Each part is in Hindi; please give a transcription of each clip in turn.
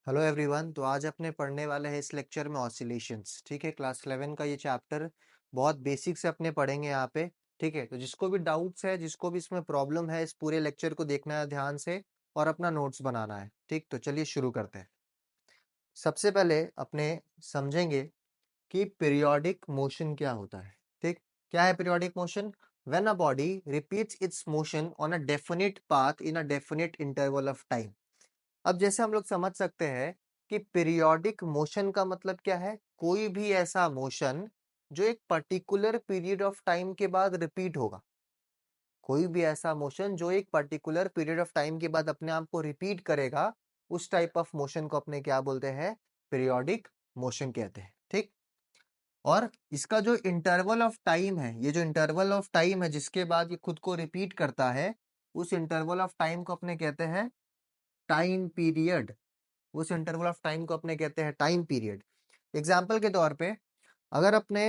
Hello everyone. तो आज अपने पढ़ने वाले हैं इस लेक्चर में ऑसिलेशंस। ठीक है, क्लास 11 का ये चैप्टर बहुत बेसिक से अपने पढ़ेंगे यहाँ पे। ठीक है, तो जिसको भी डाउट्स है, जिसको भी इसमें प्रॉब्लम है, इस पूरे लेक्चर को देखना है ध्यान से और अपना नोट्स बनाना है। ठीक, तो चलिए शुरू करते हैं। सबसे पहले अपने समझेंगे कि पीरियोडिक मोशन क्या होता है। ठीक, क्या है periodic motion? When a body repeats it's motion on a definite path in a definite interval of time. अब जैसे हम लोग समझ सकते हैं कि पीरियोडिक मोशन का मतलब क्या है? कोई भी ऐसा मोशन जो एक पर्टिकुलर पीरियड ऑफ टाइम के बाद रिपीट होगा। कोई भी ऐसा मोशन जो एक पर्टिकुलर पीरियड ऑफ टाइम के बाद अपने आप को रिपीट करेगा, उस टाइप ऑफ मोशन को अपने क्या बोलते हैं? पीरियोडिक मोशन कहते हैं। ठीक, और इसका जो इंटरवल ऑफ टाइम है, ये जो इंटरवल ऑफ टाइम है जिसके बाद ये खुद को रिपीट करता है, उस इंटरवल ऑफ टाइम को अपने कहते हैं टाइम पीरियड। उस इंटरवल ऑफ टाइम को अपने कहते हैं टाइम पीरियड। एग्जाम्पल के तौर पे अगर अपने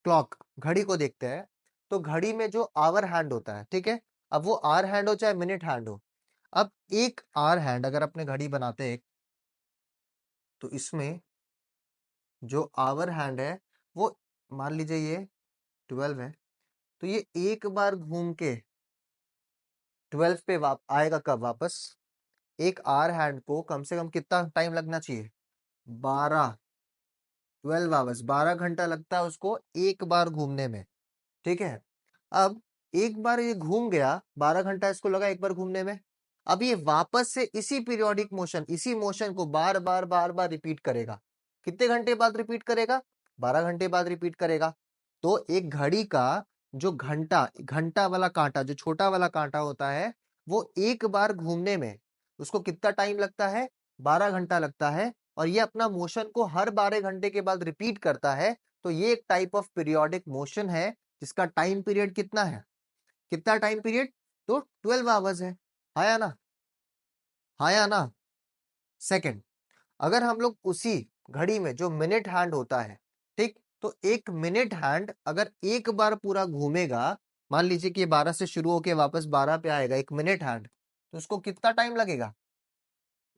क्लॉक घड़ी को देखते हैं, तो घड़ी में जो आवर हैंड होता है, ठीक है, अब वो आवर हैंड हो चाहे मिनट हैंड हो, अब एक आवर हैंड अगर अपने घड़ी बनाते हैं तो इसमें जो आवर हैंड है वो मान लीजिए ये 12 है, तो ये एक बार घूम के 12 पे आएगा कब वापस? एक आवर हैंड को कम से कम कितना टाइम लगना चाहिए? 12, 12 आवर्स, 12 घंटा लगता है उसको एक बार घूमने में। ठीक है, अब एक बार ये घूम गया, 12 घंटा इसको लगा एक बार घूमने में। अब ये वापस से इसी पीरियोडिक मोशन, इसी मोशन को बार बार रिपीट करेगा। कितने घंटे बाद रिपीट करेगा? 12 घंटे बाद रिपीट करेगा। तो एक घड़ी का जो घंटा घंटा वाला कांटा, जो छोटा वाला कांटा होता है, वो एक बार घूमने में उसको कितना टाइम लगता है? 12 घंटा लगता है। और ये अपना मोशन को हर 12 घंटे के बाद रिपीट करता है। तो ये एक टाइप ऑफ पीरियोडिक मोशन है जिसका टाइम पीरियड कितना है? कितना टाइम पीरियड? तो 12 आवर्स है। हाँ या ना? हाँ या ना? सेकंड, अगर हम लोग उसी घड़ी में जो मिनट हैंड होता है, ठीक, तो एक मिनट हैंड अगर एक बार पूरा घूमेगा, मान लीजिए कि 12 से शुरू होके वापस 12 पे आएगा, एक मिनट हैंड, तो उसको कितना टाइम लगेगा?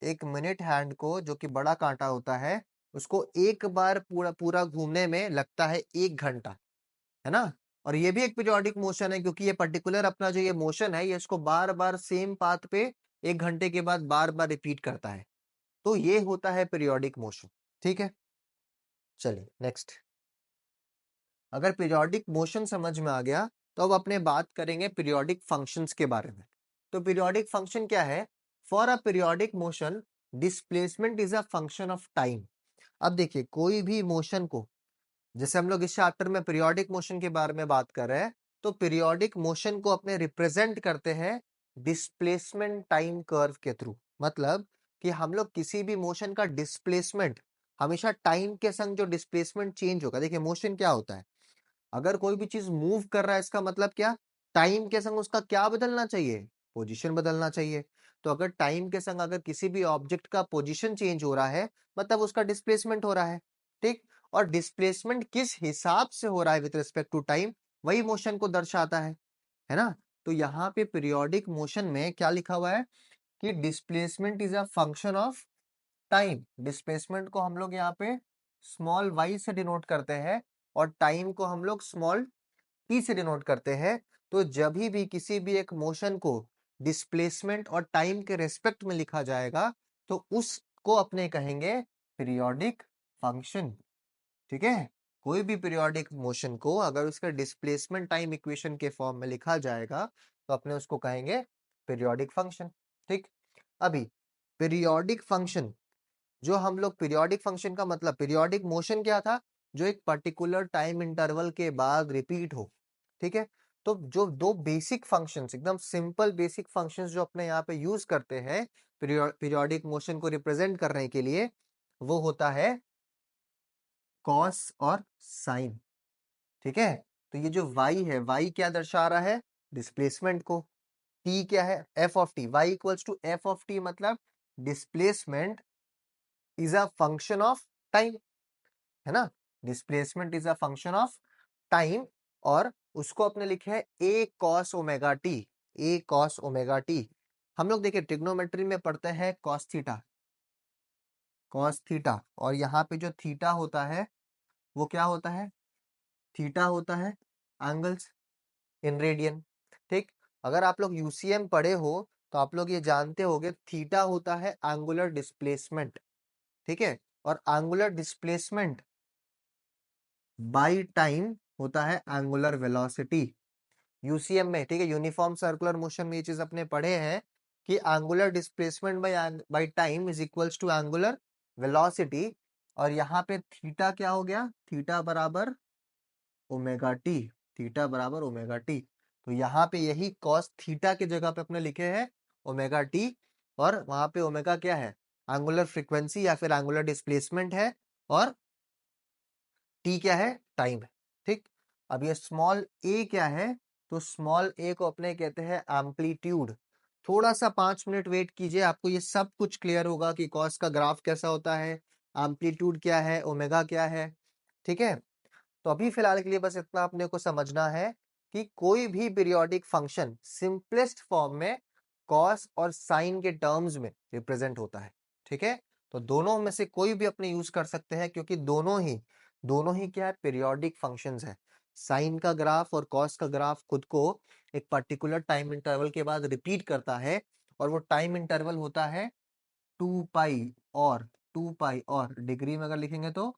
एक मिनट हैंड को, जो कि बड़ा कांटा होता है, उसको एक बार पूरा पूरा घूमने में लगता है 1 घंटा, है ना? और ये भी एक पीरियोडिक मोशन है, क्योंकि ये पर्टिकुलर अपना जो ये मोशन है, ये इसको बार बार सेम पाथ पे 1 घंटे के बाद बार बार रिपीट करता है। तो ये होता है पीरियोडिक मोशन। ठीक है, चलिए नेक्स्ट। अगर पीरियोडिक मोशन समझ में आ गया, तो अब अपने बात करेंगे पीरियोडिक फंक्शंस के बारे में। तो पीरियोडिक फंक्शन क्या है? For a periodic motion, displacement is a function of time. अब देखिए, कोई भी मोशन को, जैसे हम लोग इस चैप्टर में पीरियोडिक मोशन के बारे में बात कर रहे हैं, तो पीरियोडिक मोशन को अपने रिप्रेजेंट करते हैं डिस्प्लेसमेंट टाइम कर्व के थ्रू। मतलब कि हम लोग किसी भी मोशन का डिस्प्लेसमेंट हमेशा टाइम के संग जो डिस्प्लेसमेंट चेंज होगा। देखिए, मोशन क्या होता है? अगर कोई भी चीज मूव कर रहा है, इसका मतलब क्या? टाइम के संग उसका क्या बदलना चाहिए? पोजीशन बदलना चाहिए। तो अगर टाइम के संग अगर किसी भी ऑब्जेक्ट का पोजीशन चेंज हो रहा है, मतलब उसका डिस्प्लेसमेंट हो रहा है। ठीक, और डिस्प्लेसमेंट किस हिसाब से हो रहा है विद रिस्पेक्ट टू टाइम, वही मोशन को दर्शाता है ना? तो यहाँ पे पीरियोडिक मोशन में क्या लिखा हुआ है कि displacement is a function of time. Displacement को हम लोग यहाँ पे स्मॉल y से डिनोट करते हैं और टाइम को हम लोग स्मॉल t से डिनोट करते हैं। तो जब भी किसी भी एक मोशन को डिस्प्लेसमेंट और टाइम के रेस्पेक्ट में लिखा जाएगा, तो उसको अपने कहेंगे पीरियोडिक फंक्शन। ठीक है, कोई भी पीरियोडिक मोशन को अगर उसका डिस्प्लेसमेंट टाइम इक्वेशन के फॉर्म में लिखा जाएगा, तो अपने उसको कहेंगे पीरियोडिक फंक्शन। ठीक, अभी पीरियोडिक फंक्शन, जो हम लोग पीरियोडिक फंक्शन का मतलब, पीरियोडिक मोशन क्या था? जो एक पर्टिकुलर टाइम इंटरवल के बाद रिपीट हो। ठीक है, तो जो दो बेसिक फंक्शंस, एकदम सिंपल बेसिक फंक्शंस जो अपने यहाँ पे यूज करते हैं पीरियोडिक मोशन को रिप्रेजेंट करने के लिए, वो होता है कॉस और साइन। ठीक है, तो ये जो y है, y क्या दर्शा रहा है? डिस्प्लेसमेंट को। t क्या है? f of t। y equals to f of t, मतलब displacement is a function of time, है ना? Displacement is a function of time, और उसको अपने लिखे है a cos omega t। a cos omega t हम लोग देखिए ट्रिग्नोमेट्री में पढ़ते हैं cos थीटा। कॉस थीटा, और यहाँ पे जो थीटा होता है वो क्या होता है, थीटा होता है एंगल्स इन रेडियन। ठीक, अगर आप लोग यूसीएम पढ़े हो तो आप लोग ये जानते होगे थीटा होता है एंगुलर डिस्प्लेसमेंट। ठीक है, और एंगुलर डिस्प्लेसमेंट बाई टाइम होता है एंगुलर वेलोसिटी यूसीएम में। ठीक है, यूनिफॉर्म सर्कुलर मोशन में ये चीज अपने पढ़े हैं कि angular displacement by time is equals to angular velocity. और यहाँ पे थीटा क्या हो गया, थीटा बराबर ओमेगा टी, थीटा बराबर ओमेगा टी। तो यहाँ पे यही कॉस थीटा की जगह पे अपने लिखे हैं ओमेगा टी, और वहां पे ओमेगा क्या है, एंगुलर फ्रीक्वेंसी या फिर एंगुलर डिस्प्लेसमेंट है, और टी क्या है, टाइम है। ठीक, अब ये स्मॉल ए क्या है, तो स्मॉल ए को अपने कहते हैं एम्पलीट्यूड। थोड़ा सा 5 मिनट वेट कीजिए, आपको ये सब कुछ क्लियर होगा कि कॉस का ग्राफ कैसा होता है, एम्पलीट्यूड क्या है, ओमेगा क्या है। ठीक है, तो अभी फिलहाल के लिए बस इतना अपने को समझना है कि कोई भी पीरियोडिक फंक्शन सिंपलेस्ट फॉर्म में कॉस और साइन के टर्म्स में रिप्रेजेंट होता है। ठीक है, तो दोनों में से कोई भी अपने यूज कर सकते हैं, क्योंकि दोनों ही क्या है, पीरियोडिक फंक्शंस है। साइन का ग्राफ और कॉस का ग्राफ खुद को एक पर्टिकुलर टाइम इंटरवल के बाद रिपीट करता है, और वो टाइम इंटरवल होता है 2 पाई, और 2 पाई और डिग्री में अगर लिखेंगे तो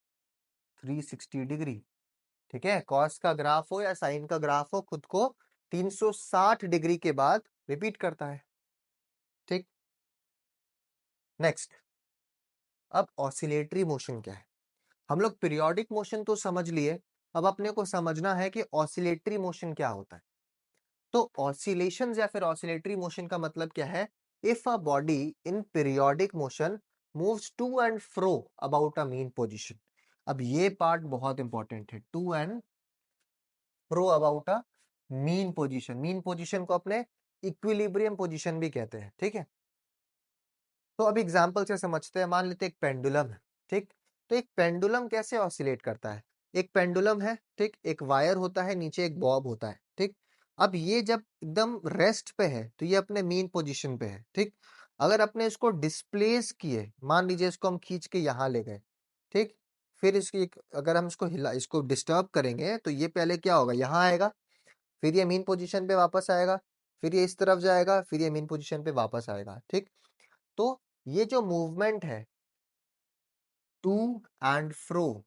360 डिग्री। ठीक है, कॉस का ग्राफ हो या साइन का ग्राफ हो, खुद को 360 डिग्री के बाद रिपीट करता है। ठीक, नेक्स्ट, अब ऑसिलेटरी मोशन क्या है। हम लोग पीरियोडिक मोशन तो समझ लिए, अब अपने को समझना है कि ऑसिलेटरी मोशन क्या होता है। तो ऑसिलेशन या फिर ऑसिलेटरी मोशन का मतलब क्या है, if a body in periodic motion moves to and fro about a mean position. अब ये पार्ट बहुत इंपॉर्टेंट है, to and fro about a mean position. Mean position को अपने इक्विलिब्रियम पोजीशन भी कहते हैं। ठीक है, तो अब एग्जांपल से समझते हैं। मान लेते हैं एक पेंडुलम है। ठीक, तो एक पेंडुलम कैसे ऑसिलेट करता है, एक पेंडुलम है, ठीक, एक वायर होता है, नीचे एक बॉब होता है। ठीक, अब ये जब एकदम रेस्ट पे है तो ये अपने मीन पोजीशन पे है। ठीक, अगर अपने इसको डिस्प्लेस किए, मान लीजिए इसको हम खींच के यहाँ ले गए, ठीक, फिर इसकी अगर हम इसको डिस्टर्ब करेंगे तो ये पहले क्या होगा, यहाँ आएगा, फिर ये मीन पोजीशन पे वापस आएगा, फिर ये इस तरफ जाएगा, फिर ये मीन पोजीशन पे वापस आएगा। ठीक, तो ये जो मूवमेंट है टू एंड फ्रो,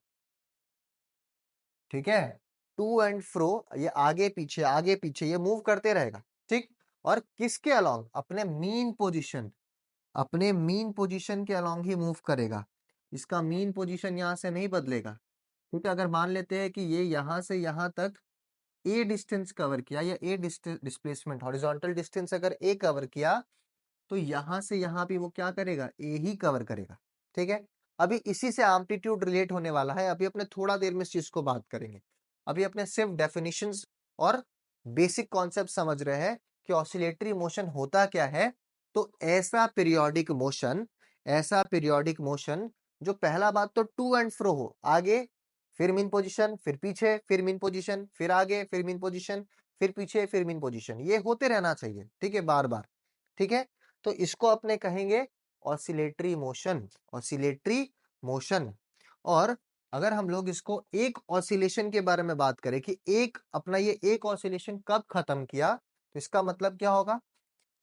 ठीक है, टू एंड फ्रो, ये आगे पीछे ये मूव करते रहेगा। ठीक, और किसके अलोंग, अपने मीन पोजीशन के अलोंग ही मूव करेगा। इसका मीन पोजीशन यहाँ से नहीं बदलेगा। ठीक है, अगर मान लेते हैं कि ये यहाँ से यहाँ तक ए डिस्टेंस कवर किया, या ए डिस्प्लेसमेंट हॉरिजॉन्टल डिस्टेंस अगर ए कवर किया, तो यहां से यहां भी वो क्या करेगा, ए ही कवर करेगा। ठीक है, अभी इसी से एम्पलीट्यूड रिलेट होने वाला है, अभी अपने थोड़ा देर में इस चीज को बात करेंगे। अभी अपने सिर्फ डेफिनेशंस और बेसिक कॉन्सेप्ट समझ रहे हैं कि ऑसिलेटरी मोशन होता क्या है। तो ऐसा पीरियोडिक मोशन जो पहला बात तो टू एंड फ्रो हो, आगे फिर मीन पोजीशन, फिर पीछे, फिर मीन पोजीशन, फिर आगे, फिर मीन पोजीशन, फिर पीछे, फिर मीन पोजीशन, ये होते रहना चाहिए। ठीक है, बार बार। ठीक है, तो इसको अपने कहेंगे ऑसिलेटरी मोशन। और अगर हम लोग इसको एक ऑसिलेशन के बारे में बात करें कि ये एक ऑसिलेशन कब खत्म किया, तो इसका मतलब क्या होगा,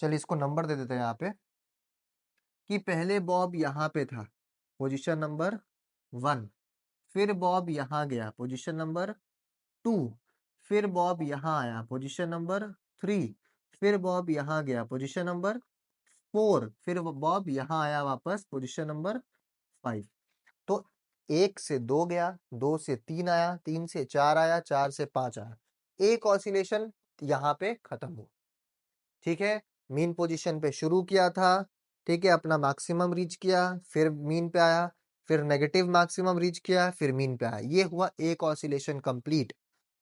चलिए इसको नंबर दे देते हैं यहाँ पे, कि पहले बॉब यहाँ पे था, पोजीशन नंबर 1, फिर बॉब यहाँ गया, पोजीशन नंबर 2, फिर बॉब यहाँ आया, पोजीशन नंबर 3, फिर बॉब यहाँ गया, पोजीशन नंबर 4, फिर बॉब यहाँ आया वापस, पोजीशन नंबर 5। तो 1 से 2 गया, 2 से 3 आया, 3 से 4 आया, 4 से 5 आया, एक ऑसिलेशन यहाँ पे खत्म हुआ। ठीक है, मीन पोजीशन पे शुरू किया था, ठीक है, अपना मैक्सिमम रीच किया, फिर मीन पे आया, फिर नेगेटिव मैक्सिमम रीच किया, फिर मीन पे आया, ये हुआ एक ऑसिलेशन कंप्लीट।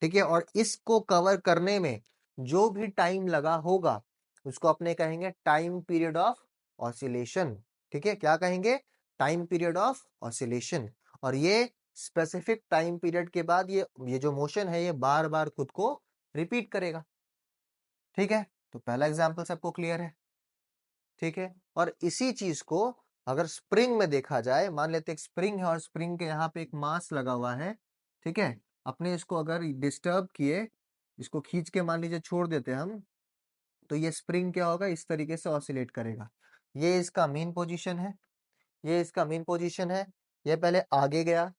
ठीक है, और इसको कवर करने में जो भी टाइम लगा होगा उसको अपने कहेंगे टाइम पीरियड ऑफ ऑसिलेशन। ठीक है, क्या कहेंगे, टाइम पीरियड ऑफ ऑसिलेशन। और ये स्पेसिफिक टाइम पीरियड के बाद ये जो मोशन है ये बार बार खुद को रिपीट करेगा। ठीक है, तो पहला एग्जाम्पल सबको क्लियर है। ठीक है, और इसी चीज को अगर स्प्रिंग में देखा जाए, मान लेते एक स्प्रिंग है और स्प्रिंग के यहाँ पे एक मास लगा हुआ है, ठीक है, अपने इसको अगर डिस्टर्ब किए, इसको खींच के मान लीजिए छोड़ देते हम, तो ये स्प्रिंग क्या होगा, इस तरीके से ऑसिलेट करेगा। ये इसका मेन पोजीशन है, ये इसका मेन पोजीशन है। ये पहले आगे गया,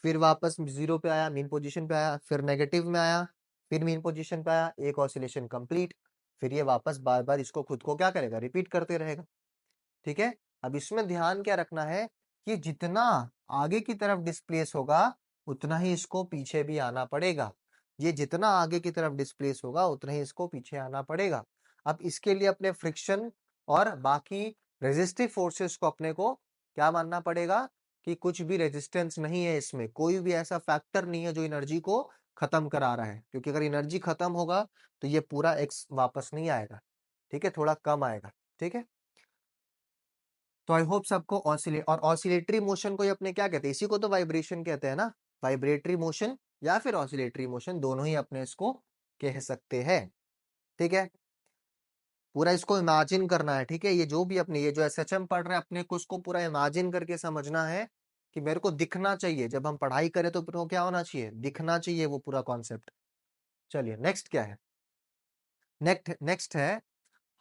फिर वापस जीरो पे आया, मेन पोजीशन पे आया, फिर नेगेटिव में आया, फिर मेन पोजीशन पे आया, एक ऑसिलेशन कंप्लीट। फिर ये वापस बार बार इसको खुद को क्या करेगा, रिपीट करते रहेगा। ठीक है, अब इसमें ध्यान क्या रखना है कि जितना आगे की तरफ डिस्प्लेस होगा उतना ही इसको पीछे भी आना पड़ेगा। ये जितना आगे की तरफ डिस्प्लेस होगा उतना ही इसको पीछे आना पड़ेगा। अब इसके लिए अपने फ्रिक्शन और बाकी रेजिस्टिव फोर्सेस को अपने को क्या मानना पड़ेगा कि कुछ भी रेजिस्टेंस नहीं है, इसमें कोई भी ऐसा फैक्टर नहीं है जो एनर्जी को खत्म करा रहा है, क्योंकि अगर एनर्जी खत्म होगा तो ये पूरा एक्स वापस नहीं आएगा। ठीक है, थोड़ा कम आएगा। ठीक है, तो आई होप सबको ऑसिलेटरी मोशन को ये अपने क्या कहते हैं, इसी को तो वाइब्रेशन कहते हैं ना। वाइब्रेटरी मोशन या फिर ऑसिलेटरी मोशन, दोनों ही अपने इसको कह सकते हैं। ठीक है, पूरा इसको इमेजिन करना है। ठीक है, ये जो भी अपने ये जो एसएचएम पढ़ रहे हैं अपने को इसको पूरा इमेजिन करके समझना है कि मेरे को दिखना चाहिए, जब हम पढ़ाई करें तो फिर क्या होना चाहिए, दिखना चाहिए वो पूरा कॉन्सेप्ट। चलिए नेक्स्ट क्या है, नेक्स्ट है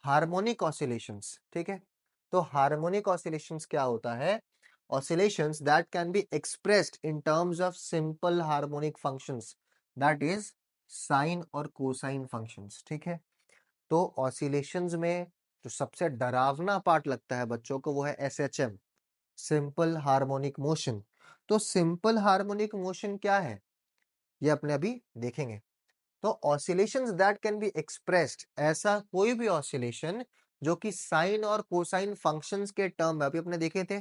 हार्मोनिक ऑसिलेशंस। ठीक है, तो हार्मोनिक ऑसिलेशंस क्या होता है, oscillations that can be expressed in terms of simple harmonic functions, that is sine और कोसाइन फंक्शंस। ठीक है, तो ऑसिलेशंस में जो सबसे डरावना पार्ट लगता है बच्चों को वो है एसएचएम, सिंपल हार्मोनिक मोशन। तो सिंपल हार्मोनिक मोशन क्या है ये अपने अभी देखेंगे। तो oscillations that can be expressed, ऐसा कोई भी ऑसिलेशन जो कि साइन और कोसाइन फंक्शंस के टर्म में अभी अपने देखे थे,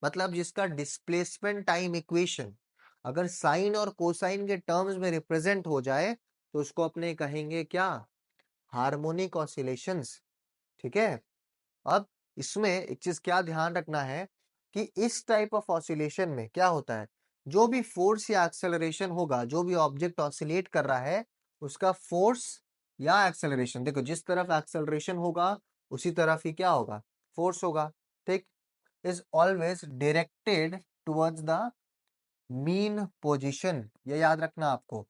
मतलब जिसका डिस्प्लेसमेंट टाइम इक्वेशन अगर साइन और कोसाइन के टर्म्स में रिप्रेजेंट हो जाए तो उसको अपने कहेंगे क्या, हार्मोनिक ऑसिलेशंस। ठीक है, अब इसमें एक चीज क्या ध्यान रखना है कि इस टाइप ऑफ ऑसिलेशन में क्या होता है, जो भी फोर्स या एक्सेलरेशन होगा, जो भी ऑब्जेक्ट ऑसिलेट कर रहा है उसका फोर्स या एक्सेलरेशन, देखो जिस तरफ एक्सेलरेशन होगा उसी तरफ ही क्या होगा, फोर्स होगा। ठीक, is always directed towards the mean position. ये याद रखना आपको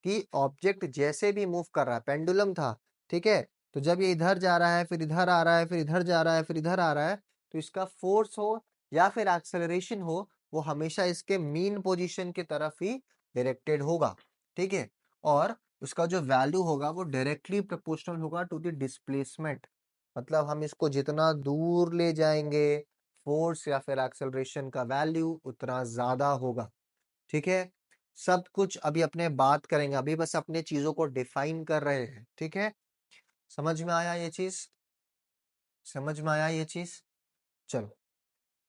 कि ऑब्जेक्ट जैसे भी मूव कर रहा है, पेंडुलम था, ठीक है, तो जब ये इधर जा रहा है फिर इधर आ रहा है फिर इधर जा रहा है फिर इधर आ रहा है, तो इसका फोर्स हो या फिर एक्सेलरेशन हो वो हमेशा इसके मीन पोजीशन की तरफ ही डायरेक्टेड होगा। ठीक है, और उसका जो वैल्यू होगा वो डायरेक्टली प्रोपोर्शनल होगा टू द डिस्प्लेसमेंट, मतलब हम इसको जितना दूर ले जाएंगे फोर्स या फिर एक्सेलरेशन का वैल्यू उतना ज्यादा होगा। ठीक है, सब कुछ अभी अपने बात करेंगे, अभी बस अपने चीजों को डिफाइन कर रहे हैं। ठीक है, समझ में आया ये चीज, समझ में आया ये चीज। चलो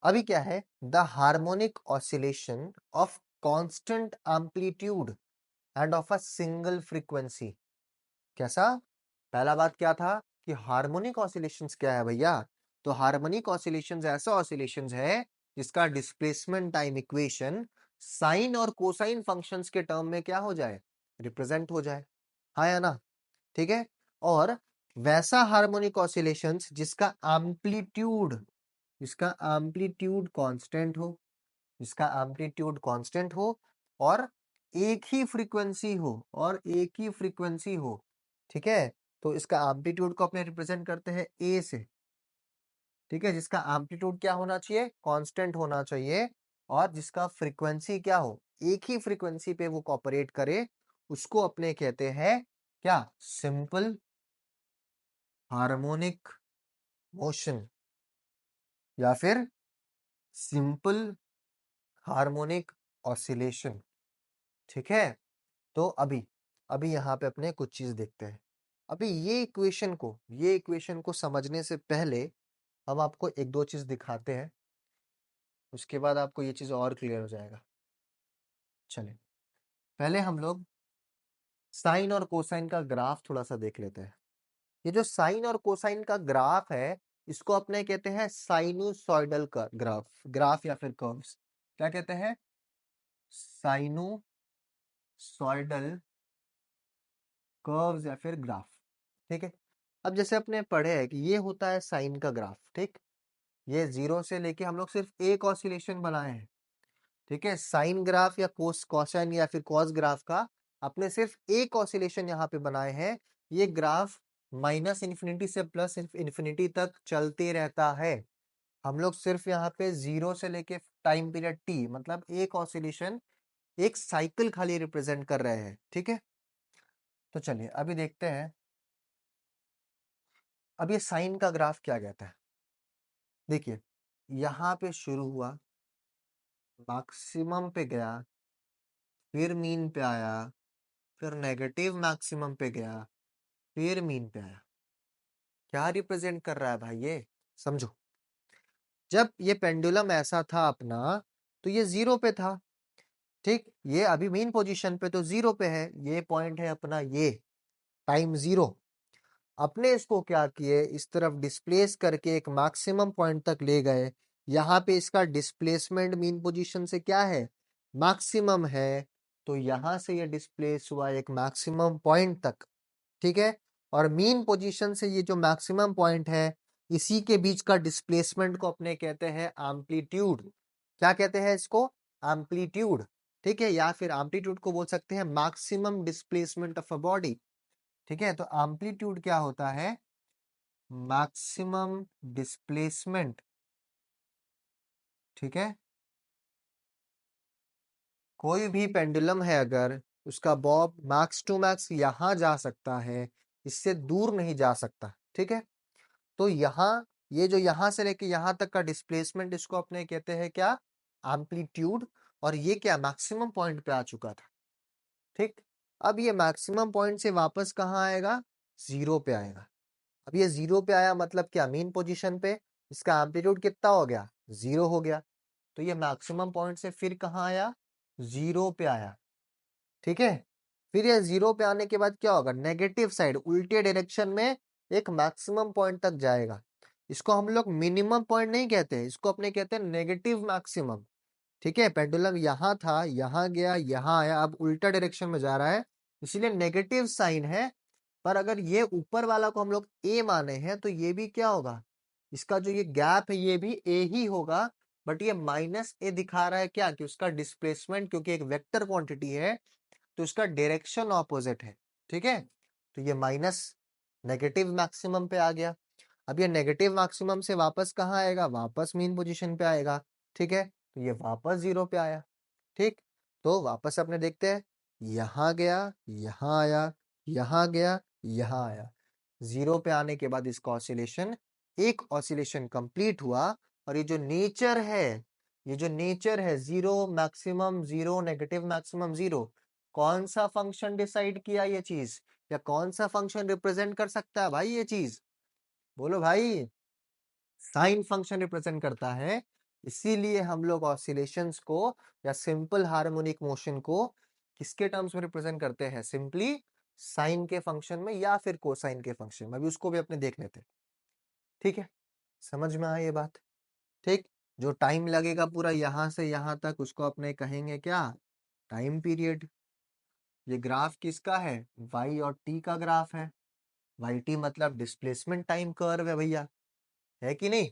अभी क्या है, the harmonic oscillation of constant amplitude end of a single frequency. कैसा, पहला बात क्या था कि हार्मोनिक ऑसिलेशंस क्या है भैया, तो हार्मोनिक ऑसिलेशंस ऐसा ऑसिलेशंस है जिसका डिस्प्लेसमेंट टाइम इक्वेशन साइन और कोसाइन फंक्शंस के टर्म में क्या हो जाए, रिप्रेजेंट हो जाए। हाँ या ना, ठीक है, और वैसा हार्मोनिक ऑसिलेशंस जिसका एम्पलीट्यूड कांस्टेंट हो, जिसका एम्पलीट्यूड कांस्टेंट हो और एक ही फ्रीक्वेंसी हो, और एक ही फ्रीक्वेंसी हो। ठीक है, तो इसका एम्पलीट्यूड को अपने रिप्रेजेंट करते हैं ए से। ठीक है, जिसका एम्पलीट्यूड क्या होना चाहिए, कांस्टेंट होना चाहिए, और जिसका फ्रीक्वेंसी क्या हो, एक ही फ्रीक्वेंसी पे वो कॉपरेट करे, उसको अपने कहते हैं क्या, सिंपल हार्मोनिक मोशन या फिर सिंपल हार्मोनिक ऑसिलेशन। ठीक है, तो अभी अभी यहाँ पे अपने कुछ चीज देखते हैं। अभी ये इक्वेशन को समझने से पहले हम आपको एक दो चीज दिखाते हैं, उसके बाद आपको ये चीज और क्लियर हो जाएगा। चलिए पहले हम लोग साइन और कोसाइन का ग्राफ थोड़ा सा देख लेते हैं। ये जो साइन और कोसाइन का ग्राफ है इसको अपने कहते हैं साइनूसॉइडल ग्राफ, ग्राफ या फिर कर्व्स। क्या कहते हैं, साइनूसॉइडल कर्व्स या फिर ग्राफ। ठीक है, अब जैसे अपने पढ़े है कि ये होता है साइन का ग्राफ। ठीक, ये 0 से लेके हम लोग सिर्फ एक ऑसिलेशन बनाए हैं, ठीक है। साइन ग्राफ या कोसाइन या फिर कॉस ग्राफ का अपने सिर्फ एक ऑसिलेशन यहाँ पे बनाए हैं। ये ग्राफ माइनस इन्फिनिटी से प्लस इन्फिनिटी तक चलते रहता है। हम लोग सिर्फ यहाँ पे 0 से लेके टाइम पीरियड टी मतलब एक ऑसिलेशन, एक साइकिल खाली रिप्रेजेंट कर रहे हैं, ठीक है। तो चलिए अभी देखते हैं, अब ये साइन का ग्राफ क्या कहता है। देखिए यहाँ पे शुरू हुआ, मैक्सिमम पे गया, फिर मीन पे आया, फिर नेगेटिव मैक्सिमम पे गया, फिर मीन पे आया। क्या रिप्रेजेंट कर रहा है भाई ये, समझो। जब ये पेंडुलम ऐसा था अपना, तो ये 0 पे था, ठीक। ये अभी मीन पोजीशन पे तो 0 पे है, ये पॉइंट है अपना, ये टाइम 0। अपने इसको क्या किए, इस तरफ डिस्प्लेस करके एक मैक्सिमम पॉइंट तक ले गए। यहाँ पे इसका डिस्प्लेसमेंट मीन पोजीशन से क्या है, मैक्सिमम है। तो यहाँ से ये डिस्प्लेस हुआ एक मैक्सिमम पॉइंट तक, ठीक है। और मीन पोजीशन से ये जो मैक्सिमम पॉइंट है, इसी के बीच का डिस्प्लेसमेंट को अपने कहते हैं एम्पलीट्यूड। क्या कहते हैं इसको, एम्पलीट्यूड, ठीक है। या फिर एम्पलीट्यूड को बोल सकते हैं maximum displacement of a body, ठीक है। तो एम्पलीट्यूड क्या होता है, मैक्सिमम डिस्प्लेसमेंट, ठीक है। कोई भी पेंडुलम है अगर, उसका बॉब मैक्स टू मैक्स यहां जा सकता है, इससे दूर नहीं जा सकता, ठीक है। तो यहाँ ये जो यहाँ से लेके यहाँ तक का डिस्प्लेसमेंट, इसको अपने कहते हैं क्या, एम्पलीट्यूड। और ये क्या मैक्सिमम पॉइंट पे आ चुका था, ठीक। अब ये मैक्सिमम पॉइंट से वापस कहाँ आएगा, 0 पे आएगा। अब ये 0 पे आया मतलब क्या, मेन पोजीशन पे इसका एम्पलीट्यूड कितना हो गया, 0 हो गया। तो ये मैक्सिमम पॉइंट से फिर कहाँ आया, 0 पे आया, ठीक है। फिर ये 0 पे आने के बाद क्या होगा, नेगेटिव साइड उल्टे डायरेक्शन में एक मैक्सिमम पॉइंट तक जाएगा। इसको हम लोग मिनिमम पॉइंट नहीं कहते, इसको अपने कहते हैं नेगेटिव मैक्सिमम, ठीक है। पेंडुलम यहाँ था, यहाँ गया, यहाँ आया, अब उल्टा डायरेक्शन में जा रहा है, इसीलिए नेगेटिव साइन है। पर अगर ये ऊपर वाला को हम लोग ए माने हैं, तो ये भी क्या होगा, इसका जो ये गैप है ये भी ए ही होगा। बट ये माइनस ए दिखा रहा है क्या, कि उसका डिस्प्लेसमेंट क्योंकि एक वेक्टर क्वांटिटी है, तो इसका डायरेक्शन ऑपोजिट है, ठीक है। तो ये माइनस नेगेटिव मैक्सिमम पे आ गया। अब ये नेगेटिव मैक्सिमम से वापस कहाँ आएगा, वापस मीन पोजीशन पे आएगा, ठीक है। तो ये वापस 0 पे आया, ठीक। तो वापस अपने देखते हैं, यहाँ गया, यहाँ आया, यहाँ गया, यहाँ आया। 0 पे आने के बाद इसका ऑसिलेशन, एक ऑसिलेशन कंप्लीट हुआ। और ये जो नेचर है 0 मैक्सिमम 0 नेगेटिव मैक्सिमम 0, कौन सा फंक्शन डिसाइड किया ये चीज, या कौन सा फंक्शन रिप्रेजेंट कर सकता है भाई ये चीज, बोलो भाई, साइन फंक्शन रिप्रेजेंट करता है। इसीलिए हम लोग ऑसिलेशंस को या सिंपल हार्मोनिक मोशन को किसके टर्म्स में रिप्रेजेंट करते हैं, सिंपली साइन के फंक्शन में या फिर कोसाइन के फंक्शन में। अभी उसको भी अपने देख लेते हैं, ठीक है। समझ में आया ये बात, ठीक। जो टाइम लगेगा पूरा यहां से यहां तक, उसको अपने कहेंगे क्या, टाइम पीरियड। ये ग्राफ किसका है, वाई और टी का ग्राफ है। वाई टी मतलब डिस्प्लेसमेंट टाइम कर्व है भैया, है कि नहीं।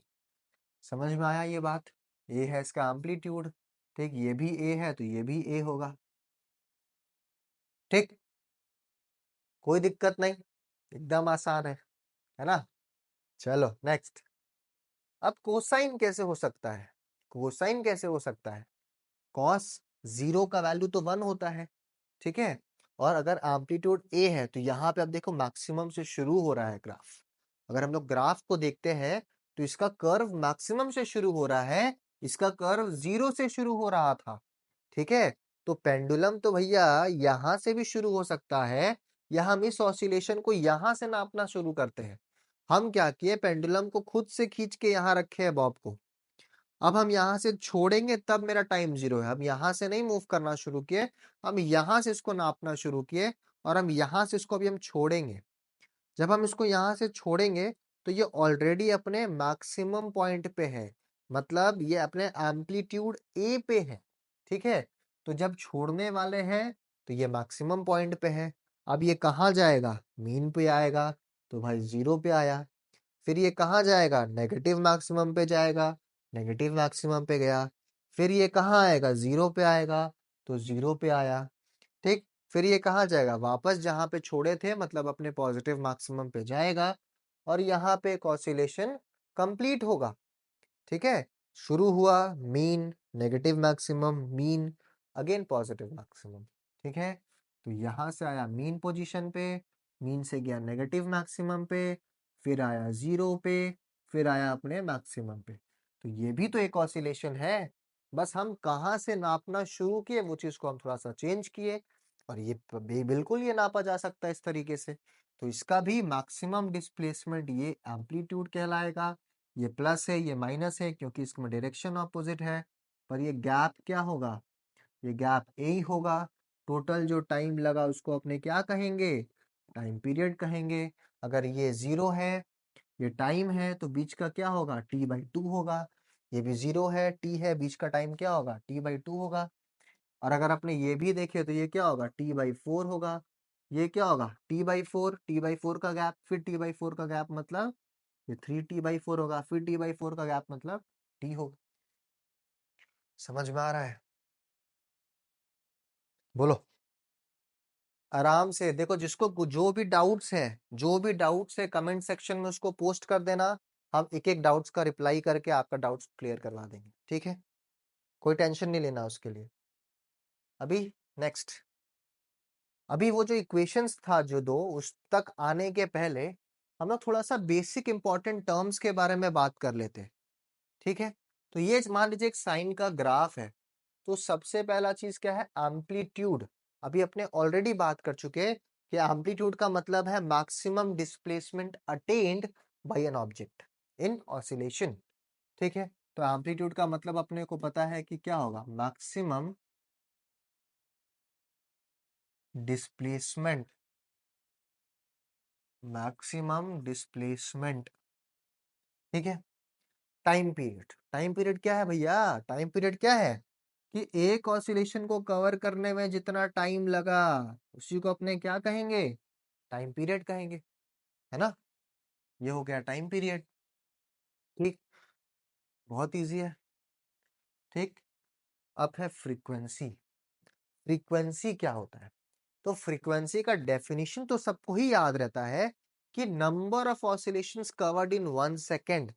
समझ में आया ये बात, ए है इसका एम्पलीट्यूड, ठीक। ये भी ए है तो ये भी ए होगा, ठीक। कोई दिक्कत नहीं, एकदम आसान है ना। चलो नेक्स्ट। अब कोसाइन कैसे हो सकता है, कोसाइन कैसे हो सकता है, कॉस 0 का वैल्यू तो 1 होता है, ठीक है। और अगर एम्पलीट्यूड ए है, तो यहाँ पे अब देखो मैक्सिमम से शुरू हो रहा है ग्राफ। अगर हम लोग ग्राफ को देखते हैं, तो इसका कर्व मैक्सिमम से शुरू हो रहा है, इसका कर्व 0 से शुरू हो रहा था, ठीक है। तो पेंडुलम तो भैया यहां से भी शुरू हो सकता है, या हम इस ऑसिलेशन को यहां से नापना शुरू करते हैं। हम क्या किए, पेंडुलम को खुद से खींच के यहाँ रखे हैं बॉब को। अब हम यहाँ से छोड़ेंगे तब मेरा टाइम 0 है। हम यहाँ से नहीं मूव करना शुरू किए, हम यहाँ से इसको नापना शुरू किए। और हम यहाँ से इसको अभी हम छोड़ेंगे। जब हम इसको यहाँ से छोड़ेंगे, तो ये ऑलरेडी अपने मैक्सिमम पॉइंट पे है, मतलब ये अपने एम्पलीट्यूड ए पे है, ठीक है। तो जब छोड़ने वाले हैं, तो ये मैक्सिमम पॉइंट पे है। अब ये कहाँ जाएगा, मीन पे आएगा, तो भाई 0 पे आया। फिर ये कहाँ जाएगा, नेगेटिव मैक्सिमम पे जाएगा, नेगेटिव मैक्सिमम पे गया। फिर ये कहाँ आएगा, जीरो पे आएगा, तो जीरो पे आया। ठीक, फिर ये कहाँ जाएगा, वापस जहां पे छोड़े थे, मतलब अपने पॉजिटिव मैक्सिमम पे जाएगा, और यहाँ पे एक ऑसिलेशन कंप्लीट होगा। ठीक है, शुरू हुआ mean, negative maximum, mean, again positive maximum. ठीक है, तो यहां से आया मीन पोजीशन पे, मीन से गया नेगेटिव मैक्सिमम पे, फिर आया जीरो पे, फिर आया अपने मैक्सिमम पे। तो ये भी तो एक ऑसिलेशन है, बस हम कहाँ से नापना शुरू किए वो चीज को हम थोड़ा सा चेंज किए, और ये बिल्कुल ये नापा जा सकता है इस तरीके से। तो इसका भी मैक्सिमम डिस्प्लेसमेंट ये एम्पलीट्यूड कहलाएगा। ये प्लस है, ये माइनस है, क्योंकि इसमें डायरेक्शन ऑपोजिट है। पर ये गैप क्या होगा, ये गैप ए ही होगा। टोटल जो टाइम लगा उसको अपने क्या कहेंगे, टाइम पीरियड कहेंगे। अगर ये जीरो है, ये टाइम है, तो बीच का क्या होगा, t/2 होगा। ये भी जीरो है, t है, बीच का टाइम क्या होगा, t/2 होगा। और अगर अपने ये भी देखे तो ये क्या होगा, t/4 होगा। ये क्या होगा, t/4 का गैप, फिर t/4 का गैप, मतलब ये 3t/4 होगा, फिर t/4 का गैप, मतलब t होगा। समझ में आ रहा है, बोलो आराम से। देखो जिसको जो भी डाउट्स है, जो भी डाउट्स है कमेंट सेक्शन में उसको पोस्ट कर देना। हम एक एक डाउट्स का रिप्लाई करके आपका डाउट्स क्लियर करवा देंगे, ठीक है, कोई टेंशन नहीं लेना उसके लिए। अभी नेक्स्ट, अभी वो जो इक्वेशंस था जो दो, उस तक आने के पहले हम लोग थोड़ा सा बेसिक इंपॉर्टेंट टर्म्स के बारे में बात कर लेते हैं। ठीक है, तो ये मान लीजिए एक साइन का ग्राफ है। तो सबसे पहला चीज क्या है, एम्पलीट्यूड। अभी अपने ऑलरेडी बात कर चुके हैं कि एम्पलीट्यूड का मतलब है maximum displacement attend bye an object in oscillation. ठीक है, तो एम्पलीट्यूड का मतलब अपने को पता है कि क्या होगा, मैक्सिमम डिस्प्लेसमेंट, मैक्सिमम डिस्प्लेसमेंट। ठीक है, टाइम पीरियड, टाइम पीरियड क्या है भैया, टाइम पीरियड क्या है कि एक ऑसिलेशन को कवर करने में जितना टाइम लगा उसी को अपने क्या कहेंगे, टाइम पीरियड कहेंगे, है ना। ये हो गया टाइम पीरियड। ठीक, बहुत इजी है। ठीक, अब है फ्रीक्वेंसी। फ्रीक्वेंसी क्या होता है, तो फ्रीक्वेंसी का डेफिनेशन तो सबको ही याद रहता है कि number of oscillations covered in 1 second.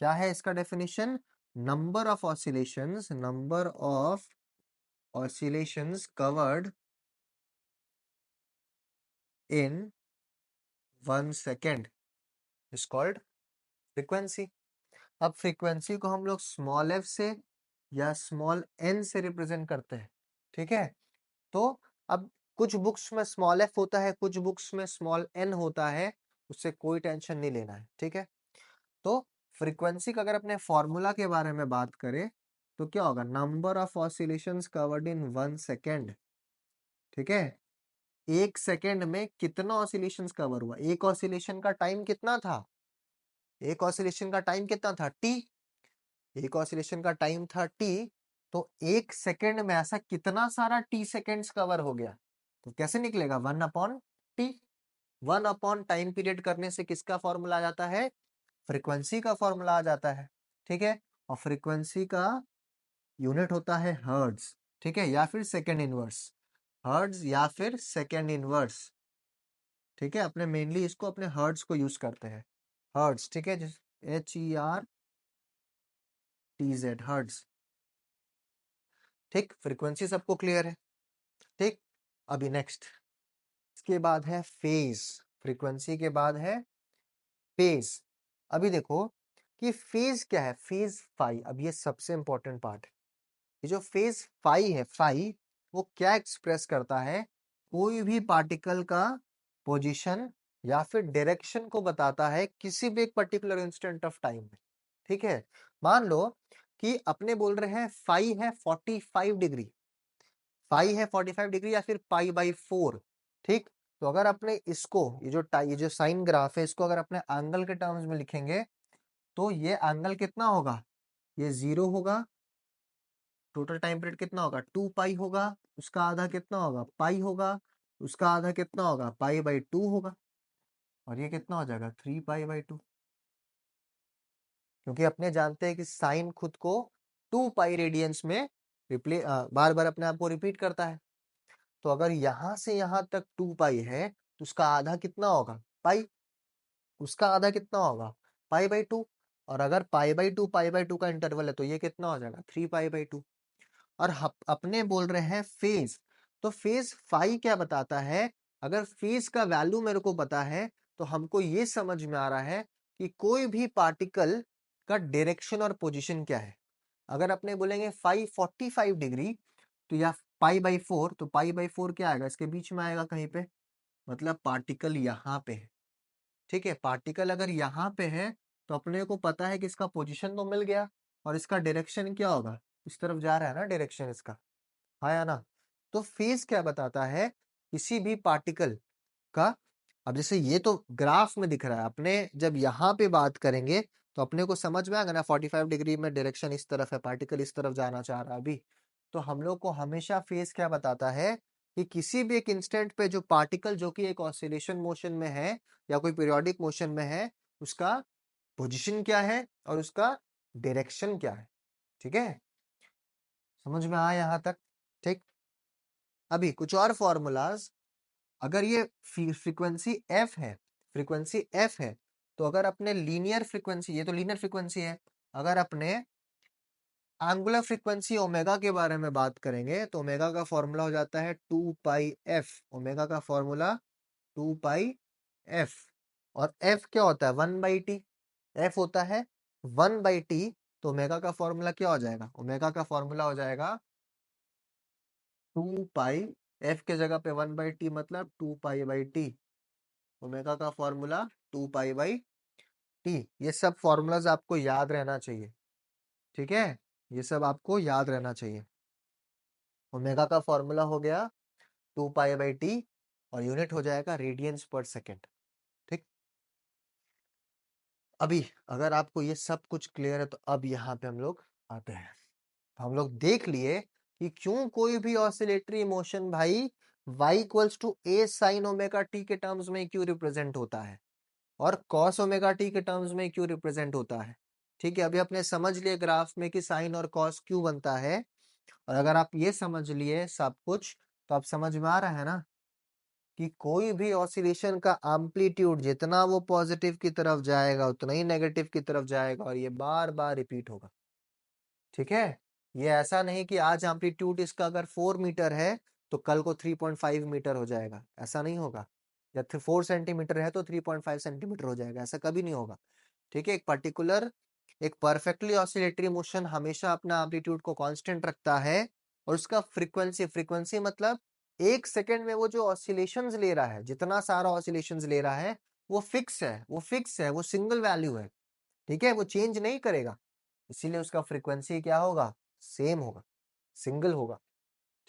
क्या है इसका definition, number of oscillations, number of oscillations covered in 1 second is called frequency. अब फ्रीक्वेंसी को हम लोग स्मॉल एफ से या स्मॉल एन से रिप्रेजेंट करते हैं। ठीक है, तो अब कुछ बुक्स में स्मॉल एफ होता है, कुछ बुक्स में स्मॉल एन होता है, उससे कोई टेंशन नहीं लेना है। ठीक है, तो फ्रीक्वेंसी का अगर अपने फॉर्मूला के बारे में बात करें तो क्या होगा, number of oscillations covered in 1 second. ठीक है, 1 सेकेंड में कितना ऑसिलेशंस कवर हुआ, एक ऑसिलेशन का टाइम कितना था, एक ऑसिलेशन का टाइम कितना था, टी। एक ऑसिलेशन का टाइम था टी, तो 1 सेकेंड में ऐसा कितना सारा टी सेकेंड्स कवर हो गया, तो कैसे निकलेगा, 1/टी। 1 टाइम पीरियड करने से किसका फॉर्मूला आ जाता है, फ्रीक्वेंसी का फॉर्मूला आ जाता है। ठीक है, और फ्रीक्वेंसी का यूनिट होता है हर्ट्ज। ठीक है, या फिर सेकेंड इनवर्स, हर्ट्ज या फिर सेकेंड इनवर्स। ठीक है, अपने मेनली इसको अपने हर्ट्ज को यूज करते हैं, हर्ट्ज। ठीक है, HERTZ, हर्ट्ज। ठीक, फ्रीक्वेंसी सबको क्लियर है। ठीक, अभी नेक्स्ट, इसके बाद है फेज। फ्रीक्वेंसी के बाद है फेज। अभी देखो कि फेज क्या है, फेज फाई। अब ये सबसे इंपॉर्टेंट पार्ट है, ये जो फेज फाई है, फाई वो क्या एक्सप्रेस करता है, कोई भी पार्टिकल का पोजीशन या फिर डायरेक्शन को बताता है किसी भी एक पर्टिकुलर इंस्टेंट ऑफ टाइम में। ठीक है, मान लो कि अपने बोल रहे हैं फाई है 45 डिग्री, फाई है 45 डिग्री या फिर पाई/4। ठीक, तो अगर अपने इसको ये जो साइन ग्राफ है, इसको अगर अपने एंगल के टर्म्स में लिखेंगे तो ये एंगल कितना होगा, ये 0 होगा। टोटल टाइम पीरियड कितना होगा, 2 पाई होगा, उसका आधा कितना होगा, पाई होगा, उसका आधा कितना होगा, पाई/2 होगा, और ये कितना हो जाएगा, 3 पाई/2। क्योंकि अपने जानते हैं कि साइन खुद को 2 पाई रेडियंस में बार बार अपने आप को रिपीट करता है। तो अगर यहां से यहां तक 2 पाई है तो उसका आधा कितना होगा, पाई। उसका आधा कितना होगा, पाई/2। और अगर पाई/2 का इंटरवल है तो ये कितना हो जाएगा, 3 पाई/2। और अपने बोल रहे हैं फेज, तो फेज फाई क्या बताता है। अगर फेज का वैल्यू मेरे को पता है तो हमको ये समझ में आ रहा है कि कोई भी पार्टिकल का डायरेक्शन और पोजीशन क्या है। अगर अपने बोलेंगे फाई 45 डिग्री तो या पाई/4, तो पाई/4 क्या आएगा, इसके बीच में आएगा कहीं पे, मतलब पार्टिकल यहाँ पे है। ठीक है, पार्टिकल अगर यहाँ पे है तो अपने को पता है कि इसका पोजीशन तो मिल गया और इसका डायरेक्शन क्या होगा, इस तरफ जा रहा है ना डायरेक्शन इसका, हाँ या ना। तो फेज क्या बताता है किसी भी पार्टिकल का। अब जैसे ये तो ग्राफ में दिख रहा है, अपने जब यहाँ पे बात करेंगे तो अपने को समझ में आएगा ना, 45 डिग्री में डायरेक्शन इस तरफ है, पार्टिकल इस तरफ जाना चाह रहा है अभी। तो हम लोग को हमेशा फेज क्या बताता है कि किसी भी एक इंस्टेंट पे जो पार्टिकल जो कि एक ऑसिलेशन मोशन में है या कोई पीरियोडिक मोशन में है, उसका पोजीशन क्या है और उसका डायरेक्शन क्या है। ठीक है, समझ में आया यहाँ तक। ठीक, अभी कुछ और फॉर्मूलाज। अगर ये फ्रीक्वेंसी एफ है, फ्रीक्वेंसी एफ है, तो अगर अपने लीनियर फ्रीक्वेंसी, ये तो लीनियर फ्रीक्वेंसी है, अगर अपने एंगुलर फ्रीक्वेंसी ओमेगा के बारे में बात करेंगे तो ओमेगा का फॉर्मूला हो जाता है 2 पाई एफ। ओमेगा का फॉर्मूला 2 पाई एफ। और एफ क्या होता है, 1/t। एफ होता है 1/t, तो ओमेगा का फॉर्मूला क्या हो जाएगा, ओमेगा का फॉर्मूला हो जाएगा 2 पाई। एफ के जगह पे 1/t मतलब 2 पाई/t। ओमेगा का फॉर्मूला 2 पाई/t। ये सब फॉर्मूलाज आपको याद रहना चाहिए। ठीक है, ये सब आपको याद रहना चाहिए। ओमेगा का फॉर्मूला हो गया 2 पाई/t और यूनिट हो जाएगा रेडियंस पर सेकेंड। ठीक, अभी अगर आपको ये सब कुछ क्लियर है तो अब यहाँ पे हम लोग आते हैं। हम लोग देख लिए कि क्यों कोई भी ऑसिलेटरी मोशन भाई y equals to a sine omega t के टर्म्स में क्यों रिप्रेजेंट होता है और cos ओमेगा t के टर्म्स में क्यों रिप्रेजेंट होता है। ठीक है, अभी आपने समझ लिए ग्राफ में कि साइन और cos क्यों बनता है। और अगर आप ये समझ लिए सब कुछ तो आप समझ में आ रहा है ना कि कोई भी ऑसिलेशन का एम्पलीट्यूड जितना वो पॉजिटिव की तरफ जाएगा उतना ही नेगेटिव की तरफ जाएगा और ये बार बार रिपीट होगा। ठीक है, ये ऐसा नहीं कि आज एम्पलीट्यूड इसका अगर 4 मीटर है तो कल को 3.5 मीटर हो जाएगा, ऐसा नहीं होगा। या 4 सेंटीमीटर है तो 3.5 सेंटीमीटर हो जाएगा, ऐसा कभी नहीं होगा। ठीक है, एक पर्टिकुलर, एक परफेक्टली ऑसिलेटरी मोशन हमेशा अपना एम्पलीट्यूड को कांस्टेंट रखता है और उसका फ्रीक्वेंसी, फ्रीक्वेंसी मतलब एक सेकंड में वो जो ऑसिलेशंस ले रहा है, जितना सारा ऑसिलेशंस ले रहा है वो फिक्स है, वो फिक्स है, वो सिंगल वैल्यू है। ठीक है, वो चेंज नहीं करेगा, इसीलिए उसका फ्रीक्वेंसी क्या होगा, सेम होगा, सिंगल होगा।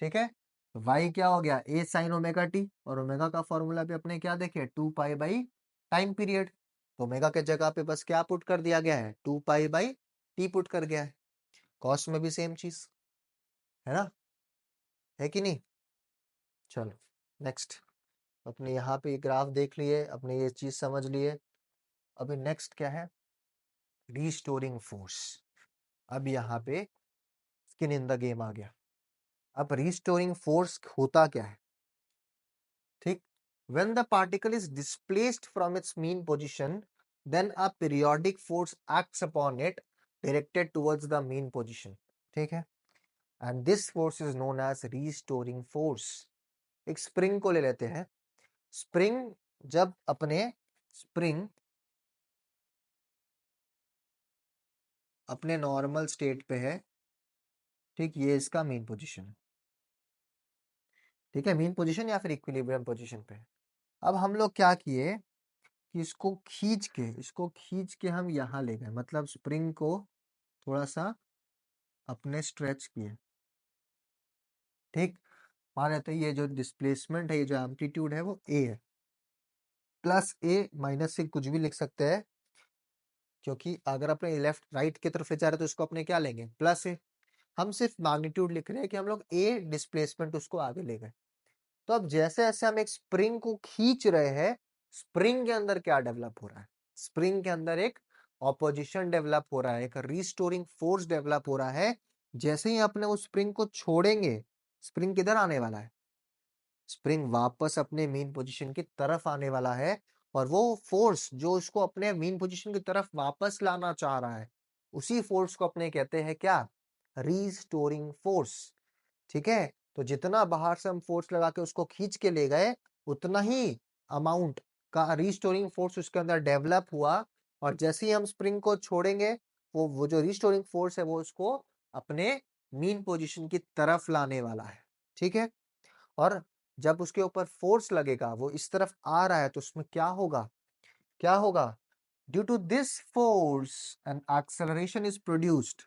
ठीक है, y क्या हो गया, a साइन ओमेगा टी, और ओमेगा का फॉर्मूला भी अपने क्या देखे, 2 पाई टाइम पीरियड। तो ओमेगा के जगह पे बस क्या पुट कर दिया गया है, 2 पाई/t पुट कर गया है। कॉस्ट में भी सेम चीज है ना, है कि नहीं। चलो नेक्स्ट, अपने यहाँ पे ग्राफ देख लिए, अपने ये चीज समझ लिए। अभी नेक्स्ट क्या है, रीस्टोरिंग फोर्स। अब यहाँ पे स्किन इन द गेम आ गया। अब रीस्टोरिंग फोर्स होता क्या है। ठीक, when the particle is displaced from its mean position then a periodic force acts upon it directed towards the mean position। ठीक है, and this force is known as restoring force। एक स्प्रिंग को ले लेते हैं। स्प्रिंग, जब अपने स्प्रिंग अपने नॉर्मल स्टेट पे है, ठीक, ये इसका मीन पोजीशन है। ठीक है, मीन पोजीशन या फिर इक्विलिब्रियम पोजीशन पे है। अब हम लोग क्या किए कि इसको खींच के हम यहाँ ले गए, मतलब स्प्रिंग को थोड़ा सा अपने स्ट्रेच किए। ठीक, मान लेते हैं ये जो डिस्प्लेसमेंट है, ये जो एम्पलीट्यूड है वो a है, प्लस ए माइनस से कुछ भी लिख सकते हैं, क्योंकि अगर अपने लेफ्ट राइट की तरफ ले जा रहे हैं तो इसको अपने क्या लेंगे, प्लस ए। हम सिर्फ मैग्नीट्यूड लिख रहे हैं कि हम लोग ए डिस्प्लेसमेंट उसको आगे ले गए। तो अब जैसे जैसे हम एक स्प्रिंग को खींच रहे हैं, स्प्रिंग के अंदर क्या डेवलप हो रहा है, स्प्रिंग के अंदर एक ऑपोजिशन डेवलप हो रहा है, एक रीस्टोरिंग फोर्स डेवलप हो रहा है। जैसे ही अपने उस स्प्रिंग को छोड़ेंगे, स्प्रिंग किधर आने वाला है? स्प्रिंग वापस अपने मेन पोजीशन की तरफ आने वाला है। और वो फोर्स जो उसको अपने मेन पोजीशन की तरफ वापस लाना चाह रहा है, उसी फोर्स को अपने कहते हैं क्या? Restoring force. ठीक है, तो जितना बाहर से हम फोर्स लगा के उसको खींच के ले गए, उतना ही अमाउंट का रीस्टोरिंग फोर्स उसके अंदर डेवलप हुआ। और जैसे ही हम स्प्रिंग को छोड़ेंगे, वो जो रीस्टोरिंग फोर्स है वो उसको अपने मीन पोजीशन की तरफ लाने वाला है। ठीक है, और जब उसके ऊपर फोर्स लगेगा, वो इस तरफ आ रहा है, तो उसमें क्या होगा? क्या होगा? Due to this force an acceleration is produced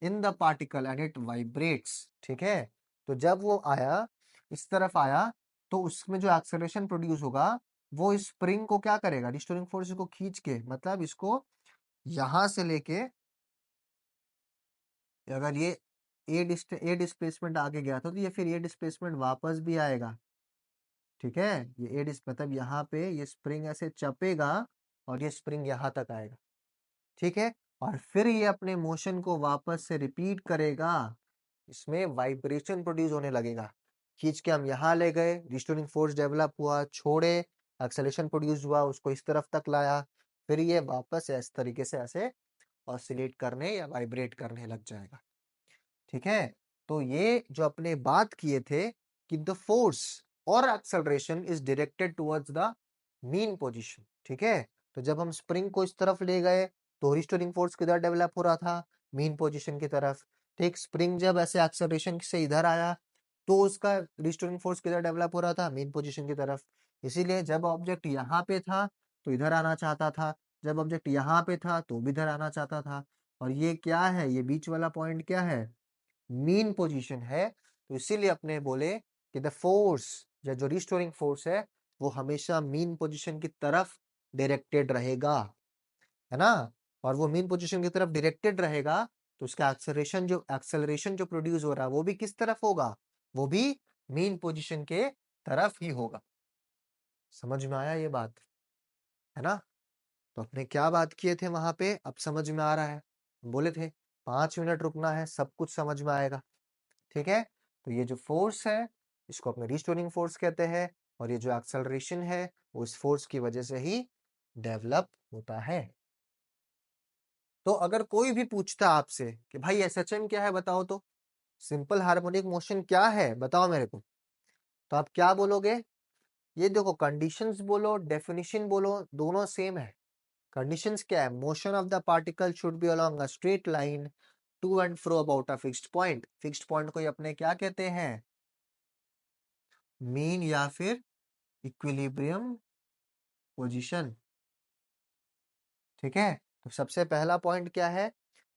in the particle and it vibrates. ठीक है, तो जब वो आया, इस तरफ आया, तो उसमें जो एक्सेलरेशन प्रोड्यूस होगा, वो इस स्प्रिंग को क्या करेगा? रिस्टोरिंग फोर्स को खींच के, मतलब इसको यहां से लेके, अगर ये ए डिस्प्लेसमेंट आगे गया था, तो ये फिर ये डिस्प्लेसमेंट वापस भी आएगा। ठीक है, ये मतलब यहाँ पे ये स्प्रिंग ऐसे चपेगा और ये स्प्रिंग यहाँ तक आएगा। ठीक है, और फिर ये अपने मोशन को वापस से रिपीट करेगा। इसमें वाइब्रेशन प्रोड्यूस होने लगेगा। खींच के हम यहाँ ले गए, रिस्टोरिंग फोर्स डेवलप हुआ, छोड़े, एक्सेलेरेशन प्रोड्यूस हुआ, उसको इस तरफ तक लाया, फिर ये वापस इस तरीके से ऐसे ऑसिलेट करने या वाइब्रेट करने लग जाएगा। ठीक है, तो ये जो अपने बात किए थे कि द फोर्स और acceleration is directed towards the mean position. ठीक है, तो जब हम स्प्रिंग को इस तरफ ले गए, तो रिस्टोरिंग फोर्स किधर डेवलप हो रहा था? मीन पोजीशन की तरफ। ठीक, स्प्रिंग जब ऐसे एक्सेलरेशन से इधर आया, तो उसका रिस्टोरिंग फोर्स किधर डेवलप हो रहा था? मीन पोजीशन की तरफ। इसीलिए जब ऑब्जेक्ट यहाँ पे था तो इधर आना चाहता था, जब ऑब्जेक्ट यहाँ पे था तो भी इधर आना चाहता था। और ये क्या है? ये बीच वाला पॉइंट क्या है? मीन पोजीशन है। तो इसीलिए अपने बोले कि द फोर्स या जो रिस्टोरिंग फोर्स है, वो हमेशा मीन पोजीशन की तरफ डायरेक्टेड रहेगा, है ना? और वो मीन पोजीशन की तरफ डायरेक्टेड रहेगा, तो उसका एक्सेलरेशन जो प्रोड्यूस हो रहा है, वो भी किस तरफ होगा? वो भी मीन पोजीशन के तरफ ही होगा। समझ में आया ये बात? है ना? तो अपने क्या बात किए थे वहां पे, अब समझ में आ रहा है। बोले थे 5 मिनट रुकना है, सब कुछ समझ में आएगा। ठीक है, तो ये जो फोर्स है, इसको अपने रिस्टोरिंग फोर्स कहते हैं। और ये जो एक्सेलरेशन है, वो इस फोर्स की वजह से ही डेवलप होता है। तो अगर कोई भी पूछता आपसे कि भाई एसएचएम क्या है, बताओ तो, सिंपल हार्मोनिक मोशन क्या है, बताओ मेरे को, तो आप क्या बोलोगे? ये देखो, कंडीशंस बोलो, डेफिनेशन बोलो, दोनों सेम है। कंडीशंस क्या है? Motion of the particle should be along a straight line to and fro about a fixed point. Fixed point को ये अपने क्या कहते हैं? मीन या फिर इक्विलिब्रियम पोजीशन। ठीक है, तो सबसे पहला पॉइंट क्या है?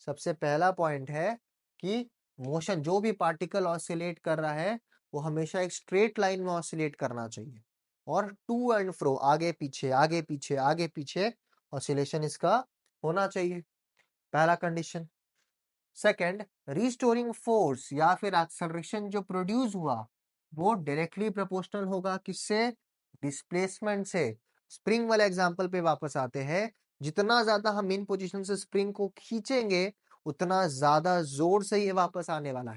सबसे पहला पॉइंट है कि मोशन, जो भी पार्टिकल ऑसिलेट कर रहा है, वो हमेशा एक स्ट्रेट लाइन में ऑसिलेट करना चाहिए। और टू एंड फ्रो, आगे पीछे आगे पीछे आगे पीछे ऑसिलेशन इसका होना चाहिए। पहला कंडीशन। सेकंड, रिस्टोरिंग फोर्स या फिर एक्सेलरेशन जो प्रोड्यूस हुआ, वो डायरेक्टली प्रोपोर्शनल होगा किससे? डिस्प्लेसमेंट से। स्प्रिंग वाले एग्जांपल पे वापस आते हैं। जितना ज्यादा हम इन पोजीशन से स्प्रिंग को खींचेंगे, उतना ज्यादा जोर से ये वापस आने वाला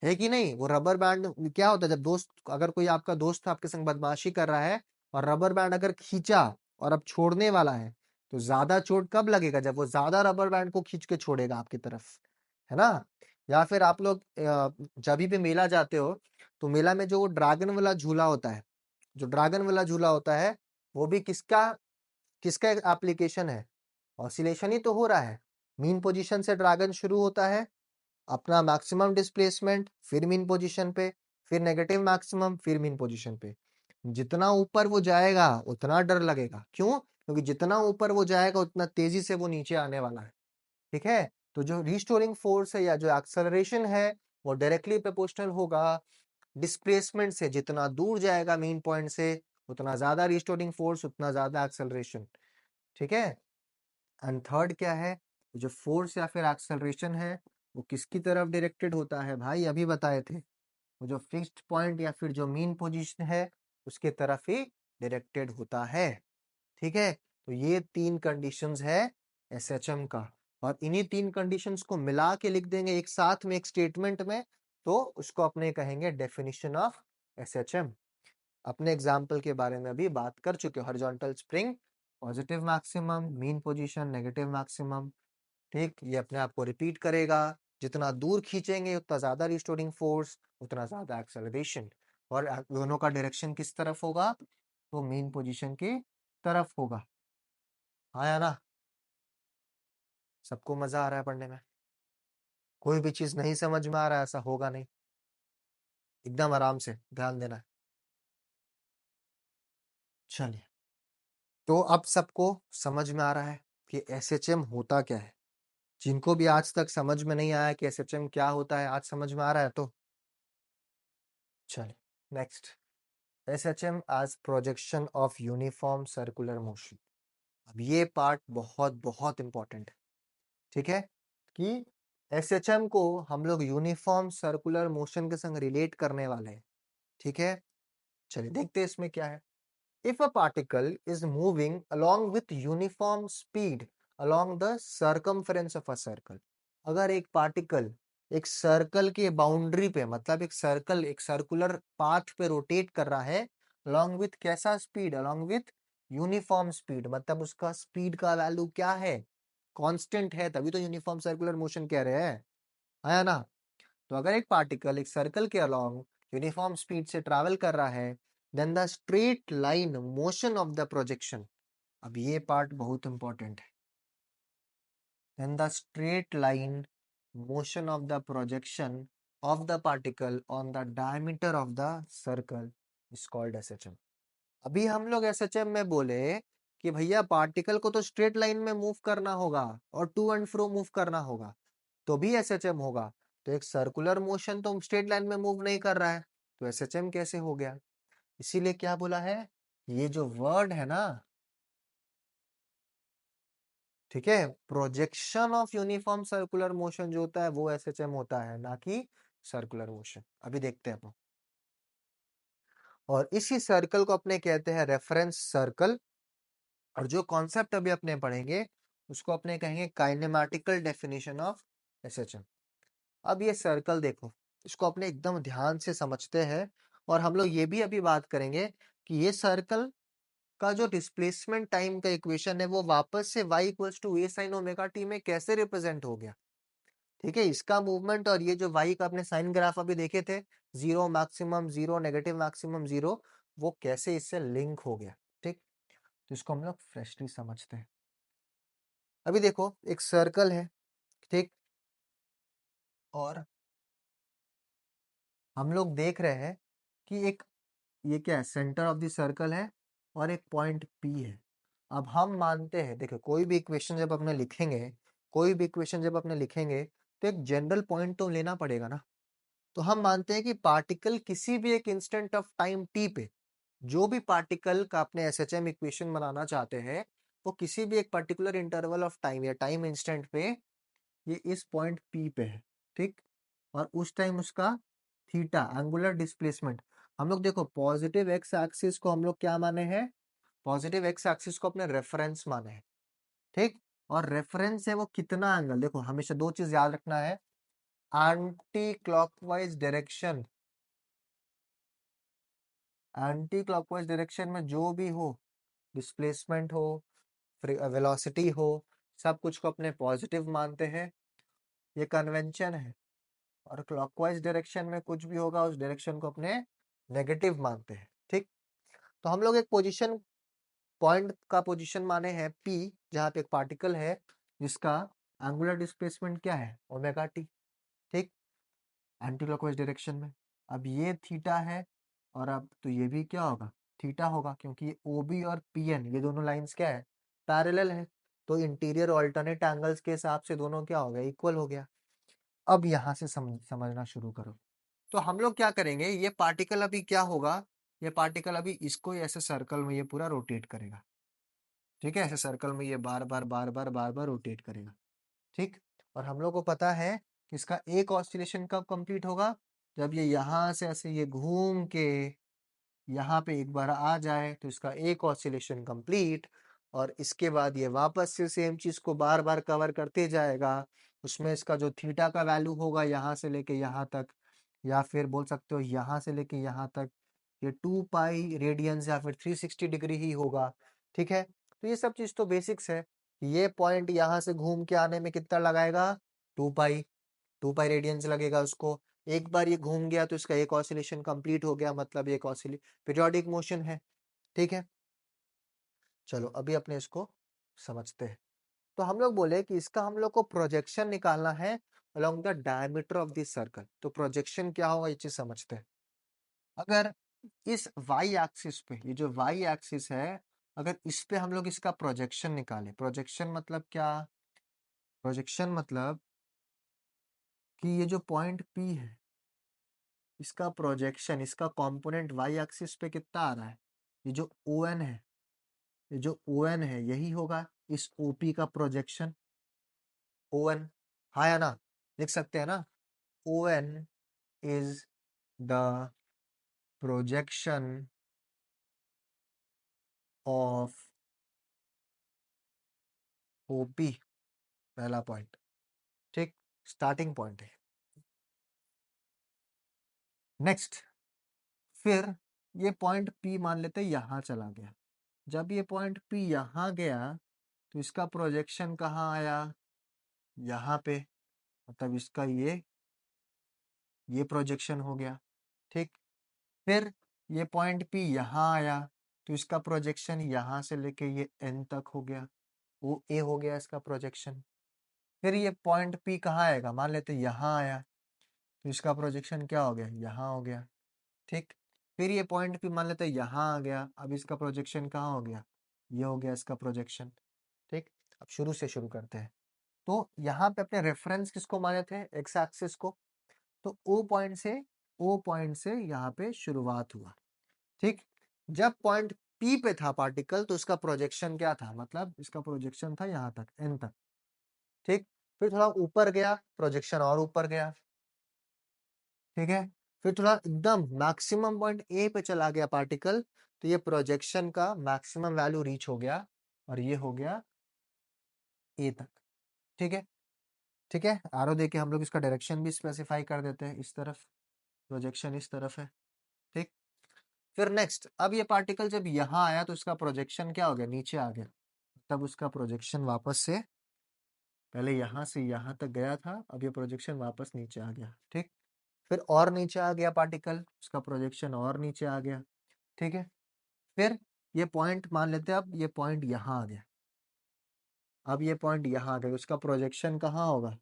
है कि नहीं? वो रबर बैंड क्या होता है, जब दोस्त, अगर कोई आपका दोस्त आपके संग बदमाशी कर रहा है और रबर बैंड अगर खींचा और अब छोड़ने वाला है, तो ज्यादा चोट कब लगेगा? जब वो ज्यादा रबर बैंड को खींच के छोड़ेगा आपकी तरफ, है ना? या फिर आप लोग जब भी मेला जाते हो, तो मेला में जो वो ड्रैगन वाला झूला होता है, जो ड्रैगन वाला झूला होता है, वो भी किसका किसका एप्लीकेशन है? ऑसिलेशन ही तो हो रहा है। मीन पोजीशन से ड्रैगन शुरू होता है, अपना मैक्सिमम डिस्प्लेसमेंट, फिर मीन पोजीशन पे, फिर नेगेटिव मैक्सिमम, फिर मीन पोजीशन पे। जितना ऊपर वो जाएगा, उतना डर लगेगा। क्यों? क्योंकि जितना ऊपर वो जाएगा, उतना तेजी से वो नीचे आने वाला है। ठीक है, तो जो रिस्टोरिंग फोर्स है या जो एक्सेलरेशन है, वो डायरेक्टली प्रोपोर्शनल होगा डिस्प्लेसमेंट से। जितना दूर जाएगा मेन पॉइंट से, उतना ज्यादा रिस्टोरिंग फोर्स, उतना ज्यादा एक्सेलरेशन। ठीक है, एंड थर्ड क्या है? जो फोर्स या फिर एक्सेलरेशन है, वो किसकी तरफ डायरेक्टेड होता है? भाई अभी बताए थे, वो जो फिक्स्ड पॉइंट या फिर जो मीन पोजीशन है, उसके तरफ ही डायरेक्टेड होता है। ठीक है, तो ये तीन कंडीशंस है एसएचएम का, और इन्हीं 3 कंडीशंस को मिला के लिख देंगे एक साथ में एक स्टेटमेंट में, तो उसको अपने कहेंगे डेफिनेशन ऑफ एसएचएम। अपने एग्जाम्पल के बारे में अभी बात कर चुके हो, horizontal spring, positive maximum, mean position, negative maximum, ठीक, ये अपने आप को रिपीट करेगा। जितना दूर खींचेंगे उतना ज्यादा रिस्टोरिंग फोर्स, उतना ज्यादा एक्सेलरेशन, और दोनों का डायरेक्शन किस तरफ होगा, तो मीन पोजीशन की तरफ होगा। आया ना? सबको मजा आ रहा है पढ़ने में? कोई भी चीज नहीं समझ में आ रहा है ऐसा होगा नहीं, एकदम आराम से ध्यान देना है। चलिए, तो अब सबको समझ में आ रहा है कि एसएचएम होता क्या है। जिनको भी आज तक समझ में नहीं आया कि एसएचएम क्या होता है, आज समझ में आ रहा है तो चलिए next. SHM as projection of uniform circular motion. अब ये पार्ट बहुत बहुत इंपॉर्टेंट है, ठीक है, कि एसएचएम को हम लोग यूनिफॉर्म सर्कुलर मोशन के संग रिलेट करने वाले हैं, ठीक है। चलिए देखते हैं इसमें क्या है। If a particle is moving along with uniform speed along the circumference of a circle, अगर एक पार्टिकल एक सर्कल के बाउंड्री पे, मतलब एक सर्कल एक सर्कुलर पाथ पे रोटेट कर रहा है, along with कैसा speed, along with uniform speed, मतलब उसका स्पीड का वैल्यू क्या है, कांस्टेंट है, तभी तो यूनिफॉर्म सर्कुलर मोशन कह रहे हैं, आया ना? तो अगर एक पार्टिकल एक सर्कल के अलोंग यूनिफॉर्म स्पीड से ट्रैवल कर रहा है, then the straight line motion of the projection, अब ये पार्ट बहुत इंपॉर्टेंट है, then the straight line motion of the projection of the particle on the diameter of the circle is called SHM. अभी हम लोग एसएचएम में बोले कि भैया पार्टिकल को तो स्ट्रेट लाइन में मूव करना होगा और टू एंड फ्रो मूव करना होगा, तो भी एसएचएम होगा। तो एक सर्कुलर मोशन तो स्ट्रेट लाइन में मूव नहीं कर रहा है, तो एसएचएम कैसे हो गया? इसीलिए क्या बोला है, ये जो वर्ड है ना, ठीक है, projection of uniform circular motion जो होता है वो एसएचएम होता है, ना कि सर्कुलर मोशन। अभी देखते हैं अपन। और इसी सर्कल को अपने कहते हैं रेफरेंस सर्कल, और जो कॉन्सेप्ट अभी अपने पढ़ेंगे उसको अपने कहेंगे काइनेमैटिकल डेफिनेशन ऑफ एसएचएम। अब ये सर्कल देखो, इसको अपने एकदम ध्यान से समझते हैं, और हम लोग ये भी अभी बात करेंगे कि ये सर्कल का जो डिस्प्लेसमेंट टाइम का इक्वेशन है वो वापस से y equals to a sine omega t में कैसे रिप्रेजेंट हो गया, ठीक है। इसका मूवमेंट और ये जो y का अपने साइन ग्राफ अभी देखे थे, zero maximum zero negative maximum zero, वो कैसे इससे लिंक हो गया, ठीक। तो इसको हम लोग फ्रेशली समझते हैं। अभी देखो एक सर्कल है, ठीक, और हम लोग देख रहे हैं कि एक ये क्या है, सेंटर ऑफ द सर्कल है और एक पॉइंट P है। अब हम मानते हैं, देखो कोई भी इक्वेशन जब अपने लिखेंगे, कोई भी इक्वेशन जब अपने लिखेंगे तो एक जनरल पॉइंट तो लेना पड़ेगा ना। तो हम मानते हैं कि पार्टिकल किसी भी एक इंस्टेंट ऑफ टाइम t पे, जो भी पार्टिकल का अपने एसएचएम इक्वेशन बनाना चाहते हैं, वो किसी भी एक पर्टिकुलर इंटरवल ऑफ टाइम या टाइम इंस्टेंट पे ये इस पॉइंट P पे है, ठीक। और उस टाइम उसका थीटा एंगुलर डिस्प्लेसमेंट, हम लोग देखो पॉजिटिव एक्स एक्सिस को हम लोग क्या माने हैं, पॉजिटिव एक्स एक्सिस को अपने रेफरेंस माने हैं, ठीक। और रेफरेंस है वो कितना एंगल, देखो हमेशा दो चीज याद रखना है, anti clockwise direction, anti clockwise direction में जो भी हो, डिस्प्लेसमेंट हो, वेलोसिटी हो, सब कुछ को अपने पॉजिटिव मानते हैं, ये कन्वेंशन है। और क्लॉकवाइज डायरेक्शन में कुछ भी होगा उस डायरेक्शन को अपने नेगेटिव मानते हैं, ठीक। तो हम लोग एक पोजीशन पॉइंट का पोजीशन माने हैं P, जहाँ पे एक पार्टिकल है जिसका एंगुलर डिस्प्लेसमेंट क्या है, ओमेगा टी, ठीक, एंटी क्लॉकवाइज डायरेक्शन में। अब ये थीटा है, और अब तो ये भी क्या होगा, थीटा होगा, क्योंकि ये OB और PN ये दोनों लाइंस क्या है, पैरेलल है। तो इंटीरियर ऑल्टरनेट एंगल्स के हिसाब से दोनों क्या हो गया, इक्वल हो गया। अब यहाँ से समझना शुरू करो। तो हम लोग क्या करेंगे, ये पार्टिकल अभी क्या होगा, ये पार्टिकल अभी इसको ही ऐसे सर्कल में ये पूरा रोटेट करेगा, ठीक है, ऐसे सर्कल में ये बार बार बार बार बार बार रोटेट करेगा, ठीक। और हम लोग को पता है कि इसका एक ऑसिलेशन कब कंप्लीट होगा, जब ये यहाँ से ऐसे ये घूम के यहाँ पे एक बार आ जाए तो इसका एक ऑसिलेशन कंप्लीट, और इसके बाद ये वापस से सेम चीज को बार बार कवर करते जाएगा। उसमें इसका जो थीटा का वैल्यू होगा यहाँ से लेके यहाँ तक, या फिर बोल सकते हो यहाँ से लेके यहाँ तक, ये 2 पाई रेडियंस या फिर 360 डिग्री ही होगा। ठीक है, तो ये सब चीज तो बेसिक्स है। ये पॉइंट यहाँ से घूम के आने में कितना लगाएगा, 2 पाई, 2 पाई रेडियंस लगेगा उसको। एक बार ये घूम गया तो इसका एक ऑसिलेशन कंप्लीट हो गया, मतलब एक ऑसिले पीरियोडिक मोशन है। ठीक है, चलो अभी अपने इसको समझते हैं। तो हम लोग बोले कि इसका हम लोग को प्रोजेक्शन निकालना है along the diameter of this circle. तो प्रोजेक्शन क्या होगा ये चीज समझते हैं। अगर इस वाई एक्सिस पे, ये जो वाई एक्सिस है, अगर इस पे हम लोग इसका प्रोजेक्शन निकाले, प्रोजेक्शन मतलब क्या, प्रोजेक्शन मतलब कि ये जो पॉइंट पी है, इसका प्रोजेक्शन, इसका कंपोनेंट वाई एक्सिस पे कितना आ रहा है, ये जो ओ एन है, ये जो ओ एन है यही होगा इस ओपी का प्रोजेक्शन। ओ एन, हाँ या ना, लिख सकते हैं ना, O N is the projection of OP, पहला पॉइंट। ठीक, स्टार्टिंग पॉइंट है। नेक्स्ट, फिर ये पॉइंट पी मान लेते हैं यहाँ चला गया। जब ये पॉइंट पी यहाँ गया तो इसका प्रोजेक्शन कहाँ आया, यहाँ पे, मतलब इसका ये प्रोजेक्शन हो गया। ठीक, फिर ये पॉइंट पी यहाँ आया तो इसका प्रोजेक्शन यहाँ से लेके ये एन तक हो गया, वो ए हो गया इसका प्रोजेक्शन। फिर ये पॉइंट पी कहाँ आएगा, मान लेते यहाँ आया तो इसका प्रोजेक्शन क्या हो गया, यहाँ हो गया। ठीक, फिर ये पॉइंट पी मान लेते यहाँ आ गया, अब इसका प्रोजेक्शन कहाँ हो गया, ये हो गया इसका प्रोजेक्शन। ठीक, अब शुरू से शुरू करते हैं। तो यहाँ पे अपने रेफरेंस किसको माने थे, एक्स एक्सिस को। तो ओ पॉइंट से यहाँ पे शुरुआत हुआ। ठीक, जब पॉइंट पी पे था पार्टिकल तो इसका प्रोजेक्शन क्या था, मतलब इसका प्रोजेक्शन था यहाँ तक, एन तक। ठीक, फिर थोड़ा ऊपर गया, प्रोजेक्शन और ऊपर गया। ठीक है, फिर थोड़ा एकदम मैक्सिमम पॉइंट ए पे चला गया पार्टिकल, तो ये प्रोजेक्शन का मैक्सिमम वैल्यू रीच हो गया और ये हो गया ए तक। ठीक है, ठीक है, आरो देके हम लोग इसका डायरेक्शन भी स्पेसिफाई कर देते हैं, इस तरफ प्रोजेक्शन इस तरफ है। ठीक, फिर नेक्स्ट, अब ये पार्टिकल जब यहाँ आया तो इसका प्रोजेक्शन क्या हो गया, नीचे आ गया। तब उसका प्रोजेक्शन वापस से, पहले यहाँ से यहाँ तक गया था, अब ये प्रोजेक्शन वापस नीचे आ गया। ठीक, फिर और नीचे आ गया पार्टिकल, उसका प्रोजेक्शन और नीचे आ गया। ठीक है, फिर ये पॉइंट मान लेते हैं, अब ये पॉइंट यहाँ आ गया, अब ये पॉइंट यहाँ आ गया, उसका प्रोजेक्शन कहाँ होगा,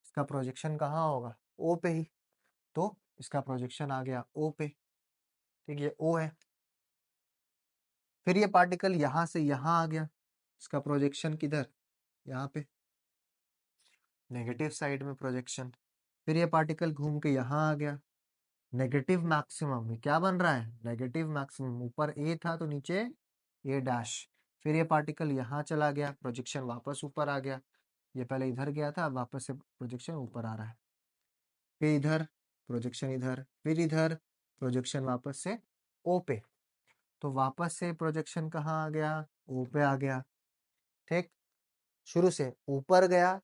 इसका प्रोजेक्शन कहाँ होगा, ओ पे ही। तो इसका प्रोजेक्शन आ गया ओ पे। ठीक, ये ओ है। फिर ये पार्टिकल यहाँ से यहाँ आ गया, इसका प्रोजेक्शन किधर, यहाँ पे, नेगेटिव साइड में प्रोजेक्शन। फिर ये पार्टिकल घूम के यहाँ आ गया, नेगेटिव मैक्सिमम में क्या बन रहा है, नेगेटिव मैक्सिमम, ऊपर ए था तो नीचे ए डैश। फिर ये पार्टिकल यहाँ चला गया, प्रोजेक्शन वापस ऊपर आ गया, ये पहले इधर गया था, अब वापस से प्रोजेक्शन ऊपर आ रहा है। फिर इधर प्रोजेक्शन, इधर, फिर इधर प्रोजेक्शन वापस से ओ पे। तो वापस से प्रोजेक्शन कहाँ आ गया, ओ पे आ गया। ठीक, शुरू से ऊपर गया,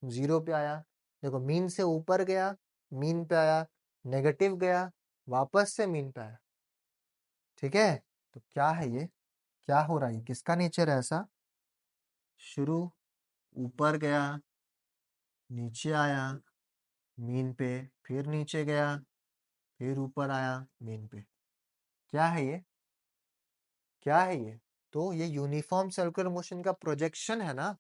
जीरो पे आया, देखो मीन से ऊपर गया, मीन पे आया, नेगेटिव गया, वापस से मीन पे आया। ठीक है, तो क्या है ये, क्या हो रहा है, किसका नेचर है ऐसा, शुरू ऊपर गया, नीचे आया मीन पे, फिर नीचे गया, फिर ऊपर आया मीन पे। क्या है ये, क्या है ये, तो ये यूनिफॉर्म सर्कुलर मोशन का प्रोजेक्शन है ना,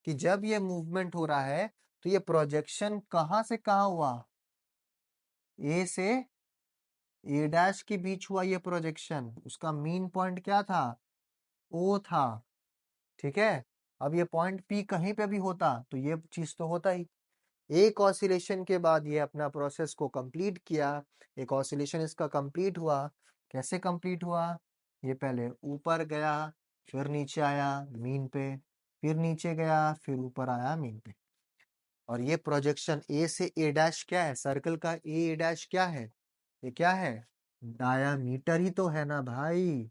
कि जब ये मूवमेंट हो रहा है तो ये प्रोजेक्शन कहाँ से कहाँ हुआ, ए से ए डैश के बीच हुआ ये प्रोजेक्शन, उसका मीन पॉइंट क्या था, ओ था। ठीक है, अब ये पॉइंट पी कहीं पे भी होता तो ये चीज तो होता ही। एक ऑसिलेशन के बाद ये अपना प्रोसेस को कंप्लीट किया, एक ऑसिलेशन इसका कंप्लीट हुआ। कैसे कंप्लीट हुआ, ये पहले ऊपर गया, फिर नीचे आया मीन पे, फिर नीचे गया, फिर ऊपर आया मीन पे। और ये प्रोजेक्शन ए से ए डैश क्या है, सर्कल का ए डैश क्या है, ये क्या है, डायामीटर ही तो है ना भाई।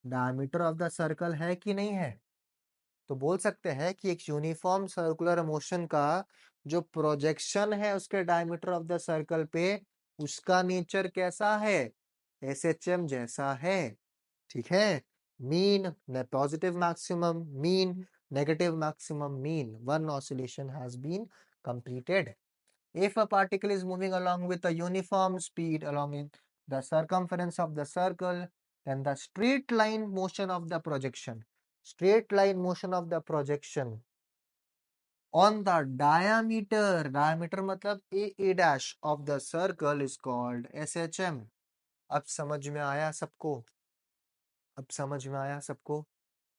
डायमीटर ऑफ द सर्कल है कि नहीं है? तो बोल सकते हैं कि एक यूनिफॉर्म सर्कुलर मोशन का जो प्रोजेक्शन है उसके डायमीटर ऑफ द सर्कल पे, उसका नेचर कैसा है? एसएचएम जैसा है। ठीक है। Mean positive maximum, mean negative maximum, mean one oscillation has been completed. If a particle is moving along with a uniform speed along in the circumference of the circle, then the straight line motion of the projection, straight line motion of the projection on the diameter, diameter मतलब a dash of the circle is called SHM. अब समझ में आया सबको? अब समझ में आया सबको?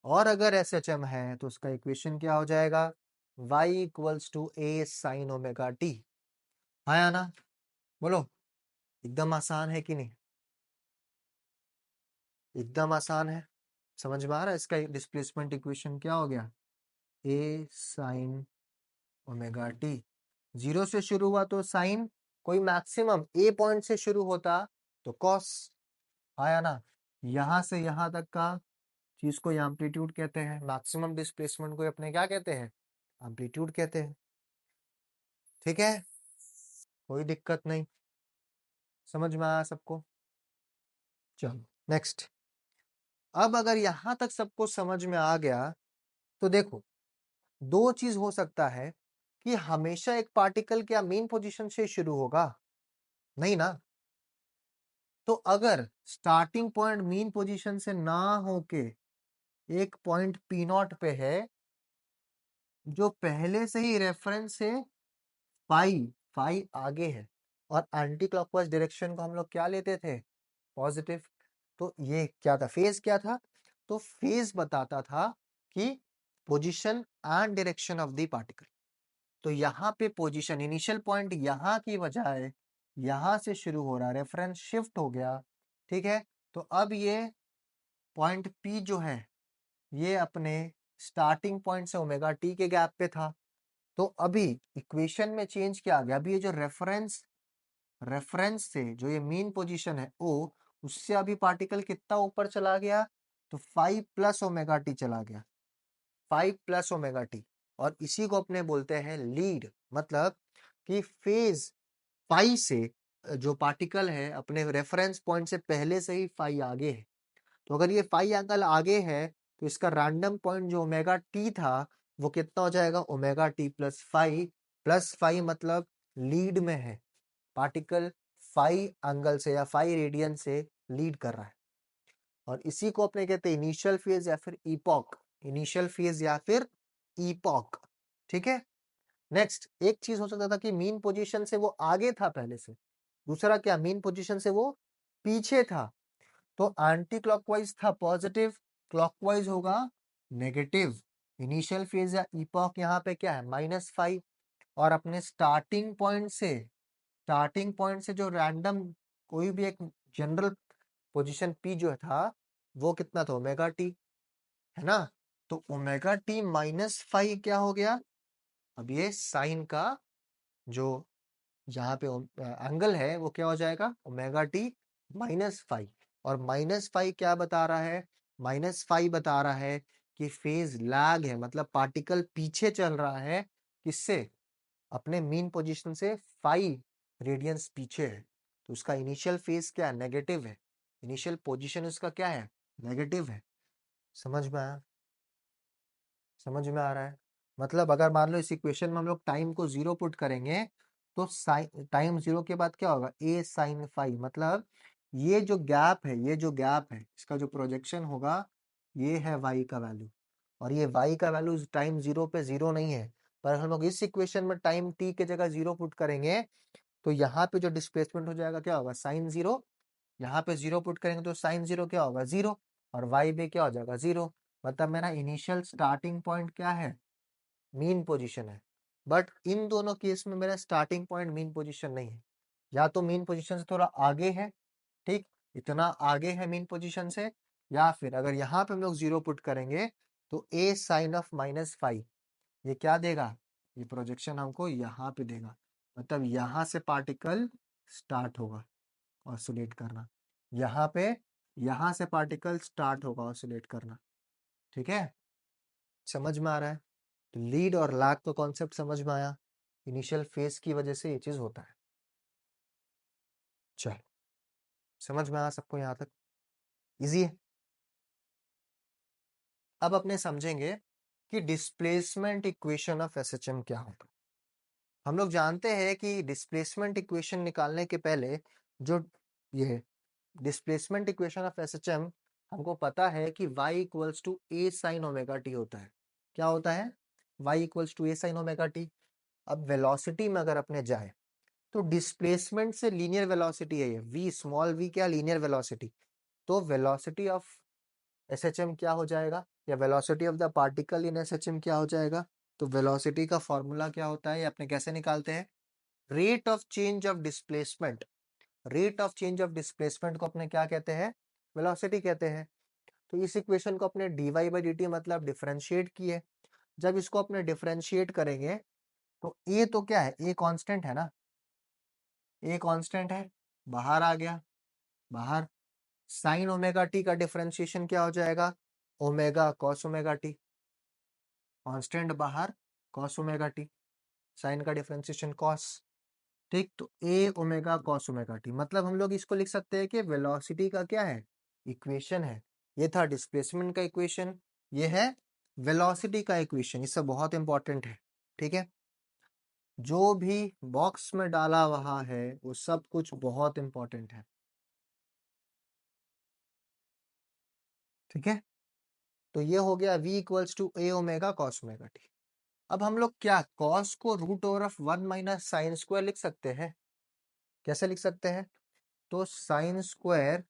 और अगर SHM है तो उसका इक्वेशन क्या हो जाएगा? y equals to a sin omega t. आया ना? बोलो, एकदम आसान है कि नहीं? एकदम आसान है। समझ में आ रहा है? इसका डिस्प्लेसमेंट इक्वेशन क्या हो गया? ए साइन ओमेगा टी। जीरो से शुरू हुआ तो साइन, कोई मैक्सिमम ए पॉइंट से शुरू होता तो कॉस। आया ना? यहां से यहां तक का चीज को एम्पलीट्यूड कहते हैं, मैक्सिमम डिस्प्लेसमेंट को अपने क्या कहते हैं? एम्पलीट्यूड कहते हैं। ठीक है, कोई दिक्कत नहीं। समझ में आया सबको? चलो नेक्स्ट। अब अगर यहां तक सबको समझ में आ गया तो देखो, दो चीज हो सकता है कि हमेशा एक पार्टिकल क्या मेन पोजीशन से शुरू होगा? नहीं ना। तो अगर स्टार्टिंग पॉइंट मेन पोजीशन से ना होके एक पॉइंट पी नॉट पे है, जो पहले से ही रेफरेंस से फाई फाई आगे है, और एंटी क्लॉकवाइज डायरेक्शन को हम लोग क्या लेते थे? पॉजिटिव। तो ये क्या था? फेज क्या था? तो फेज बताता था कि position and direction of the particle. तो यहाँ पे पोजीशन इनिशियल पॉइंट यहाँ की बजाय यहाँ से शुरू हो रहा, रेफरेंस शिफ्ट हो गया। ठीक है। तो अब ये पॉइंट P जो है ये अपने स्टार्टिंग पॉइंट से ओमेगा टी के गैप पे था। तो अभी इक्वेशन में चेंज क्या आ गया? अभी ये जो रेफरेंस से जो ये मेन पोजीशन है O, उससे अभी पार्टिकल कितना ऊपर चला गया? तो 5 प्लस ओमेगा टी चला गया, 5 प्लस ओमेगा टी। और इसी को अपने बोलते हैं लीड। मतलब कि फेज फाई से जो पार्टिकल है अपने रेफरेंस पॉइंट से पहले से ही फाई आगे है। तो अगर ये फाई एंगल आगे है तो इसका रैंडम पॉइंट जो ओमेगा टी था वो कितना हो जाएगा? ओमेगा टी प्लस फाई मतलब लीड में है पार्टिकल, फाई एंगल से या फाई रेडियन से लीड कर रहा है। और इसी को अपने कहते हैं इनिशियल फेज या फिर ईपॉक। इनिशियल फेज या फिर ईपॉक। ठीक है। नेक्स्ट, एक चीज हो सकता था कि मीन पोजीशन से वो आगे था पहले से, दूसरा क्या, मीन पोजीशन से वो पीछे था। तो एंटी क्लॉकवाइज था पॉजिटिव, क्लॉकवाइज होगा नेगेटिव। इनिशियल फेज या इपॉक यहाँ पे क्या है? -5। और अपने स्टार्टिंग पॉइंट से जो रैंडम कोई भी एक जनरल पोजीशन पी जो था वो कितना था? ओमेगा टी, है ना? तो ओमेगा टी -5 क्या हो गया? अब ये साइन का जो जहाँ पे एंगल है वो क्या हो जाएगा? Omega T -5। और -5 क्या बता रहा है? -5 बता रहा है कि फेज लैग है, मतलब पार्टिकल पीछे चल रहा है। किससे? अपने मीन पोजीशन से 5 रेडियंस पीछे है। तो उसका इनिशियल फेज क्या है? नेगेटिव है। इनिशियल पोजीशन उसका क्या है? नेगेटिव है। समझ में आया? समझ में आ रहा है? मतलब अगर मान लो इस इक्वेशन में हम लोग टाइम को 0 पुट करेंगे तो टाइम 0 के बाद क्या होगा? ए साइन फाई। मतलब ये जो गैप है, ये जो गैप है, इसका जो प्रोजेक्शन होगा ये है y का वैल्यू। और ये y का वैल्यू टाइम 0 पे 0 नहीं है। पर हम लोग इस इक्वेशन में टाइम t के जगह 0 पुट करेंगे तो यहाँ पे जो डिस्प्लेसमेंट हो जाएगा क्या होगा? साइन 0। यहाँ पे 0 पुट करेंगे तो साइन 0 क्या होगा? 0। और y पे क्या हो जाएगा? 0। मतलब मेरा इनिशियल स्टार्टिंग पॉइंट क्या है? मीन पोजीशन है। बट इन दोनों केस में मेरा स्टार्टिंग पॉइंट मीन पोजीशन नहीं है, या तो मीन पोजीशन से थोड़ा आगे है, ठीक, इतना आगे है मीन पोजीशन से, या फिर अगर यहाँ पे हम लोग 0 पुट करेंगे तो ए साइन ऑफ -5 ये क्या देगा? ये प्रोजेक्शन हमको यहाँ पे देगा। मतलब यहाँ से पार्टिकल स्टार्ट होगा ऑसिलेट करना, यहाँ पे यहाँ से पार्टिकल स्टार्ट होगा ऑसिलेट करना। ठीक है, समझ में आ रहा है? तो लीड और लैग का कॉन्सेप्ट समझ में आया। इनिशियल फेज की वजह से ये चीज होता है। चल, समझ में आया सबको यहाँ तक? इजी है। अब अपने समझेंगे कि डिस्प्लेसमेंट इक्वेशन ऑफ एसएचएम क्या होता है। हम लोग जानते हैं कि डिस्प्लेसमेंट इक्वेशन निकालने के पहले जो ये डिस्प्लेसमेंट इक्वेशन ऑफ एसएचएम, हमको पता है कि y equals to a sine omega t होता है। क्या होता है? y equals to a sine omega T. अब वेलोसिटी में अगर अपने जाए तो डिस्प्लेसमेंट से लीनियर वेलोसिटी है ये, v स्मॉल v क्या लीनियर वेलोसिटी। तो वेलोसिटी ऑफ एसएचएम क्या हो जाएगा, या velocity of the particle in SHM क्या हो जाएगा? तो वेलोसिटी का फॉर्मूला क्या होता है, ये अपने कैसे निकालते हैं? Rate of change of displacement. Rate of change of displacement को अपने क्या कहते हैं? वेलोसिटी कहते हैं। तो इस इक्वेशन को अपने dy बाई डी टी मतलब डिफरेंशिएट किए। जब इसको अपने डिफरेंशिएट करेंगे तो a तो क्या है, a कांस्टेंट है ना, a कांस्टेंट है, बाहर आ गया, बाहर साइन ओमेगा टी का डिफरेंशिएशन क्या हो जाएगा? Omega cos omega T, constant बाहर, कॉस ओमेगा टी, साइन का डिफरेंशिएशन कॉस। ठीक, तो a omega cos omega T मतलब हम लोग इसको लिख सकते हैं कि वेलोसिटी का क्या है? इक्वेशन है। ये था डिस्प्लेसमेंट का इक्वेशन, ये है वेलोसिटी का इक्वेशन। ये सब बहुत इंपॉर्टेंट है। ठीक है, जो भी बॉक्स में डाला हुआ है वो सब कुछ बहुत इंपॉर्टेंट है। ठीक है, तो ये हो गया v equals to a omega cos omega T. अब हम लोग क्या कॉस को root over of 1 minus sine square लिख सकते हैं? कैसे लिख सकते हैं? तो साइन स्क्वायर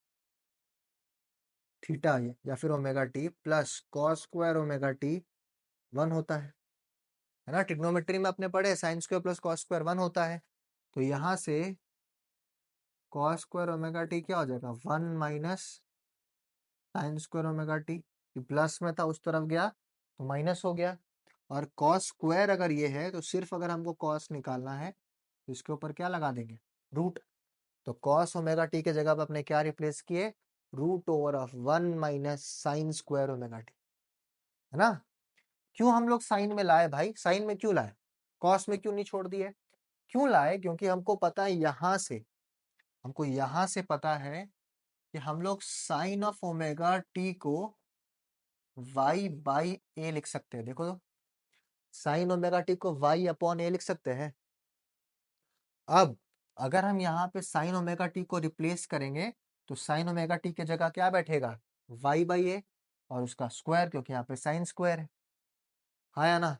थीटा या फिर omega T plus cos square omega T 1 होता है ना। ट्रिग्नोमेट्री में अपने पढ़े sine square plus cos square 1 होता है। तो यहाँ से कॉस स्क्वायर ओमेगा टी क्या हो जाएगा? 1 minus sine square omega T. Plus में था उस तरफ गया तो माइनस हो गया। और कॉस स्क्वायर अगर ये है तो सिर्फ अगर हमको कॉस निकालना है तो इसके ऊपर क्या लगा देंगे? रूट। तो कॉस ओमेगा टी के जगह पर अपने क्या रिप्लेस किए? Root over of 1 minus sine square omega t, है ना। क्यों हम लोग साइन में लाए भाई? साइन में क्यों लाए? कॉस में क्यों नहीं छोड़ दिए? क्यों लाए? क्योंकि हमको पता है यहां से, हमको यहां से पता है कि हम लोग साइन ऑफ ओमेगा टी को y बाई ए लिख सकते हैं। देखो तो साइन ओमेगा टी को y अपॉन ए लिख सकते हैं। अब अगर हम यहाँ पे साइन ओमेगा टी को रिप्लेस करेंगे तो साइन ओमेगा टी की जगह क्या बैठेगा? y बाई ए और उसका स्क्वायर, क्योंकि यहाँ पे साइन स्क्वायर है। हाँ या ना?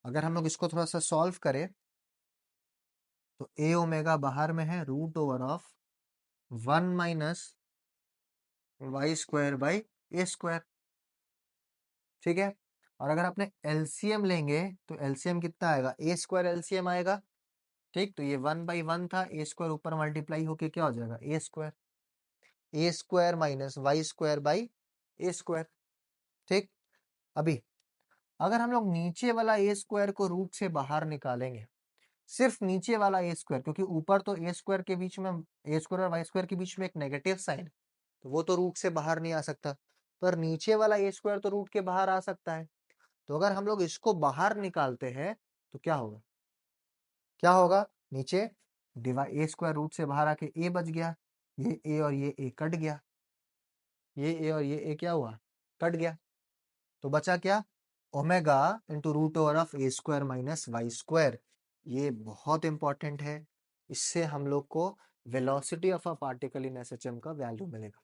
अगर हम लोग इसको थोड़ा सा सॉल्व करें तो ए ओमेगा बाहर में है root over of 1 minus Y square by A square. ठीक है, और अगर अपने एलसीएम लेंगे तो एलसीएम कितना आएगा? ए स्क्वायर एलसीएम आएगा। ठीक, तो ये 1 बाई 1 था, ए स्क्वायर ऊपर मल्टीप्लाई होके क्या हो जाएगा? A square minus Y square by A square. ठीक, अभी अगर हम लोग नीचे वाला ए स्क्वायर को रूट से बाहर निकालेंगे, सिर्फ नीचे वाला ए स्क्वायर, क्योंकि ऊपर तो ए स्क्वायर के बीच में, ए स्क्वायर और वाई स्क्वायर के बीच में एक नेगेटिव साइन, तो वो तो रूट से बाहर नहीं आ सकता, पर नीचे वाला ए स्क्वायर तो रूट के बाहर आ सकता है। तो अगर हम लोग इसको बाहर निकालते हैं तो क्या होगा? क्या होगा? नीचे डिवाइड ए स्क्वायर रूट से बाहर आके ए बच गया, ये ए और ये ए कट गया, ये ए और ये ए क्या हुआ? कट गया। तो बचा क्या? Omega into root over of A square minus Y square. ये बहुत इंपॉर्टेंट है, इससे हम लोग को velocity of a particle in SHM का वैल्यू मिलेगा।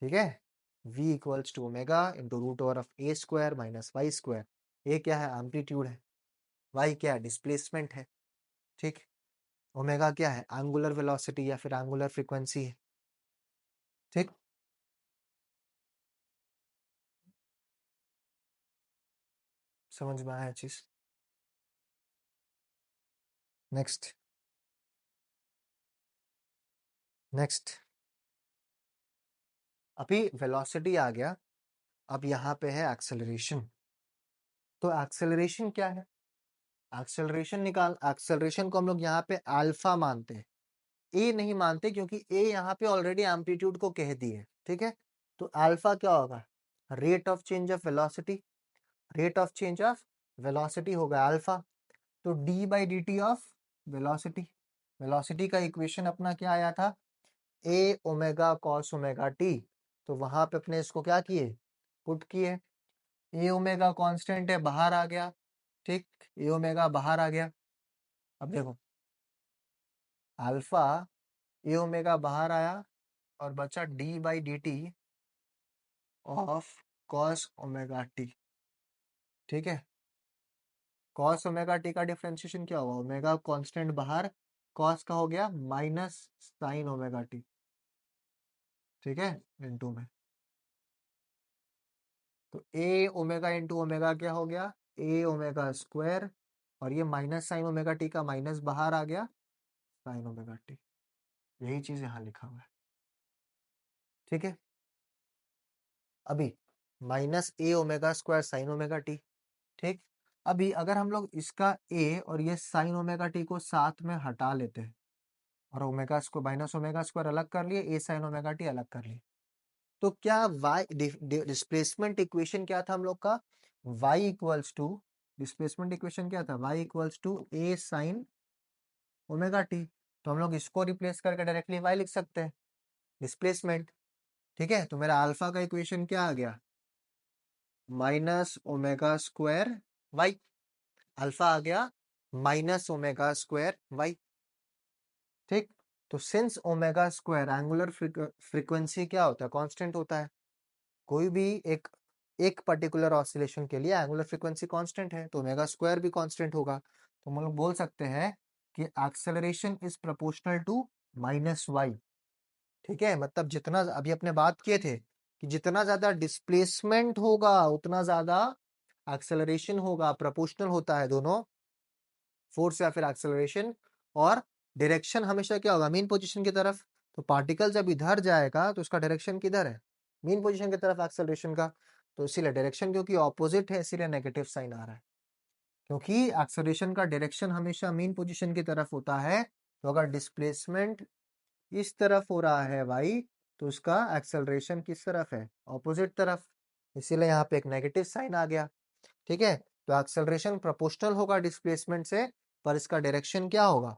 ठीक है, v equals to omega into root over of A square minus Y square. A क्या है? एम्पलीट्यूड है। y क्या है? डिस्प्लेसमेंट है। ठीक, ओमेगा क्या है? एंगुलर वेलोसिटी या फिर एंगुलर फ्रीक्वेंसी है। ठीक, समझ में आया चीज? नेक्स्ट नेक्स्ट, अभी वेलोसिटी आ गया, अब यहाँ पे है एक्सेलरेशन। तो एक्सेलरेशन क्या है? एक्सेलरेशन को हम लोग यहाँ पे अल्फा मानते हैं। ए नहीं मानते क्योंकि ए यहाँ पे ऑलरेडी एम्पलीट्यूड को कह दिए, ठीक है। तो अल्फा क्या होगा, rate of change of velocity, rate of change of velocity होगा अल्फा। तो D by D T of velocity, velocity का इक्वेशन अपना क्या आया था, ए ओमेगा कॉस ओमेगा टी। तो वहां पे अपने इसको क्या किए, पुट किए। ए ओमेगा कांस्टेंट है, बाहर आ गया, ठीक, ए ओमेगा बाहर आ गया। अब देखो अल्फा ए ओमेगा बाहर आया और बचा D by D T of cos omega T, ठीक है। कॉस ओमेगा टी का डिफरेंशिएशन क्या होगा, ओमेगा कांस्टेंट बाहर, कॉस का हो गया माइनस साइन ओमेगा टी, ठीक है, इनटू में। तो ए ओमेगा इंटू ओमेगा क्या हो गया, ए ओमेगा स्क्वायर, और ये माइनस साइन ओमेगा टी का माइनस बाहर आ गया, साइन ओमेगा टी। यही चीज यहाँ लिखा हुआ है, ठीक है। अभी minus A omega square sine omega T, ठीक। अभी अगर हम लोग इसका ए और ये साइन ओमेगा टी को साथ में हटा लेते हैं और omega square minus omega square अलग कर लिए, ए साइन ओमेगा टी अलग कर लिए, तो क्या वाई डिस्प्लेसमेंट इक्वेशन क्या था हम लोग का, y equals to, displacement equation क्या था, y equals to a sine omega T. तो हम लोग इसको रिप्लेस करके डायरेक्टली वाई लिख सकते हैं, डिस्प्लेसमेंट, ठीक है। तो मेरा अल्फा का इक्वेशन क्या आ गया, minus omega square Y, alpha आ गया माइनस ओमेगा स्क्वायर वाई, ठीक। तो since omega square angular frequency क्या होता है, कांस्टेंट होता है। कोई भी एक एक पर्टिकुलर ऑसिलेशन के लिए एंगुलर फ्रीक्वेंसी कांस्टेंट है, तो ओमेगा स्क्वायर भी कांस्टेंट होगा। तो हम लोग बोल सकते हैं कि acceleration is proportional to minus y, ठीक है। मतलब जितना अभी अपने बात किए थे कि जितना ज्यादा डिस्प्लेसमेंट होगा उतना ज्यादा एक्सेलरेशन होगा, प्रोपोर्शनल होता है दोनों, फोर्स या फिर एक्सेलरेशन। और डायरेक्शन हमेशा क्या होगा, मीन पोजीशन की तरफ। तो पार्टिकल जब इधर जाएगा तो उसका डायरेक्शन किधर है, मीन पोजीशन की तरफ एक्सेलरेशन का। तो इसीलिए डायरेक्शन क्योंकि ऑपोजिट है इसीलिए नेगेटिव साइन आ रहा है, क्योंकि एक्सेलरेशन का डायरेक्शन हमेशा मीन पोजीशन की तरफ होता है। तो अगर डिस्प्लेसमेंट इस तरफ हो रहा है वाई, तो उसका एक्सेलरेशन किस तरफ है, ऑपोजिट तरफ, इसीलिए यहाँ पे एक नेगेटिव साइन आ गया, ठीक है। तो एक्सेलरेशन प्रोपोर्शनल होगा डिस्प्लेसमेंट से, पर इसका डायरेक्शन क्या होगा,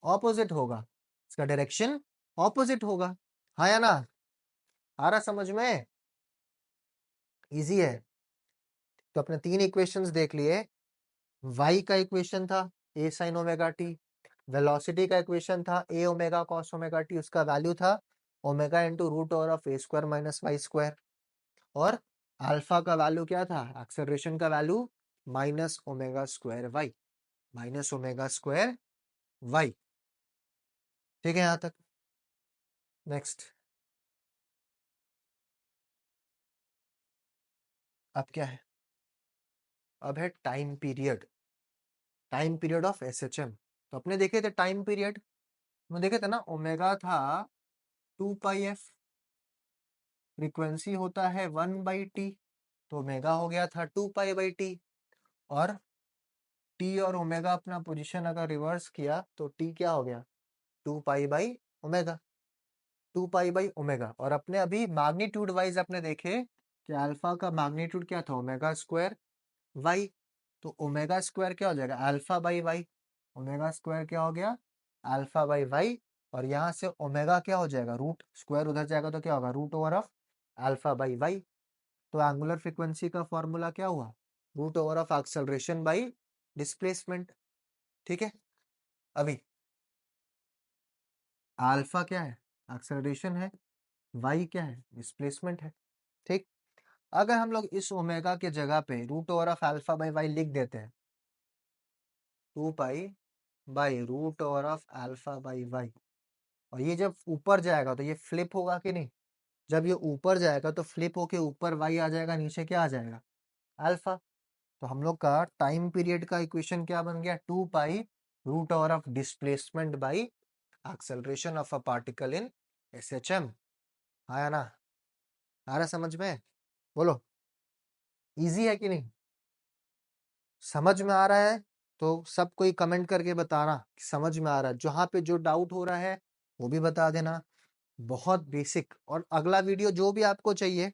ऑपोजिट होगा, इसका डायरेक्शन ऑपोजिट होगा। हाँ या ना, आ रहा समझ में, इजी है। तो अपने तीन इक्वेशंस देख लिए, y का इक्वेशन था a sin omega t, velocity का इक्वेशन था a omega cos omega t, उसका वैल्यू था omega into root over of a square minus Y square, और अल्फा का वैल्यू क्या था, एक्सेलरेशन का value minus omega square y, minus omega square Y, ठीक है यहाँ तक। नेक्स्ट, अब क्या है, अब है time period, time period of SHM. तो अपने देखे थे टाइम पीरियड में, देखे थे ना, ओमेगा था 2 पाई एफ, फ्रीक्वेंसी होता है 1/t, तो ओमेगा हो गया था 2 पाई/t, और टी और ओमेगा अपना पोजीशन अगर रिवर्स किया तो टी क्या हो गया, 2 पाई/ओमेगा, 2 पाई/ओमेगा। और अपने अभी मैग्नीट्यूड वाइज अपने देखे कि अल्फा का मैग्नीट्यूड क्या था, ओमेगा स्क्वायर वाई। तो ओमेगा स्क्वायर क्या हो जाएगा, alpha by y, omega square क्या हो गया, अल्फा बाई वाई। और यहाँ से ओमेगा क्या हो जाएगा, रूट स्क्वायर उधर जाएगा तो क्या होगा, root over of alpha by y. तो एंगुलर फ्रीक्वेंसी का फॉर्मूला क्या हुआ, root over of acceleration by displacement, ठीक है। अभी अल्फा क्या है, एक्सेलरेशन है, वाई क्या है, डिस्प्लेसमेंट है, ठीक। अगर हम लोग इस ओमेगा के जगह पे root over of alpha by Y लिख देते हैं, 2 pi root over of alpha by Y, और ये जब ऊपर जाएगा तो ये फ्लिप होगा कि नहीं, जब ये ऊपर जाएगा तो फ्लिप होके ऊपर वाई आ जाएगा, नीचे क्या आ जाएगा, अल्फा। तो हम लोग का टाइम पीरियड का इक्वेशन क्या बन गया, 2 pi root over of displacement by acceleration of a particle in SHM. आया ना, आ रहा समझ में, बोलो, इजी है कि नहीं, समझ में आ रहा है। तो सब कोई कमेंट करके बताना कि समझ में आ रहा है, जहां पे जो डाउट हो रहा है वो भी बता देना। बहुत बेसिक। और अगला वीडियो जो भी आपको चाहिए,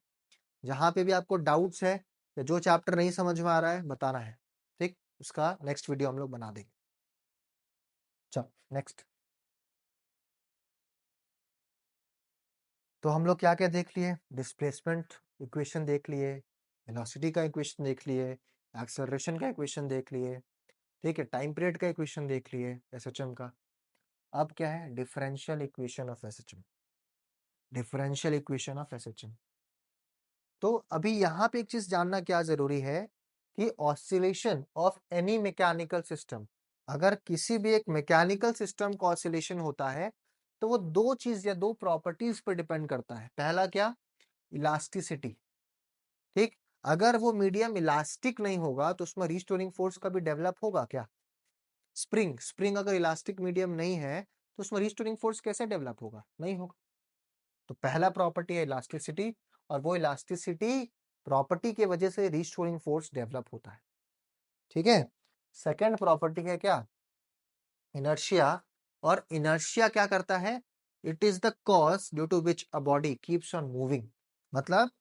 जहाँ पे भी आपको डाउट्स है या जो चैप्टर नहीं समझ में आ रहा है बताना है, ठीक, उसका नेक्स्ट वीडियो हम लोग बना देंगे। चलो नेक्स्ट। तो हम लोग क्या क्या देख लिए? डिस्प्लेसमेंट इक्वेशन देख लिए, वेलोसिटी का इक्वेशन देख लिए, एक्सेलरेशन का इक्वेशन देख लिए, ठीक है, टाइम पीरियड का इक्वेशन देख लिए एसएचएम का। अब क्या है? Differential equation of SHM. Differential equation of SHM. तो अभी यहाँ पे एक चीज जानना क्या जरूरी है कि oscillation of any mechanical system, अगर किसी भी एक मैकेनिकल सिस्टम का ऑसिलेशन होता है तो वो दो चीज या दो प्रॉपर्टीज पर डिपेंड करता है। पहला क्या? इलास्टिसिटी। ठीक। अगर वो मीडियम इलास्टिक नहीं होगा तो उसमें रिस्टोरिंग फोर्स कभी डेवलप होगा क्या? स्प्रिंग स्प्रिंग अगर इलास्टिक मीडियम नहीं है तो उसमें रिस्टोरिंग फोर्स कैसे डेवलप होगा? नहीं होगा। तो पहला प्रॉपर्टी है इलास्टिसिटी, और वो इलास्टिसिटी प्रॉपर्टी की वजह से रिस्टोरिंग फोर्स डेवलप होता है। ठीक है। सेकेंड प्रॉपर्टी है क्या? इनर्शिया। और इनर्शिया क्या करता है? It is the cause due to which a body keeps on moving. मतलब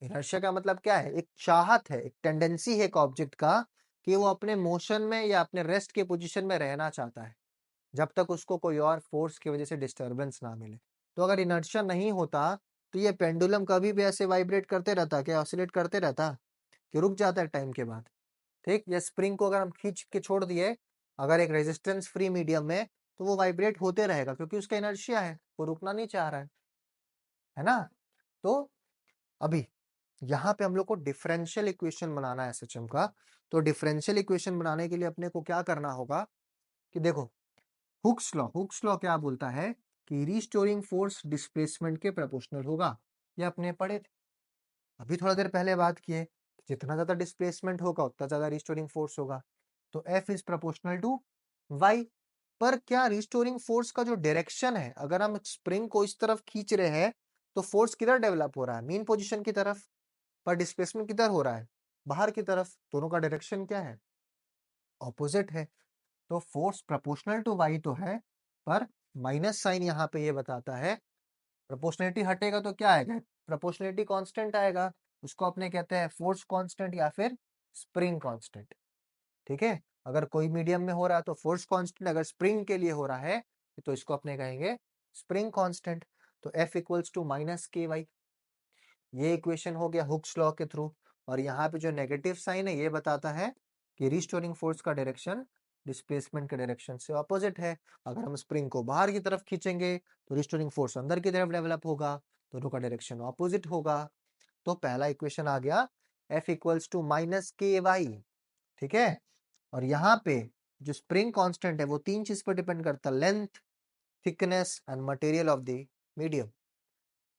इनर्शिया का मतलब क्या है? एक चाहत है, एक टेंडेंसी है एक ऑब्जेक्ट का कि वो अपने मोशन में या अपने रेस्ट के पोजीशन में रहना चाहता है जब तक उसको कोई और फोर्स की वजह से डिस्टरबेंस ना मिले। तो अगर इनर्शिया नहीं होता तो ये पेंडुलम कभी भी ऐसे वाइब्रेट करते रहता क्या? ऑसिलेट करते रहता कि रुक जाता है टाइम के बाद? ठीक। ये स्प्रिंग को अगर हम खींच के छोड़ दिए अगर एक रेजिस्टेंस फ्री मीडियम में, तो वो वाइब्रेट होते रहेगा क्योंकि उसका इनर्शिया है, वो रुकना नहीं चाह रहा है ना? तो अभी यहाँ पे हम लोग को डिफरेंशियल इक्वेशन बनाना है एसएचएम का। तो डिफरेंशियल इक्वेशन बनाने के लिए अपने को क्या करना होगा कि देखो, हुक्स लॉ क्या बोलता है कि रिस्टोरिंग फोर्स डिस्प्लेसमेंट के प्रोपोर्शनल होगा। ये अपने पढ़े थे अभी थोड़ा देर पहले बात किए, जितना ज्यादा डिस्प्लेसमेंट होगा उतना ज्यादा रिस्टोरिंग फोर्स होगा। तो F is proportional to y. पर क्या रिस्टोरिंग फोर्स का जो डायरेक्शन है, अगर हम स्प्रिंग को इस तरफ खींच रहे हैं तो फोर्स किधर डेवलप हो रहा है? मीन पोजीशन की तरफ। पर डिस्प्लेसमेंट किधर हो रहा है? बाहर की तरफ। दोनों का डायरेक्शन क्या है? ऑपोजिट है। तो फोर्स प्रोपोर्शनल टू वाई तो है, पर माइनस साइन यहाँ पे ये बताता है प्रोपोर्शनलिटी हटेगा तो क्या आएगा? प्रोपोर्शनलिटी कांस्टेंट आएगा। उसको अपने कहते हैं फोर्स कांस्टेंट या फिर स्प्रिंग कांस्टेंट। ठीक है। अगर कोई मीडियम में हो रहा है तो फोर्स कांस्टेंट, अगर स्प्रिंग के लिए हो रहा है तो इसको अपने कहेंगे स्प्रिंग कांस्टेंट। तो F equals to minus k Y. ये इक्वेशन हो गया हुक्स लॉ के थ्रू। और यहाँ पे जो नेगेटिव साइन है ये बताता है कि रिस्टोरिंग फोर्स का डायरेक्शन डिस्प्लेसमेंट के डायरेक्शन से ऑपोजिट है। अगर हम स्प्रिंग को बाहर की तरफ खींचेंगे तो रिस्टोरिंग फोर्स अंदर की तरफ डेवलप होगा, दोनों का डायरेक्शन ऑपोजिट होगा। तो पहला इक्वेशन आ गया F equals to minus k y. ठीक है। और यहाँ पे जो स्प्रिंग कांस्टेंट है वो तीन चीज पर डिपेंड करता है, length, thickness and material of the medium.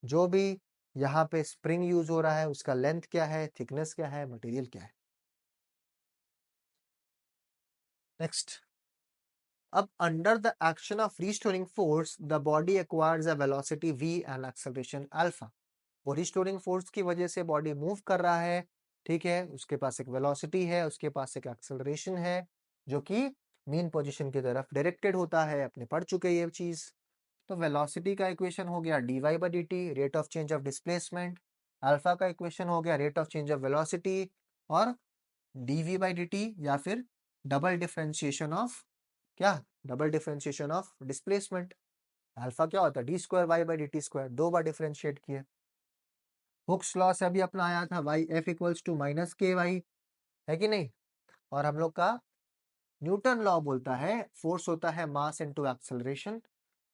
जो भी यहाँ पे स्प्रिंग यूज हो रहा है उसका लेंथ क्या है, थिकनेस क्या है, मटेरियल क्या है। नेक्स्ट। अब under the action of restoring force the body acquires a velocity v and acceleration alpha. वो रिस्टोरिंग फोर्स की वजह से बॉडी मूव कर रहा है, ठीक है, उसके पास एक वेलोसिटी है, उसके पास एक एक्सेलरेशन है जो कि मीन पोजीशन की तरफ डायरेक्टेड होता है। अपने पढ़ चुके ये चीज। तो वेलोसिटी का इक्वेशन हो गया dy by D t, rate of change of displacement. Alpha का इक्वेशन हो गया rate of change of velocity और dv बाई डी टी, या फिर डबल डिफरेंशिएशन ऑफ क्या? Double differentiation of displacement. Alpha क्या होता है? D square Y by D T square, दो बार डिफरेंशिएट किए। हुक्स लॉ से अभी अपना आया था y F equals to minus k y, है कि नहीं? और हम लोग का न्यूटन लॉ बोलता है फोर्स होता है मास इनटू एक्सेलरेशन,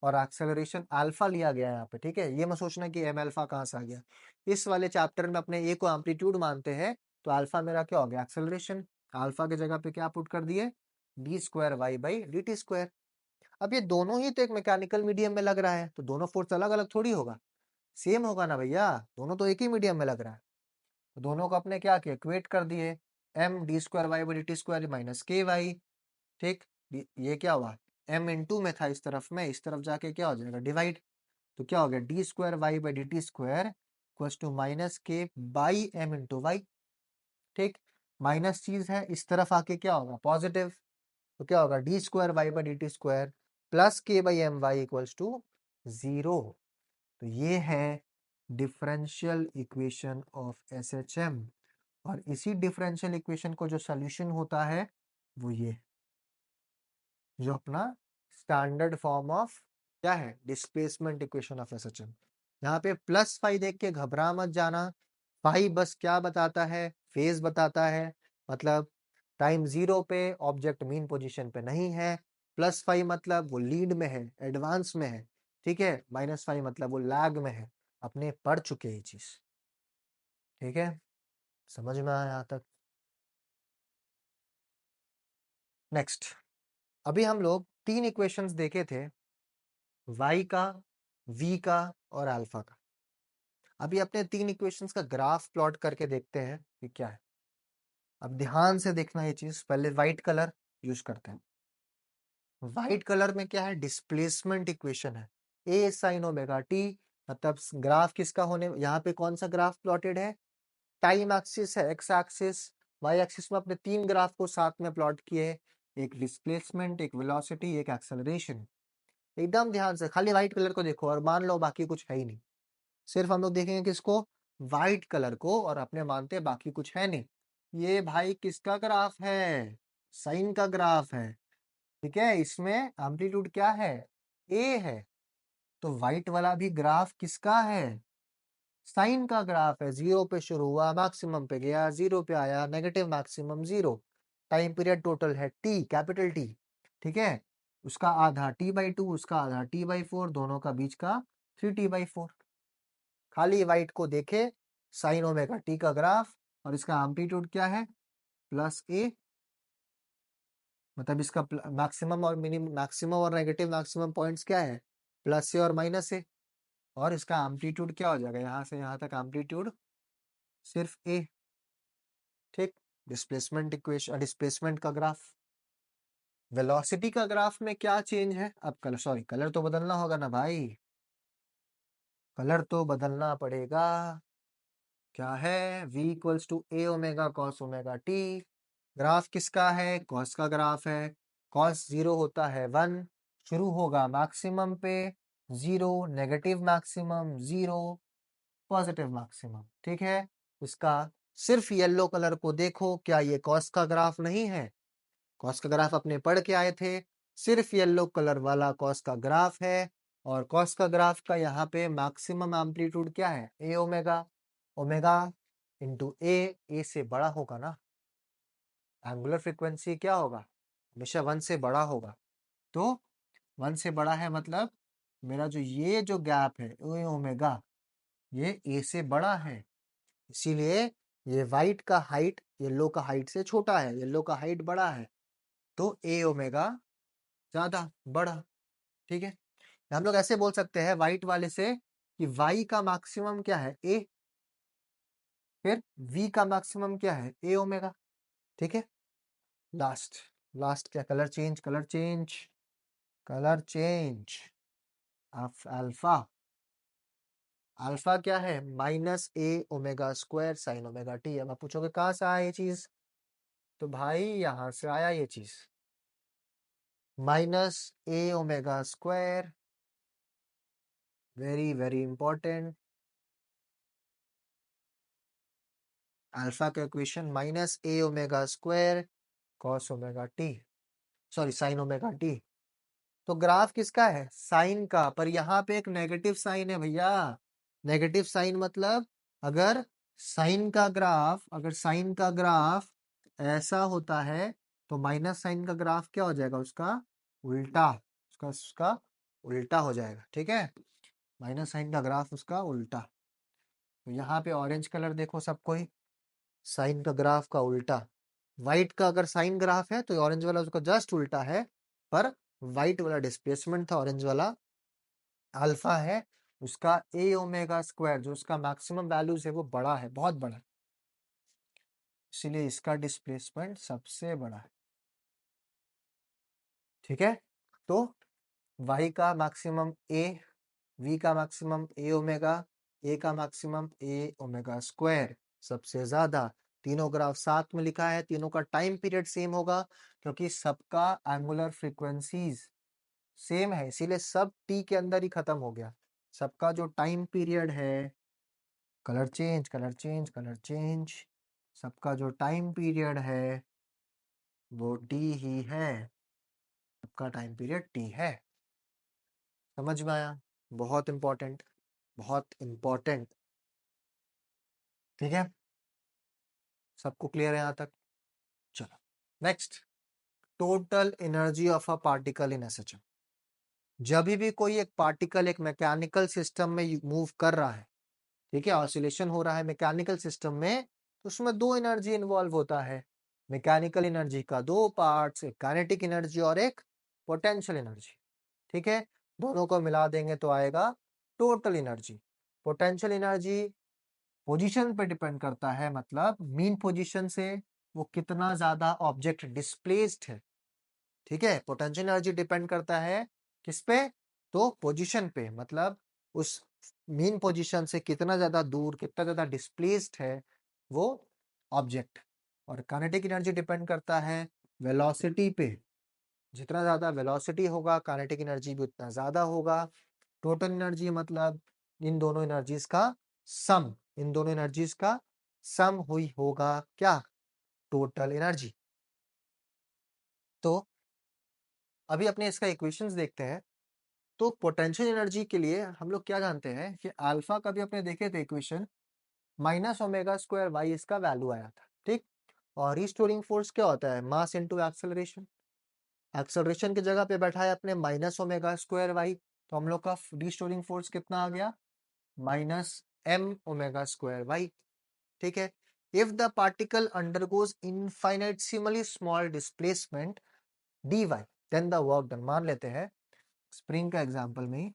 और एक्सेलरेशन अल्फा लिया गया है यहाँ पे। ठीक है। ये मत सोचना कि एम अल्फा कहाँ से आ गया। इस वाले चैप्टर में अपने ए को एम्पलीट्यूड मानते हैं, तो अल्फा मेरा क्या हो गया? एक्सेलरेशन। अल्फा की जगह पे क्या पुट कर दिए? D square Y by D T square. अब ये दोनों ही तो एक मैकेनिकल मीडियम में लग रहा है, तो दोनों फोर्स अलग अलग थोड़ी होगा, सेम होगा ना भैया। दोनों तो एक ही मीडियम में लग रहा है। तो दोनों को अपने क्या किया? इक्वेट कर दिए। M d square Y by D T square minus k y. ठीक। ये क्या हुआ? m इंटू में था इस तरफ में, इस तरफ जाके क्या हो जाएगा? डिवाइड। तो क्या हो गया? D square Y by D T square equals to minus k by m into y. ठीक। माइनस चीज है, इस तरफ आके क्या होगा? पॉजिटिव। तो क्या होगा? D square Y by D T square plus K by M Y equals to zero. तो ये है डिफरेंशियल इक्वेशन ऑफ एसएचएम। और इसी डिफरेंशियल इक्वेशन को जो सॉल्यूशन होता है वो ये, जो अपना स्टैंडर्ड फॉर्म ऑफ क्या है, डिस्प्लेसमेंट इक्वेशन ऑफ एसएचएम। यहाँ पे प्लस फाई देख के घबरा मत जाना। फाई बस क्या बताता है, फेज बताता है। मतलब टाइम जीरो पे ऑब्जेक्ट मीन पोजीशन पे नहीं है। प्लस फाई मतलब वो लीड में है, एडवांस में है। ठीक है, माइनस फाई मतलब वो लैग में है। अपने पढ़ चुके ये चीज। ठीक है, समझ में आया यहाँ तक? नेक्स्ट, अभी हम लोग तीन इक्वेशंस देखे थे, y का, v का और अल्फा का। अभी अपने तीन इक्वेशंस का ग्राफ प्लॉट करके देखते हैं कि क्या है। अब ध्यान से देखना ये चीज, पहले व्हाइट कलर यूज करते हैं। व्हाइट कलर में क्या है, डिस्प्लेसमेंट इक्वेशन है, a sin ओमेगा t। मतलब ग्राफ किसका होने, यहाँ पे कौन सा ग्राफ प्लॉटेड है, टाइम एक्सिस है एक्स एक्सिस। वाई एक्सिस में अपने तीन ग्राफ को साथ में प्लॉट किए, एक डिस्प्लेसमेंट, एक वेलोसिटी, एक एक्सेलरेशन। एकदम ध्यान से खाली व्हाइट कलर को देखो और मान लो बाकी कुछ है ही नहीं। सिर्फ हम लोग देखेंगे किसको, व्हाइट कलर को, और अपने मानते हैं बाकी कुछ है नहीं। ये भाई किसका ग्राफ है, साइन का ग्राफ है। ठीक है, इसमें एम्पलीट्यूड क्या है, ए है। तो व्हाइट वाला भी ग्राफ किसका है, साइन का ग्राफ है। जीरो पे शुरू हुआ, मैक्सिमम पे गया, जीरो पे आया, negative maximum zero. Time period total है टी, कैपिटल टी। ठीक है, उसका आधा t/2, उसका आधा t/4, दोनों का बीच का 3t/4। खाली व्हाइट को देखे, साइन ओमेगा टी का ग्राफ, और इसका एम्पलीट्यूड क्या है, प्लस ए। मतलब इसका मैक्सिमम और मिनिमम, मैक्सिमम और नेगेटिव मैक्सिमम पॉइंट्स क्या है, प्लस ए और माइनस ए। और इसका एम्पलीट्यूड क्या हो जाएगा, यहाँ से यहाँ तक एम्पलीट्यूड सिर्फ ए। ठीक, डिस्प्लेसमेंट इक्वेशन, डिस्प्लेसमेंट का ग्राफ। वेलोसिटी का ग्राफ में क्या चेंज है, अब कलर, सॉरी कलर तो बदलना होगा ना भाई, कलर तो बदलना पड़ेगा। क्या है, v equals to a omega cos omega t. Graph किसका है, कॉस का ग्राफ है। कॉस जीरो होता है 1, शुरू होगा मैक्सिमम पे, zero, negative maximum zero, positive maximum. ठीक है, इसका सिर्फ येलो कलर को देखो, क्या ये कॉस का ग्राफ नहीं है, कॉस का ग्राफ अपने पढ़ के आए थे। सिर्फ येलो कलर वाला कॉस का ग्राफ है। और कॉस का ग्राफ का यहाँ पे मैक्सिमम एम्पलीट्यूड क्या है, ए ओमेगा। ओमेगा इंटू ए से बड़ा होगा ना, एंगुलर फ्रीक्वेंसी क्या होगा, हमेशा 1 से बड़ा होगा। तो 1 से बड़ा है मतलब मेरा जो ये जो गैप है ए ओमेगा, ये ए से बड़ा है। इसीलिए ये व्हाइट का हाइट येलो का हाइट से छोटा है, येलो का हाइट बड़ा है। तो ए ओमेगा ज्यादा, बड़ा। ठीक है, हम लोग ऐसे बोल सकते हैं व्हाइट वाले से कि y का मैक्सिमम क्या है, a, फिर v का मैक्सिमम क्या है, a ओमेगा। ठीक है, लास्ट, लास्ट क्या, colour change, colour change, colour change of alpha. Alpha क्या है, minus A omega square sine omega T. अब आप पूछोगे कहाँ से आया ये चीज, तो भाई यहां से आया ये चीज, minus A omega square, very very important. Alpha का equation minus A omega square cos omega T, sorry sine omega T. तो ग्राफ किसका है, साइन का, पर यहाँ पे एक नेगेटिव साइन है भैया। नेगेटिव साइन मतलब अगर साइन का ग्राफ, अगर साइन का ग्राफ ऐसा होता है तो माइनस साइन का ग्राफ क्या हो जाएगा, उसका उल्टा, उसका उल्टा हो जाएगा। ठीक है, माइनस साइन का ग्राफ उसका उल्टा। तो यहाँ पे ऑरेंज कलर देखो सब कोई, साइन का ग्राफ का उल्टा। व्हाइट का अगर साइन ग्राफ है तो ऑरेंज वाला उसका जस्ट उल्टा है, पर व्हाइट वाला डिस्प्लेसमेंट था, ऑरेंज वाला अल्फा है। उसका ए ओमेगा स्क्वायर जो उसका मैक्सिमम वैल्यूज है वो बड़ा है, बहुत बड़ा है, इसीलिए इसका डिस्प्लेसमेंट सबसे बड़ा है। ठीक है, तो y का मैक्सिमम a, v का मैक्सिमम a ओमेगा, a का मैक्सिमम a ओमेगा स्क्वायर सबसे ज्यादा। तीनों ग्राफ साथ में लिखा है, तीनों का टाइम पीरियड सेम होगा क्योंकि सबका एंगुलर फ्रीक्वेंसीज सेम है, इसीलिए सब टी के अंदर ही खत्म हो गया। सबका जो टाइम पीरियड है, colour change colour change colour change, सबका जो टाइम पीरियड है वो टी ही है, सबका टाइम पीरियड टी है। समझ में आया? बहुत इंपॉर्टेंट, बहुत इंपॉर्टेंट। ठीक है, सबको क्लियर है यहाँ तक? चलो next, total energy of a particle in SHM. जब भी कोई एक पार्टिकल एक मैकेनिकल सिस्टम में मूव कर रहा है, ठीक है, ऑसिलेशन हो रहा है मैकेनिकल सिस्टम में, तो उसमें दो एनर्जी इन्वॉल्व होता है। मैकेनिकल एनर्जी का दो पार्ट्स, एक काइनेटिक एनर्जी और एक पोटेंशियल एनर्जी। ठीक है, दोनों को मिला देंगे तो आएगा total energy. Potential energy position पे डिपेंड करता है, मतलब मीन पोजीशन से वो कितना ज्यादा ऑब्जेक्ट डिस्प्लेस्ड है। ठीक है, पोटेंशियल एनर्जी डिपेंड करता है किस पे? तो पोजीशन पे, मतलब उस मीन पोजीशन से कितना ज्यादा दूर, कितना ज्यादा डिस्प्लेस्ड है वो ऑब्जेक्ट। और काइनेटिक एनर्जी डिपेंड करता है वेलोसिटी पे, जितना ज्यादा वेलोसिटी होगा काइनेटिक एनर्जी भी उतना ज्यादा होगा। टोटल एनर्जी मतलब इन दोनों एनर्जीज का सम, इन दोनों एनर्जीज का सम हुई होगा क्या? Total energy. तो अभी अपने इसका इक्वेशंस देखते हैं। तो पोटेंशियल एनर्जी के लिए हम लोग क्या जानते हैं कि अल्फा का भी अपने देखे थे equation, minus omega square y इसका वैल्यू आया था। ठीक, और रिस्टोरिंग फोर्स क्या होता है? मास इनटू एक्सेलरेशन। एक्सेलरेशन की जगह पे बैठा है अपने माइनस ओमेगा स्क्वायर वाई, तो हम लोग का रिस्टोरिंग फोर्स कितना आ गया? Minus M omega square Y. ठीक है, if the particle undergoes infinitesimally small displacement dy, then the work done. मान लेते हैं स्प्रिंग का एग्जांपल में ही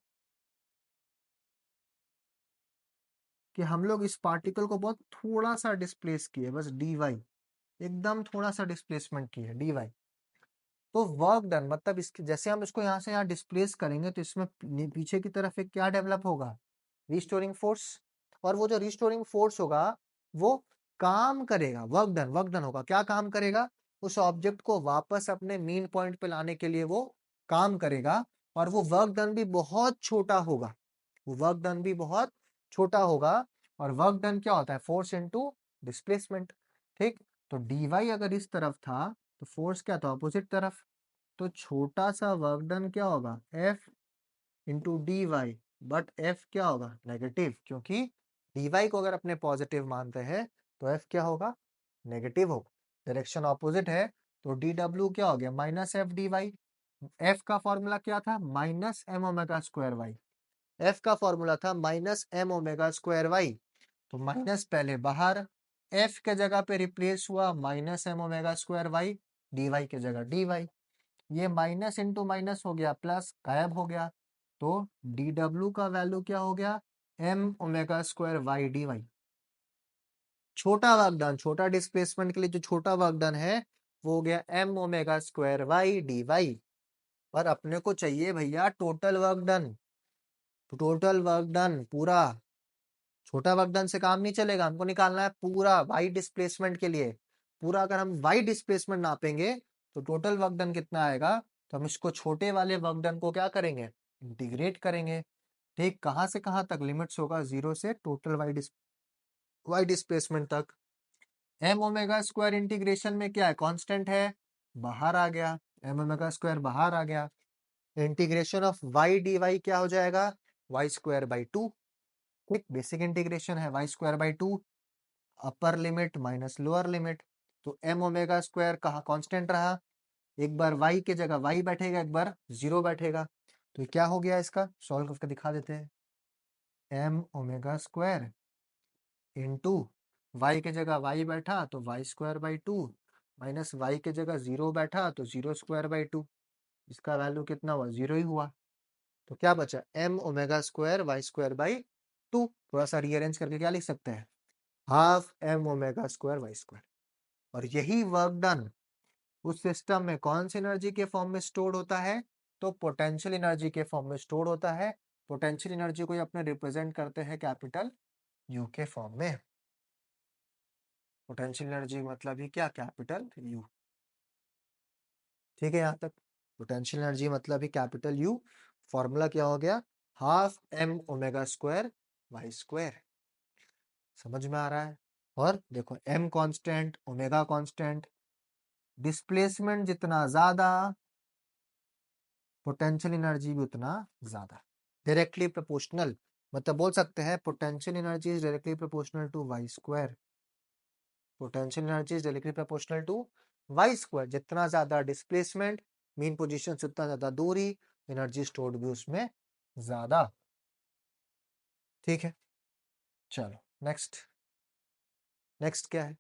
कि हम लोग इस पार्टिकल को बहुत थोड़ा सा डिस्प्लेस किए, बस dy, एकदम थोड़ा सा डिस्प्लेसमेंट किए dy, तो वर्क डन मतलब इसके जैसे हम इसको यहाँ से यहाँ डिस्प्लेस करेंगे तो इसमें पीछे की तरफ एक क्या डेवलप होगा? Restoring force. और वो जो रिस्टोरिंग फोर्स होगा वो काम करेगा, वर्क डन होगा। क्या काम करेगा? उस ऑब्जेक्ट को वापस अपने मेन पॉइंट पे लाने के लिए वो काम करेगा। और वो वर्क डन भी बहुत छोटा होगा, वो वर्क डन भी बहुत छोटा होगा। और वर्क डन क्या होता है? Force into displacement. ठीक, तो dy अगर इस तरफ था तो फोर्स क्या था? ऑपोजिट तरफ। तो छोटा सा वर्क डन क्या होगा? F into d y, but F क्या होगा? नेगेटिव, क्योंकि dy को अगर अपने पॉजिटिव मानते हैं तो F क्या होगा? नेगेटिव होगा। डायरेक्शन ऑपोजिट है तो dw क्या हो गया? Minus F d y. F का फॉर्मूला क्या था? Minus M omega square y. F का फॉर्मूला था minus M omega square y. तो माइनस पहले बाहर, एफ के जगह पे रिप्लेस हुआ minus M omega square y, d y के जगह डी वाई। ये माइनस इंटू माइनस हो गया प्लस, गायब हो गया। तो डी डब्ल्यू का वैल्यू क्या हो गया? M omega square y d y. छोटा वर्क डन, छोटा डिस्प्लेसमेंट के लिए जो छोटा वर्क डन है वो हो गया m omega square y d y. पर अपने को चाहिए भैया total work done, total work done पूरा। छोटा वर्क डन से काम नहीं चलेगा, हमको निकालना है पूरा वाई डिस्प्लेसमेंट के लिए। पूरा अगर हम वाई डिस्प्लेसमेंट नापेंगे तो टोटल वर्क डन कितना आएगा? तो हम इसको छोटे वाले वर्क डन को क्या करेंगे? इंटीग्रेट करेंगे। ठीक, कहाँ से कहाँ तक? लिमिट्स होगा 0 से टोटल वाई डिस्प्लेसमेंट तक। एम ओमेगा स्क्वायर इंटीग्रेशन में क्या है? कांस्टेंट है, बाहर आ गया, एम ओमेगा स्क्वायर बाहर आ गया। Integration of y d y क्या हो जाएगा? Y square by 2। ठीक, बेसिक इंटीग्रेशन है y square by 2, upper limit minus lower limit. तो एम ओमेगा स्क्वायर कहाँ कांस्टेंट रहा? एक बार y के जगह y बैठेगा, एक बार 0 बैठेगा। तो ये क्या हो गया? इसका सॉल्व करके दिखा देते हैं। M omega square into y के जगह y बैठा तो y square by 2, minus y के जगह 0 बैठा तो 0 स्क्वायर बाई 2। इसका वैल्यू कितना हुआ? 0 ही हुआ। तो क्या बचा? M omega square y square by 2। थोड़ा सा रीअरेंज करके क्या लिख सकते हैं? Half M omega square y square. और यही वर्क डन उस सिस्टम में कौन सी एनर्जी के फॉर्म में स्टोर होता है? तो पोटेंशियल एनर्जी के फॉर्म में स्टोर होता है। पोटेंशियल एनर्जी को अपने रिप्रेजेंट करते हैं कैपिटल यू के फॉर्म में। पोटेंशियल एनर्जी मतलब ही क्या? Capital U. ठीक है यहाँ तक? पोटेंशियल एनर्जी मतलब ही कैपिटल यू, फॉर्मूला क्या हो गया, half M omega square y square. समझ में आ रहा है। और देखो m constant, omega constant, displacement जितना ज्यादा पोटेंशियल एनर्जी भी उतना ज्यादा, डायरेक्टली प्रोपोर्शनल। मतलब बोल सकते हैं potential energy is directly proportional to y square. Potential energy is directly proportional to y square. जितना ज्यादा डिस्प्लेसमेंट, मीन पोजीशन से उतना ज्यादा दूरी, एनर्जी स्टोर्ड भी उसमें ज्यादा। ठीक है, चलो नेक्स्ट। नेक्स्ट क्या है,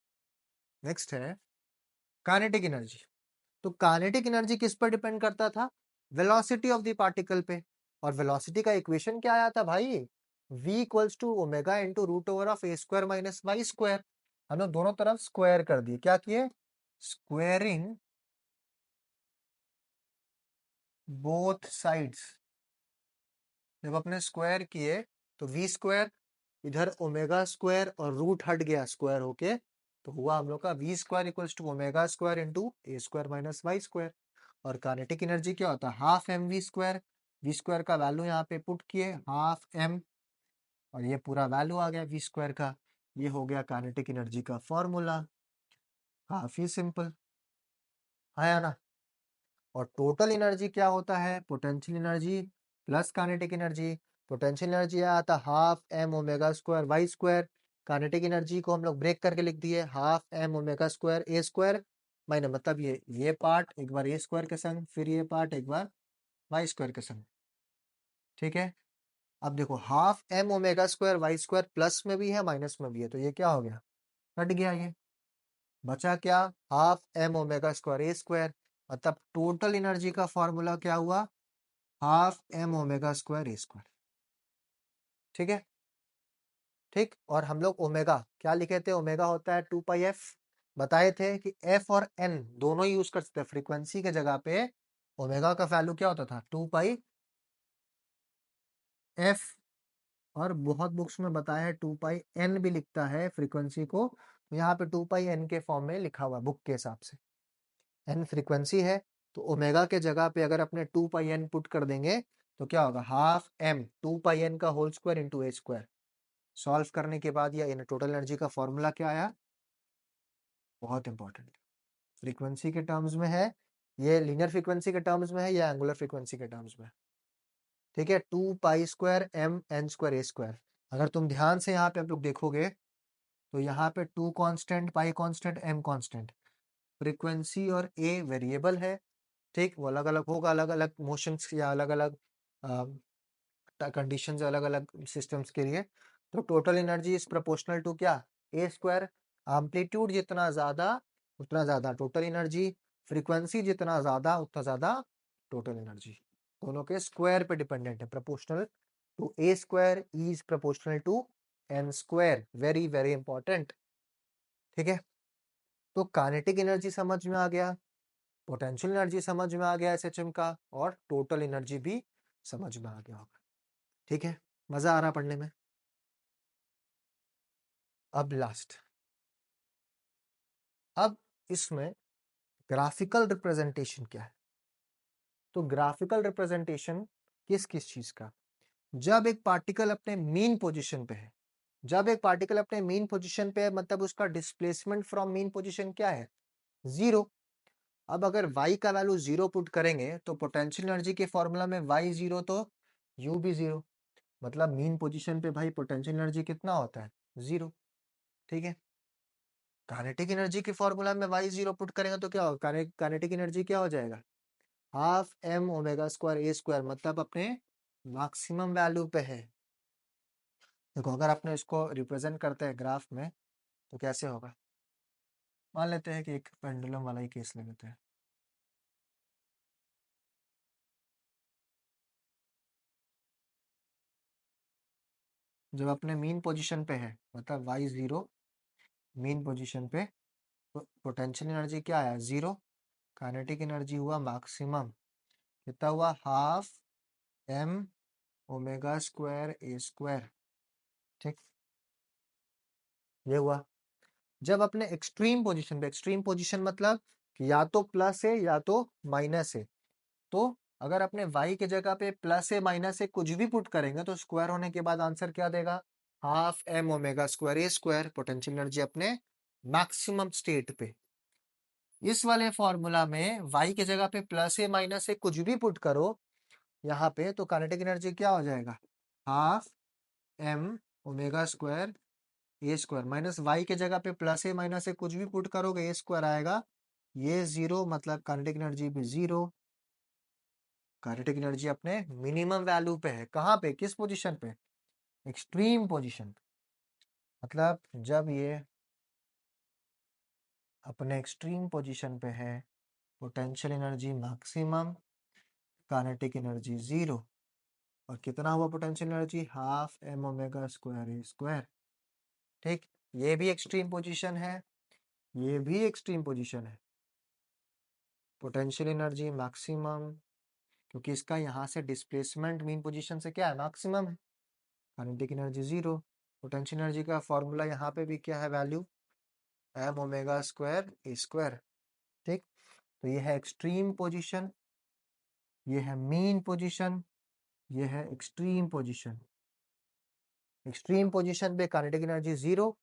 नेक्स्ट है काइनेटिक एनर्जी। तो काइनेटिक एनर्जी किस पर डिपेंड करता था, वेलोसिटी ऑफ द पार्टिकल पे। और वेलोसिटी का इक्वेशन क्या आया था भाई, v equals to omega into root over of A square minus Y square. हम लोग दोनों तरफ स्क्वायर कर दिए, क्या किए, स्क्वायरिंग बोथ साइड्स। जब अपने स्क्वायर किए तो v स्क्वायर, इधर ओमेगा स्क्वायर और रूट हट गया स्क्वायर होके, तो हुआ हम लोग का v square equals to omega square into a square minus Y square. और काइनेटिक एनर्जी क्या होता है, half m v square. V square का वैल्यू यहाँ पे पुट किए हाफ एम, और ये पूरा वैल्यू आ गया वी स्क्वायर का। ये हो गया काइनेटिक एनर्जी का फॉर्मूला। काफी सिंपल है ना। और टोटल एनर्जी क्या होता है, potential energy plus kinetic energy. Potential energy आया था half M omega square y square. Kinetic energy को हम लोग ब्रेक करके लिख दिए हाफ एम ओमेगा स्क्वायर ए स्क्वायर माइनस, मतलब ये पार्ट एक बार ए स्क्वायर के संग, फिर ये पार्ट एक बार वाई स्क्वायर के संग। ठीक है, अब देखो half M omega square y square plus में भी है माइनस में भी है, तो ये क्या हो गया, कट गया। ये बचा क्या, हाफ एम ओमेगा स्क्वायर ए स्क्वायर। मतलब टोटल एनर्जी का फॉर्मूला क्या हुआ, हाफ एम ओमेगा स्क्वायर ए स्क्वायर। ठीक है, ठीक। और हम लोग ओमेगा क्या लिखे थे, ओमेगा होता है 2 पाई एफ। बताए थे कि एफ और एन दोनों यूज कर सकते हैं, फ्रीक्वेंसी के जगह पे ओमेगा का वैल्यू क्या होता था 2 पाई एफ। और बहुत बुक्स में बताया है 2 पाई एन भी लिखता है फ्रीक्वेंसी को, तो यहाँ पे 2 पाई एन के फॉर्म में लिखा हुआ बुक के हिसाब से। एन फ्रीक्वेंसी है, तो ओमेगा के जगह पे अगर अपने 2 पाई एन पुट कर देंगे तो क्या होगा, हाफ एम 2 पाई एन का whole square into a square. Solve करने के बाद या टोटल एनर्जी का फॉर्मूला क्या आया, बहुत इंपॉर्टेंट, फ्रीक्वेंसी के टर्म्स में है, ये लीनियर फ्रीक्वेंसी के टर्म्स में है या एंगुलर फ्रीक्वेंसी के टर्म्स में। ठीक है, 2 pi square M N square ए स्क्वायर। अगर तुम ध्यान से यहाँ पे आप लोग देखोगे तो यहाँ पे 2 constant, pi constant, m constant, frequency और ए वेरिएबल है। ठीक, वो अलग अलग होगा अलग अलग मोशंस या अलग अलग कंडीशंस, अलग अलग सिस्टम्स के लिए। तो total energy is proportional to क्या, ए स्क्वायर। एम्पलीट्यूड जितना ज्यादा उतना ज्यादा टोटल एनर्जी, फ्रीक्वेंसी जितना ज्यादा उतना ज्यादा टोटल एनर्जी। दोनों के स्क्वायर पे डिपेंडेंट है, proportional to a square is proportional to n square, very very important. ठीक है, तो काइनेटिक एनर्जी समझ में आ गया, पोटेंशियल एनर्जी समझ में आ गया एसएचएम का, और टोटल एनर्जी भी समझ में आ गया होगा। ठीक है, मजा आ रहा पढ़ने में। अब लास्ट, अब इसमें ग्राफिकल रिप्रेजेंटेशन क्या है। तो ग्राफिकल रिप्रेजेंटेशन किस किस चीज का, जब एक पार्टिकल अपने मीन पोजीशन पे है, जब एक पार्टिकल अपने मीन पोजीशन पे है मतलब उसका डिस्प्लेसमेंट फ्रॉम मीन पोजीशन क्या है, जीरो। अब अगर y का वैल्यू जीरो पुट करेंगे तो पोटेंशियल एनर्जी के फॉर्मूला में y जीरो तो u भी जीरो, मतलब मीन पोजीशन पे भाई पोटेंशियल एनर्जी कितना होता है, जीरो। ठीक है, काइनेटिक एनर्जी के फॉर्मूला में y जीरो पुट करेंगे तो क्या होगा, काइनेटिक एनर्जी क्या हो जाएगा, हाफ एम ओमेगा स्क्वायर ए स्क्वायर, मतलब अपने मैक्सिमम वैल्यू पे है। देखो अगर अपने इसको रिप्रेजेंट करते हैं ग्राफ में तो कैसे होगा, मान लेते हैं कि एक पेंडुलम वाला ही केस ले लेते हैं। जब अपने मीन पोजीशन पे है मतलब y जीरो मीन पोजीशन पे, तो पोटेंशियल एनर्जी क्या आया, जीरो। काइनेटिक एनर्जी हुआ मैक्सिमम, कितना हुआ, हाफ एम ओमेगा स्क्वायर ए स्क्वायर। ठीक, ये हुआ। जब अपने एक्सट्रीम पोजीशन पे, एक्सट्रीम पोजीशन मतलब कि या तो प्लस है या तो माइनस है, तो अगर अपने y की जगह पे प्लस ए माइनस ए कुछ भी पुट करेंगे तो स्क्वायर होने के बाद आंसर क्या देगा? हाफ एम ओमेगा स्क्वायर ए स्क्वायर, पोटेंशियल एनर्जी अपने मैक्सिमम स्टेट पे। इस वाले फॉर्मूला में y की जगह पे प्लस ए माइनस ए कुछ भी पुट करो यहाँ पे, तो काइनेटिक एनर्जी क्या हो जाएगा? हाफ एम ओमेगा स्क्वायर ए स्क्वायर, माइनस वाई के जगह पे प्लस ए माइनस ए कुछ भी पुट करोगे ए स्क्वायर आएगा, ये जीरो, मतलब काइनेटिक एनर्जी भी जीरो। काइनेटिक एनर्जी अपने मिनिमम वैल्यू पे है। कहाँ पे? किस पोजीशन पे? Extreme position. मतलब जब ये अपने एक्सट्रीम पोजीशन पे है, potential energy maximum, kinetic energy zero. और कितना हुआ potential energy? Half M omega square ए स्क्वायर। ठीक, ये भी एक्सट्रीम पोजीशन है, ये भी एक्सट्रीम पोजीशन है। पोटेंशियल एनर्जी मैक्सिमम, क्योंकि इसका यहाँ से डिस्प्लेसमेंट मीन पोजीशन से क्या है? मैक्सिमम है। Kinetic energy zero. Potential energy का फॉर्मूला यहाँ पे भी क्या है? वैल्यू एम ओमेगा स्क्वायर ए स्क्वायर। ठीक, तो ये है एक्सट्रीम पोजीशन, ये है मीन पोजीशन, ये है एक्सट्रीम पोजीशन। एक्सट्रीम पोजीशन पे काइनेटिक एनर्जी जीरो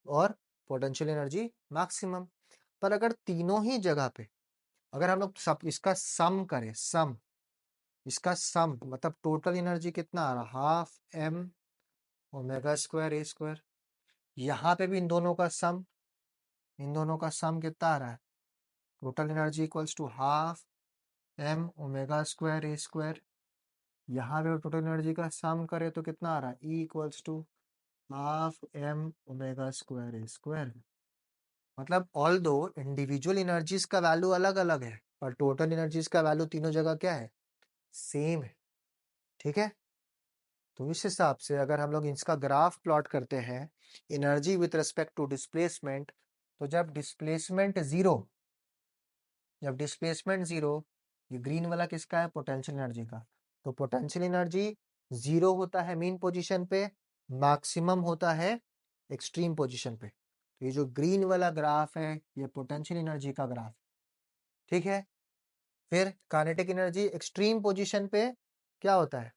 और पोटेंशियल एनर्जी मैक्सिमम। पर अगर तीनों ही जगह पे अगर हम लोग सब इसका सम करें, सम, इसका सम मतलब टोटल एनर्जी कितना आ रहा? हाफ एम ओमेगा स्क्वायर ए स्क्वायर। यहाँ पे भी इन दोनों का सम, इन दोनों का सम कितना आ रहा है? Total energy equals to half M omega square A square. यहाँ पे टोटल एनर्जी का सम करे तो कितना आ रहा है? E equals to half M omega square A square. मतलब ऑल दो इंडिविजुअल एनर्जीज का वैल्यू अलग अलग है, पर टोटल एनर्जीज का वैल्यू तीनों जगह क्या है? सेम है। ठीक है, तो इस हिसाब से अगर हम लोग इसका ग्राफ प्लॉट करते हैं energy with respect to displacement, तो जब डिस्प्लेसमेंट जीरो, जब डिस्प्लेसमेंट जीरो, ये ग्रीन वाला किसका है? पोटेंशियल एनर्जी का। तो पोटेंशियल एनर्जी जीरो होता है मीन पोजीशन पे, मैक्सिमम होता है एक्सट्रीम पोजीशन पे। तो ये जो ग्रीन वाला ग्राफ है ये पोटेंशियल एनर्जी का ग्राफ। ठीक है, फिर काइनेटिक एनर्जी एक्सट्रीम पोजीशन पे क्या होता है?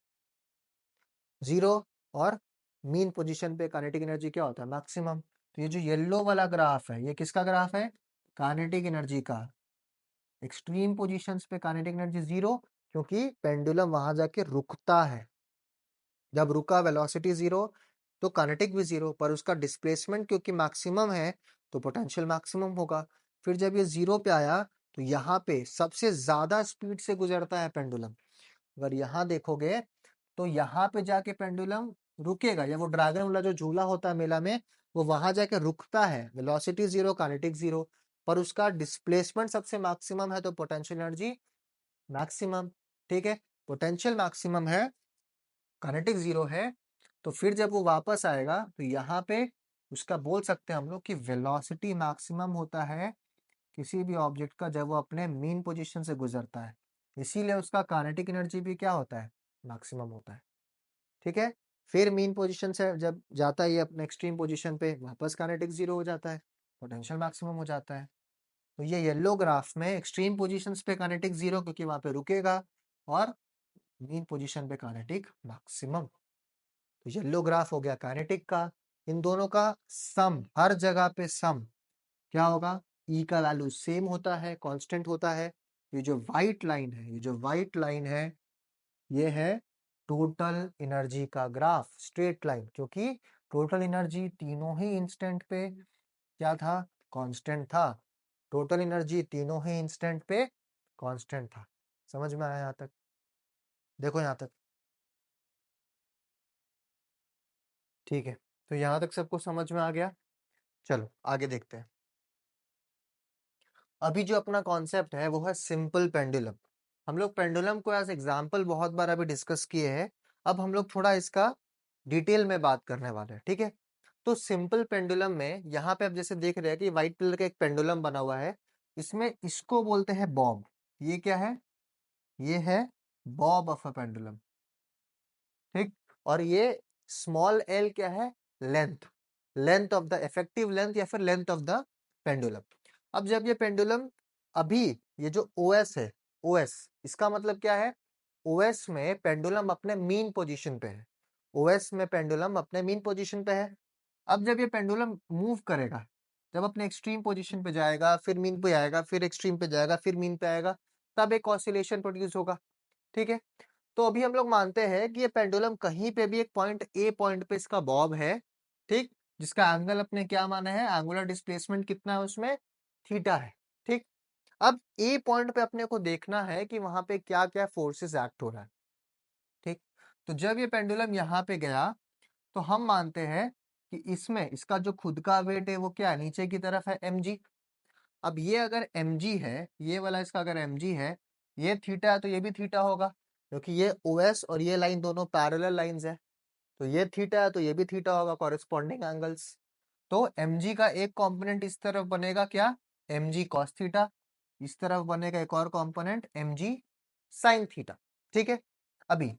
जीरो, और मीन पोजीशन पे काइनेटिक एनर्जी क्या होता है? मैक्सिमम। तो ये जो येलो वाला ग्राफ है ये किसका ग्राफ है? काइनेटिक एनर्जी का। एक्सट्रीम पोजीशंस पे काइनेटिक एनर्जी जीरो, क्योंकि पेंडुलम वहां जाके रुकता है। जब रुका वेलोसिटी जीरो तो काइनेटिक भी जीरो, पर उसका डिस्प्लेसमेंट क्योंकि मैक्सिमम है तो पोटेंशियल मैक्सिमम होगा। फिर जब ये जीरो पे आया तो यहाँ पे सबसे ज्यादा स्पीड से गुजरता है पेंडुलम। अगर यहाँ देखोगे तो यहाँ पे जाके पेंडुलम रुकेगा, या वो ड्रैगन वाला जो झूला होता है मेला में, वो वहां जाके रुकता है। वेलोसिटी जीरो, काइनेटिक जीरो, पर उसका डिस्प्लेसमेंट सबसे मैक्सिमम है तो पोटेंशियल एनर्जी मैक्सिमम। ठीक है, पोटेंशियल मैक्सिमम है, काइनेटिक जीरो है। तो फिर जब वो वापस आएगा तो यहाँ पे उसका बोल सकते हैं हम लोग कि वेलोसिटी मैक्सिमम होता है किसी भी ऑब्जेक्ट का जब वो अपने मीन पोजीशन से गुजरता है, इसीलिए उसका काइनेटिक एनर्जी भी क्या होता है? मैक्सिमम होता है। ठीक है, फिर मीन पोजीशन से जब जाता है ये अपने एक्सट्रीम पोजीशन पे, वापस काइनेटिक जीरो हो जाता है, पोटेंशियल मैक्सिमम हो जाता है। तो ये येलो ग्राफ में एक्सट्रीम पोजीशंस पे काइनेटिक जीरो क्योंकि वहां पे रुकेगा, और मीन पोजीशन पे काइनेटिक मैक्सिमम। तो येलो ग्राफ हो गया काइनेटिक का। इन दोनों का सम, हर जगह पे सम क्या होगा? ई का वैल्यू सेम होता है, कांस्टेंट होता है। ये जो व्हाइट लाइन है, ये जो व्हाइट लाइन है, ये है टोटल एनर्जी का ग्राफ, स्ट्रेट लाइन, क्योंकि टोटल एनर्जी तीनों ही इंस्टेंट पे क्या था? कांस्टेंट था। टोटल एनर्जी तीनों ही इंस्टेंट पे कांस्टेंट था। समझ में आया यहाँ तक? देखो यहाँ तक, ठीक है, तो यहाँ तक सबको समझ में आ गया। चलो आगे देखते हैं। अभी जो अपना कॉन्सेप्ट है वो है सिंपल पेंडुलम। हम लोग पेंडुलम को एज एग्जांपल बहुत बार अभी डिस्कस किए हैं, अब हम लोग थोड़ा इसका डिटेल में बात करने वाले हैं। ठीक है, तो सिंपल पेंडुलम में यहाँ पे आप जैसे देख रहे हैं कि व्हाइट कलर का एक पेंडुलम बना हुआ है, इसमें इसको बोलते हैं बॉब। ये क्या है? ये है बॉब ऑफ अ पेंडुलम। ठीक, और ये स्मॉल एल क्या है? Length, length of the effective length या फिर लेंथ ऑफ द पेंडुलम। अब जब ये पेंडुलम अभी ये जो ओएस है, ओएस इसका मतलब क्या है, ओएस में पेंडुलम अपने मीन पोजीशन पे है, ओएस में पेंडुलम अपने मीन पोजीशन पे है। अब जब ये पेंडुलम मूव करेगा, जब अपने एक्सट्रीम पोजीशन पे जाएगा, फिर मीन पे आएगा, फिर एक्सट्रीम पे जाएगा, फिर मीन पे आएगा, तब एक ऑसिलेशन प्रोड्यूस होगा। ठीक है, तो अभी हम लोग मानते हैं कि ये पेंडुलम कहीं पे भी एक पॉइंट ए पॉइंट पे इसका बॉब है, ठीक, जिसका एंगल अपने क्या माना है, एंगुलर डिस्प्लेसमेंट कितना है उसमें, थीटा है। ठीक, अब ए पॉइंट पे अपने को देखना है कि वहां पे क्या क्या फोर्सेस एक्ट हो रहा है। ठीक, तो जब ये पेंडुलम यहाँ पे गया तो हम मानते हैं कि इसमें इसका जो खुद का वेट है वो क्या है, नीचे की तरफ है mg। अब ये अगर mg है, ये वाला इसका अगर mg है, ये थीटा है तो ये भी थीटा होगा, क्योंकि ये OS और ये लाइन दोनों पैरेलल लाइंस है, तो ये थीटा है तो ये भी थीटा होगा, कॉरेस्पॉन्डिंग एंगल्स। तो mg का एक कंपोनेंट इस तरफ बनेगा क्या, mg cos थीटा, इस तरफ बनेगा एक और कंपोनेंट mg sin थीटा। ठीक है, अभी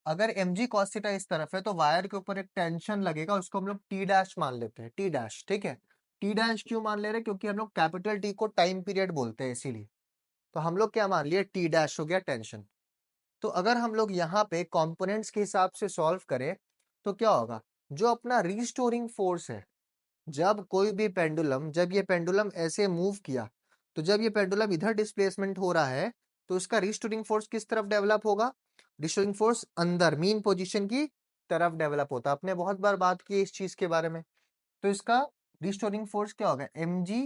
अगर mg cos थीटा इस तरफ है तो वायर के ऊपर एक टेंशन लगेगा, उसको हम लोग टी डैश मान लेते हैं, टी डैश। ठीक है, टी डैश क्यों मान ले रहे हैं, क्योंकि हम लोग कैपिटल टी को टाइम पीरियड बोलते हैं इसीलिए, तो हम लोग क्या मान लिए, टी डैश हो गया टेंशन। तो अगर हम लोग यहाँ पे कंपोनेंट्स के हिसाब से सॉल्व करें तो क्या होगा, जो अपना रिस्टोरिंग फोर्स है, जब कोई भी पेंडुलम, जब ये पेंडुलम ऐसे मूव किया, तो जब ये पेंडुलम इधर डिस्प्लेसमेंट हो रहा है तो इसका रिस्टोरिंग फोर्स किस तरफ डेवलप होगा, रिस्टोरिंग फोर्स अंदर मीन पोजीशन की तरफ डेवलप होता है। आपने बहुत बार बात की इस चीज के बारे में। तो इसका रिस्टोरिंग फोर्स क्या होगा, mg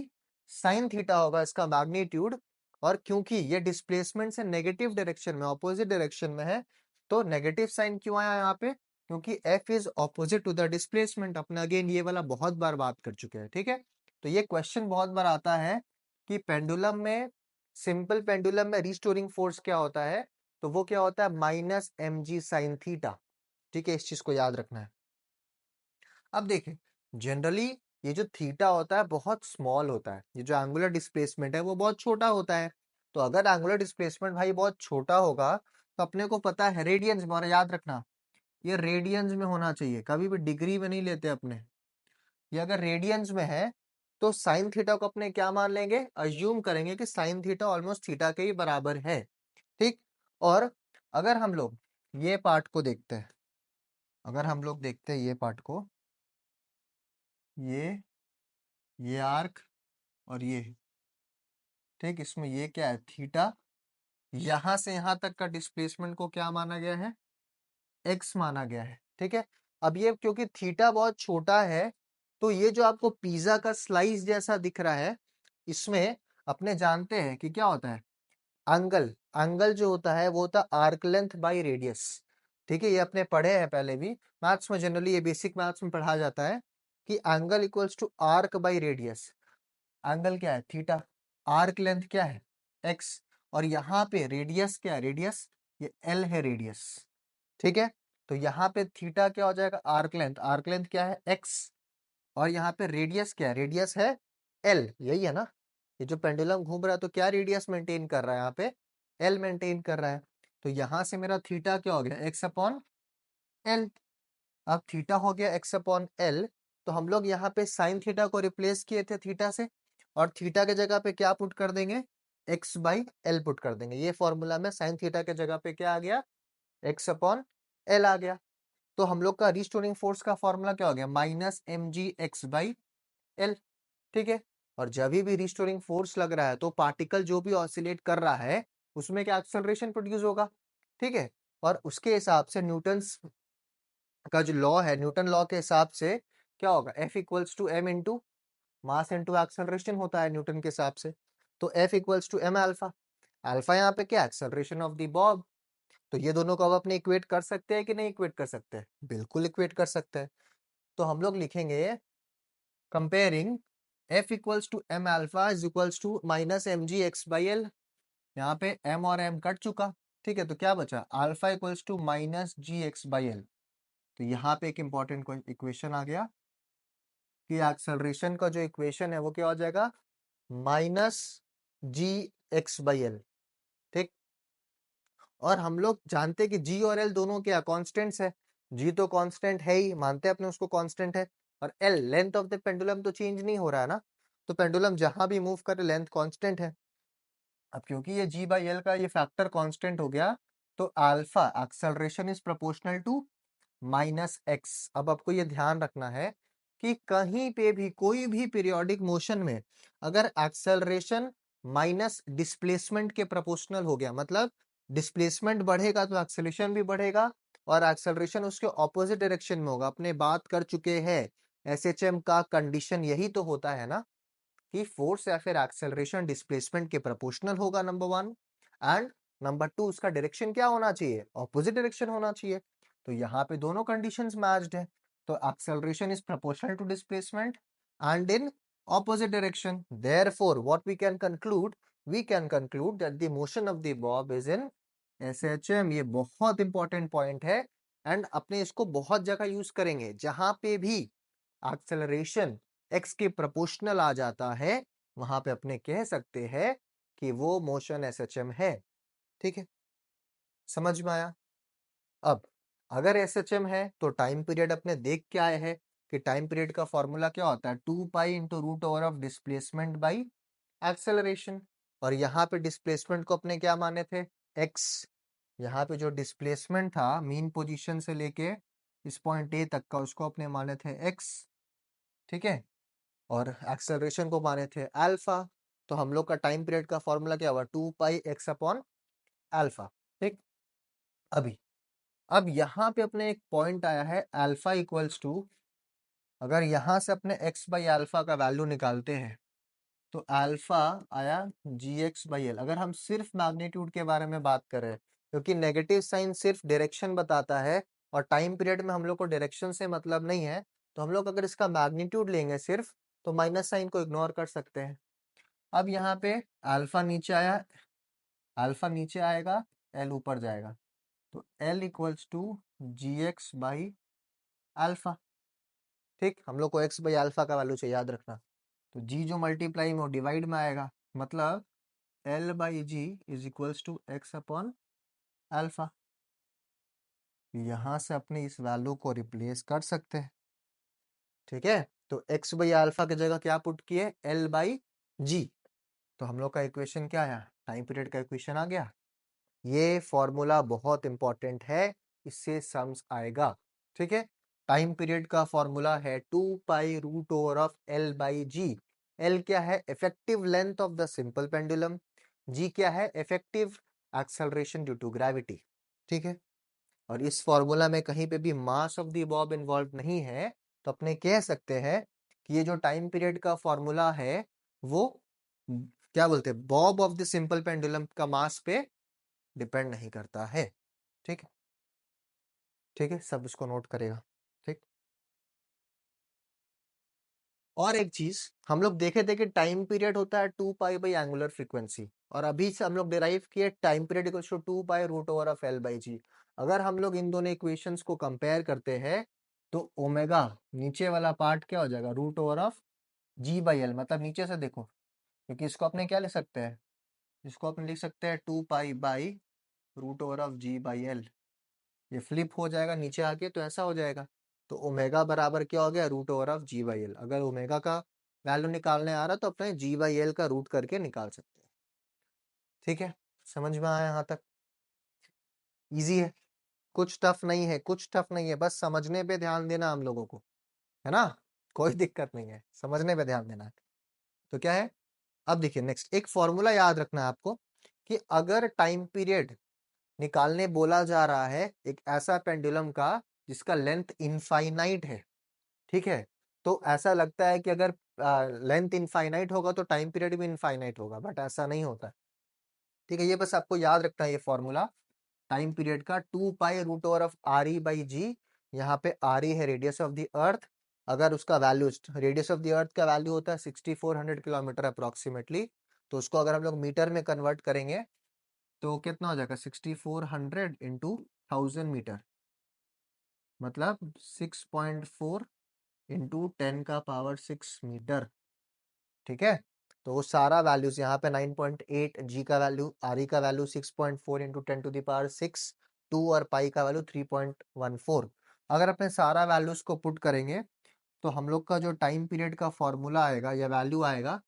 sin थीटा होगा इसका मैग्नीट्यूड। और क्योंकि ये डिस्प्लेसमेंट से नेगेटिव डायरेक्शन में, ऑपोजिट डायरेक्शन में है, तो नेगेटिव साइन क्यों आया यहाँ पे, क्योंकि f is opposite to the displacement. अपने अगेन ये वाला बहुत बार बात कर चुके हैं। ठीक है, तो ये क्वेश्चन बहुत बार आता है कि पेंडुलम में, सिंपल पेंडुलम में रिस्टोरिंग फोर्स क्या होता है, तो वो क्या होता है, माइनस mg sin थीटा। ठीक है, इस चीज को याद रखना है। अब देखें, जनरली ये जो थीटा होता है बहुत स्मॉल होता है, ये जो एंगुलर डिस्प्लेसमेंट है वो बहुत छोटा होता है। तो अगर एंगुलर डिस्प्लेसमेंट भाई बहुत छोटा होगा तो अपने को पता है रेडियंस में, और याद रखना ये रेडियंस में होना चाहिए, कभी भी डिग्री में नहीं लेते अपने। ये अगर रेडियंस में है तो साइन थीटा को अपने क्या मान लेंगे, अज्यूम करेंगे कि साइन थीटा ऑलमोस्ट थीटा के ही बराबर है। ठीक, और अगर हम लोग ये पार्ट को देखते हैं, अगर हम लोग देखते हैं ये पार्ट को, ये आर्क और ये, ठीक, इसमें ये क्या है, थीटा, यहां से यहां तक का डिस्प्लेसमेंट को क्या माना गया है, एक्स माना गया है। ठीक है, अब ये क्योंकि थीटा बहुत छोटा है तो ये जो आपको पिज्जा का स्लाइस जैसा दिख रहा है, इसमें अपने जानते हैं कि क्या होता है, एंगल, एंगल जो होता है वो होता है आर्क लेंथ बाई रेडियस। ठीक है, ये अपने पढ़े हैं पहले भी, मैथ्स में जनरली, ये बेसिक मैथ्स में पढ़ा जाता है कि angle equals to arc by radius. Angle क्या है, थीटा, आर्क लेंथ क्या है, एक्स, और यहाँ पे रेडियस क्या है, रेडियस ये एल है रेडियस। ठीक है, तो यहाँ पे थीटा क्या हो जाएगा, आर्क लेंथ क्या है, एक्स, और यहाँ पे रेडियस क्या है, रेडियस है एल, यही है ना। ये जो पेंडुलम घूम रहा है तो क्या रेडियस मेंटेन कर रहा है, यहाँ पे एल मेंटेन कर रहा है। तो यहाँ से मेरा थीटा क्या हो गया, एक्स अपॉन एल। अब थीटा हो गया एक्स अपॉन एल, तो हम लोग यहाँ पे साइन थीटा को रिप्लेस किए थे थीटा से, और थीटा के जगह पे क्या पुट कर देंगे, एक्स बाई एल पुट कर देंगे। ये फॉर्मूला में साइन थीटा के जगह पे क्या आ गया, एक्स अपॉन एल आ गया। तो हम लोग का रिस्टोरिंग फोर्स का फॉर्मूला क्या हो गया, minus m g x by l. ठीक है, और जब भी रिस्टोरिंग फोर्स लग रहा है तो पार्टिकल जो भी ऑसिलेट कर रहा है उसमें क्या एक्सेलरेशन प्रोड्यूस होगा। ठीक है, और उसके हिसाब से न्यूटन्स का जो लॉ है, न्यूटन लॉ के हिसाब से क्या होगा, F equals to m into mass into acceleration होता है न्यूटन के हिसाब से। तो F equals to m alpha, alpha यहाँ पे क्या, एक्सेलरेशन ऑफ द बॉब। तो ये दोनों को अब अपने इक्वेट कर सकते हैं कि नहीं इक्वेट कर सकते हैं, बिल्कुल इक्वेट कर सकते हैं। तो हम लोग लिखेंगे comparing F equals to m alpha is equals to minus m g x by l. यहाँ पे m और m कट चुका। ठीक है, तो क्या बचा, alpha equals to minus g x by l. तो यहाँ पे एक इंपॉर्टेंट इक्वेशन आ गया कि एक्सेलरेशन का जो इक्वेशन है वो क्या हो जाएगा, minus g x by l. ठीक, और हम लोग जानते हैं कि जी और एल दोनों क्या कांस्टेंट्स है, जी तो कांस्टेंट है ही, मानते हैं अपने उसको कांस्टेंट है, और L length of the pendulum तो चेंज नहीं हो रहा है ना, तो पेंडुलम जहां भी मूव करे लेंथ कांस्टेंट है। अब क्योंकि ये जी बाई एल का ये फैक्टर कांस्टेंट हो गया, तो alpha acceleration is proportional to minus x. अब आपको ये ध्यान रखना है कि कहीं पे भी कोई भी पीरियोडिक मोशन में अगर एक्सेलरेशन माइनस डिस्प्लेसमेंट के प्रोपोर्शनल हो गया, मतलब डिस्प्लेसमेंट बढ़ेगा तो एक्सेलरेशन भी बढ़ेगा, और एक्सेलरेशन उसके ऑपोजिट डायरेक्शन में होगा। अपने बात कर चुके हैं एसएचएम का कंडीशन यही तो होता है ना, कि फोर्स या फिर एक्सेलरेशन डिस्प्लेसमेंट के प्रोपोर्शनल होगा, number one. And number two, उसका डायरेक्शन क्या होना चाहिए, ऑपोजिट डायरेक्शन होना चाहिए। तो यहाँ पे दोनों कंडीशंस मैच्ड है, तो acceleration is proportional to displacement and in opposite direction. Therefore, what we can conclude that the motion of the bob is in SHM. ये बहुत इंपॉर्टेंट पॉइंट है, एंड अपने इसको बहुत जगह यूज करेंगे। जहां पे भी एक्सेलरेशन एक्स के प्रोपोर्शनल आ जाता है, वहां पे अपने कह सकते हैं कि वो मोशन एसएचएम है। ठीक है, समझ में आया? अब अगर एसएचएम है तो टाइम पीरियड अपने देख के आए हैं कि टाइम पीरियड का फॉर्मूला क्या होता है, 2 pi into root over of displacement by acceleration. और यहाँ पे डिस्प्लेसमेंट को अपने क्या माने थे, एक्स। यहाँ पे जो डिस्प्लेसमेंट था मीन पोजीशन से लेके इस पॉइंट ए तक का, उसको अपने माने थे एक्स। ठीक है, और एक्सेलरेशन को माने थे अल्फा। तो हम लोग का टाइम पीरियड का फॉर्मूला क्या हुआ, 2 पाई एक्स अपॉन अल्फा। ठीक, अभी अब यहाँ पे अपने एक पॉइंट आया है अल्फा इक्वल्स टू, अगर यहाँ से अपने एक्स बाई अल्फा का वैल्यू निकालते हैं तो अल्फा आया जी एक्स बाई एल। अगर हम सिर्फ मैग्नीट्यूड के बारे में बात करें, क्योंकि नेगेटिव साइन सिर्फ डायरेक्शन बताता है और टाइम पीरियड में हम लोग को डायरेक्शन से मतलब नहीं है, तो हम लोग अगर इसका मैग्नीट्यूड लेंगे सिर्फ, तो माइनस साइन को इग्नोर कर सकते हैं। अब यहाँ पे अल्फा नीचे आया, अल्फा नीचे आएगा, एल ऊपर जाएगा, तो l equals to g x by alpha. ठीक, हम लोग को एक्स बाई अल्फा का वैल्यू चाहिए, याद रखना। तो जी जो मल्टीप्लाई में वो डिवाइड में आएगा, मतलब l by g is equals to x upon alpha. यहाँ से अपने इस वैल्यू को रिप्लेस कर सकते हैं। ठीक है, तो एक्स बाई अल्फा की जगह क्या पुट किए, एल बाई जी। तो हम लोग का इक्वेशन क्या आया, टाइम पीरियड का इक्वेशन आ गया। ये फॉर्मूला बहुत इंपॉर्टेंट है, इससे सम्स आएगा। ठीक है, टाइम पीरियड का फॉर्मूला है 2 pi root over of L by G. L क्या है, effective length of the simple pendulum. G क्या है, effective acceleration due to gravity. ठीक है, और इस फॉर्मूला में कहीं पे भी mass of the bob involve नहीं है, तो अपने कह सकते हैं कि ये जो टाइम पीरियड का फॉर्मूला है वो क्या बोलते हैं, Bob of the simple pendulum का मास पे डिपेंड नहीं करता है। ठीक है, ठीक है, सब इसको नोट करेगा। ठीक, और एक चीज हम लोग देखे थे कि टाइम पीरियड होता है 2 पाई बाई एंगुलर फ्रीक्वेंसी, और अभी से हम लोग डिराइव किए time period equals to 2 pi root over of L by G. अगर हम लोग इन दोनों इक्वेशंस को कंपेयर करते हैं, तो ओमेगा नीचे वाला पार्ट क्या हो जाएगा, root over of g by l. मतलब नीचे से देखो, क्योंकि इसको अपने क्या लिख सकते हैं, इसको अपने लिख सकते हैं 2 pi by root over of g by l. ये फ्लिप हो जाएगा नीचे आके, तो ऐसा हो जाएगा। तो ओमेगा बराबर क्या हो गया, root over of g by l. अगर ओमेगा का वैल्यू निकालने आ रहा तो अपने जी बाई एल का रूट करके निकाल सकते हैं। ठीक है, समझ में आया यहाँ तक? इजी है, कुछ टफ नहीं है, कुछ टफ नहीं है, बस समझने पे ध्यान देना हम लोगों को, है ना? कोई दिक्कत नहीं है, समझने पे ध्यान देना है। तो क्या है, अब देखिए नेक्स्ट एक फॉर्मूला याद रखना है आपको, कि अगर टाइम पीरियड निकालने बोला जा रहा है एक ऐसा पेंडुलम का जिसका लेंथ इनफाइनाइट है, ठीक है, तो ऐसा लगता है कि अगर लेंथ इनफाइनाइट होगा तो टाइम पीरियड भी इनफाइनाइट होगा, बट ऐसा नहीं होता। ठीक है, ये बस आपको याद रखना है ये फॉर्मूला टाइम पीरियड का, 2 pi root over of R E by G. यहाँ पे आर ई है रेडियस ऑफ द अर्थ। अगर उसका value, radius of the earth का वैल्यू होता है 6400 किलोमीटर अप्रोक्सीमेटली, तो उसको अगर हम लोग मीटर में कन्वर्ट करेंगे तो कितना हो जाएगा, 6400 इंटू 1000 मीटर, मतलब 6.4 इंटू 10 का पावर 6 मीटर। ठीक है, तो वो सारा वैल्यूज यहाँ पे 9.8 जी का वैल्यू, आर ई का value 6.4 into 10 to the power 6, 2 और पाई का वैल्यू 3.14। अगर अपने सारा वैल्यूज को पुट करेंगे तो हम लोग का जो टाइम पीरियड का फॉर्मूला आएगा या वैल्यू आएगा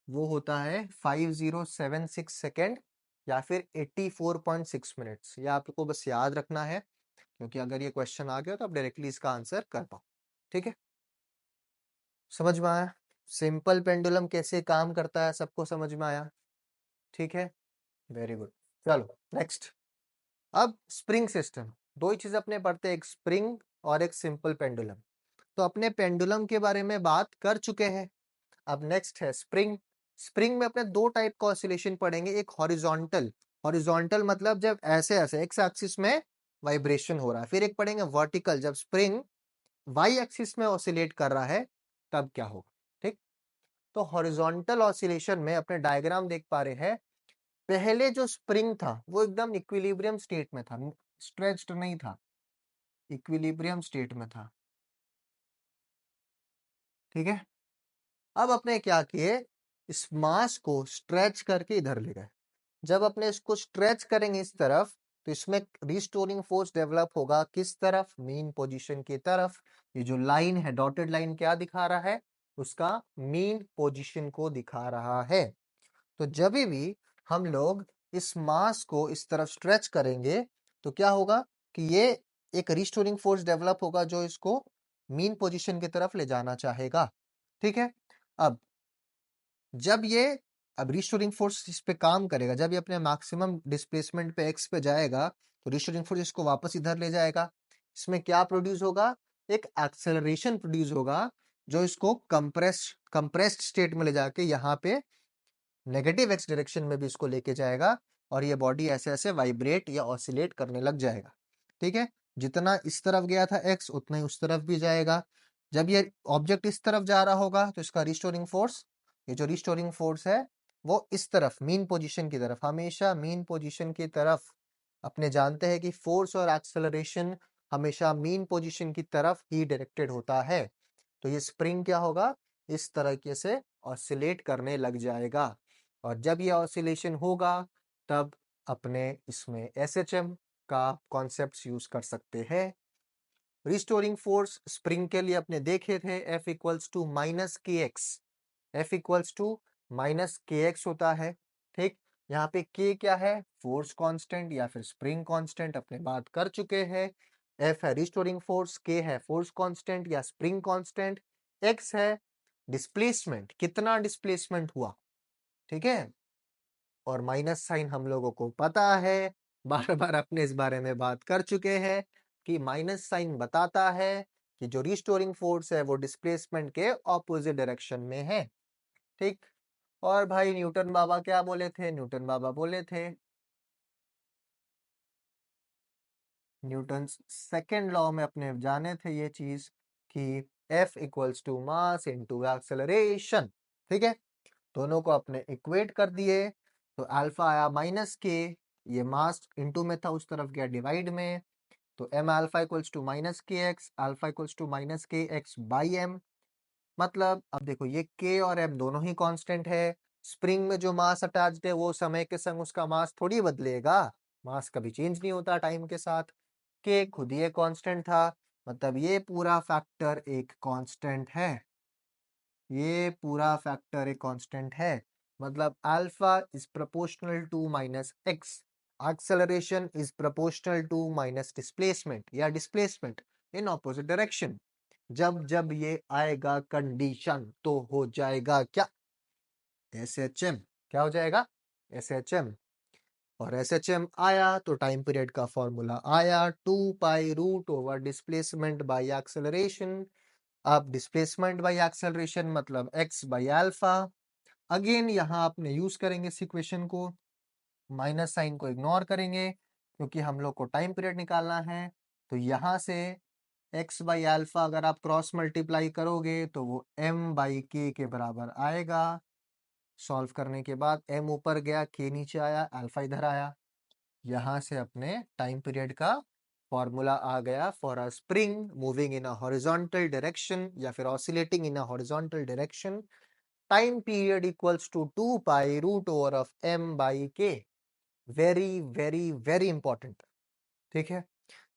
वो होता है 5076 सेकेंड या फिर 84.6 मिनट्स। ये आपको बस याद रखना है, क्योंकि अगर ये क्वेश्चन आ गया तो आप डायरेक्टली इसका आंसर कर पाओ। ठीक है, समझ में आया? सिंपल पेंडुलम कैसे काम करता है सबको समझ में आया? ठीक है, वेरी गुड। चलो नेक्स्ट। अब स्प्रिंग सिस्टम, दो ही चीज अपने पढ़ते हैं, एक स्प्रिंग और एक सिंपल पेंडुलम। तो अपने पेंडुलम के बारे में बात कर चुके हैं। अब नेक्स्ट है स्प्रिंग। स्प्रिंग में अपने दो टाइप का ऑसिलेशन पढ़ेंगे, एक हॉरिजॉन्टल, हॉरिजॉन्टल मतलब जब ऐसे ऐसे एक्स एक्सिस में वाइब्रेशन हो रहा है, फिर एक पढ़ेंगे वर्टिकल, जब स्प्रिंग वाई एक्सिस में ऑसिलेट कर रहा है तब क्या होगा। ठीक, तो हॉरिजॉन्टल ऑसिलेशन में अपने डायग्राम देख पा रहे हैं, पहले जो स्प्रिंग था वो एकदम इक्विलिब्रियम स्टेट में था, स्ट्रेच्ड नहीं था, इक्विलिब्रियम स्टेट में था। ठीक है, अब अपने क्या किए, इस मास को स्ट्रेच करके इधर ले गए। जब अपने इसको स्ट्रेच करेंगे इस तरफ, तो इसमें रिस्टोरिंग फोर्स डेवलप होगा किस तरफ, मीन पोजीशन की तरफ। ये जो लाइन है, डॉटेड लाइन, क्या दिखा रहा है, उसका मीन पोजीशन को दिखा रहा है। तो जब भी हम लोग इस मास को इस तरफ स्ट्रेच करेंगे तो क्या होगा कि ये एक रिस्टोरिंग फोर्स डेवलप होगा जो इसको मीन पोजीशन की तरफ ले जाना चाहेगा। ठीक है, अब जब ये, अब रिस्टोरिंग फोर्स इस पे काम करेगा, जब ये अपने मैक्सिमम डिस्प्लेसमेंट पे एक्स पे जाएगा तो रिस्टोरिंग फोर्स इसको वापस इधर ले जाएगा। इसमें क्या प्रोड्यूस होगा, एक एक्सेलरेशन प्रोड्यूस होगा जो इसको कंप्रेस्ड स्टेट में ले जाके यहाँ पे नेगेटिव एक्स डायरेक्शन में भी इसको लेके जाएगा, और ये बॉडी ऐसे ऐसे वाइब्रेट या ऑसिलेट करने लग जाएगा। ठीक है, जितना इस तरफ गया था एक्स उतना ही उस तरफ भी जाएगा। जब ये ऑब्जेक्ट इस तरफ जा रहा होगा तो इसका रिस्टोरिंग फोर्स, ये जो रिस्टोरिंग फोर्स है वो इस तरफ मीन पोजीशन की तरफ, हमेशा मीन पोजीशन की तरफ। अपने जानते हैं कि फोर्स और एक्सेलरेशन हमेशा मीन पोजीशन की तरफ ही डायरेक्टेड होता है। तो ये स्प्रिंग क्या होगा, इस तरीके से ऑसिलेट करने लग जाएगा, और जब ये ऑसिलेशन होगा तब अपने इसमें एसएचएम का कॉन्सेप्ट यूज कर सकते हैं। रिस्टोरिंग फोर्स स्प्रिंग के लिए अपने देखे थे F इक्वल्स टू माइनस के x, F equals to minus के एक्स होता है। ठीक, यहाँ पे K क्या है, फोर्स कांस्टेंट या फिर स्प्रिंग कांस्टेंट, अपने बात कर चुके हैं। F है रिस्टोरिंग फोर्स, K है फोर्स कांस्टेंट या स्प्रिंग कांस्टेंट, X है डिस्प्लेसमेंट, कितना डिस्प्लेसमेंट हुआ। ठीक है, और माइनस साइन हम लोगों को पता है, बार बार अपने इस बारे में बात कर चुके हैं कि माइनस साइन बताता है कि जो रिस्टोरिंग फोर्स है वो डिस्प्लेसमेंट के ऑपोजिट डायरेक्शन में है। ठीक, और भाई न्यूटन बाबा क्या बोले थे, न्यूटन बाबा बोले थे, न्यूटन सेकेंड लॉ में अपने जाने थे ये चीज कि F equals to mass into acceleration. ठीक है, दोनों को अपने इक्वेट कर दिए, तो अल्फा आया माइनस के, ये मास इनटू में था उस तरफ गया डिवाइड में, तो M alpha equals to minus के X, alpha equals to minus के एक्स बाई एम। मतलब अब देखो ये के और एम दोनों ही कांस्टेंट है, स्प्रिंग में जो मास अटैच्ड है वो समय के संग उसका मास थोड़ी बदलेगा, मास कभी चेंज नहीं होता टाइम के साथ, के खुद ही एक कांस्टेंट था, मतलब ये पूरा फैक्टर एक कांस्टेंट है, ये पूरा फैक्टर एक कांस्टेंट है। मतलब alpha is proportional to minus x, acceleration is proportional to minus displacement या डिस्प्लेसमेंट इन ऑपोजिट डायरेक्शन। जब जब ये आएगा कंडीशन तो हो जाएगा क्या, एसएचएम। क्या हो जाएगा, एसएचएम। और एसएचएम आया तो टाइम पीरियड का फॉर्मूला आया 2 pi root over displacement by acceleration. अब डिस्प्लेसमेंट बाय एक्सेलरेशन मतलब x बाय अल्फा। अगेन यहाँ आपने यूज करेंगे इस इक्वेशन को, माइनस साइन को इग्नोर करेंगे क्योंकि हम लोग को टाइम पीरियड निकालना है। तो यहाँ से x बाई अल्फा अगर आप क्रॉस मल्टीप्लाई करोगे तो वो m बाई के बराबर आएगा। सॉल्व करने के बाद m ऊपर गया, k नीचे आया, अल्फा इधर आया। यहाँ से अपने टाइम पीरियड का फॉर्मूला आ गया for a spring moving in a horizontal direction या फिर oscillating in a horizontal direction, time period equals to 2 pi root over of m by K. Very very very important. ठीक है,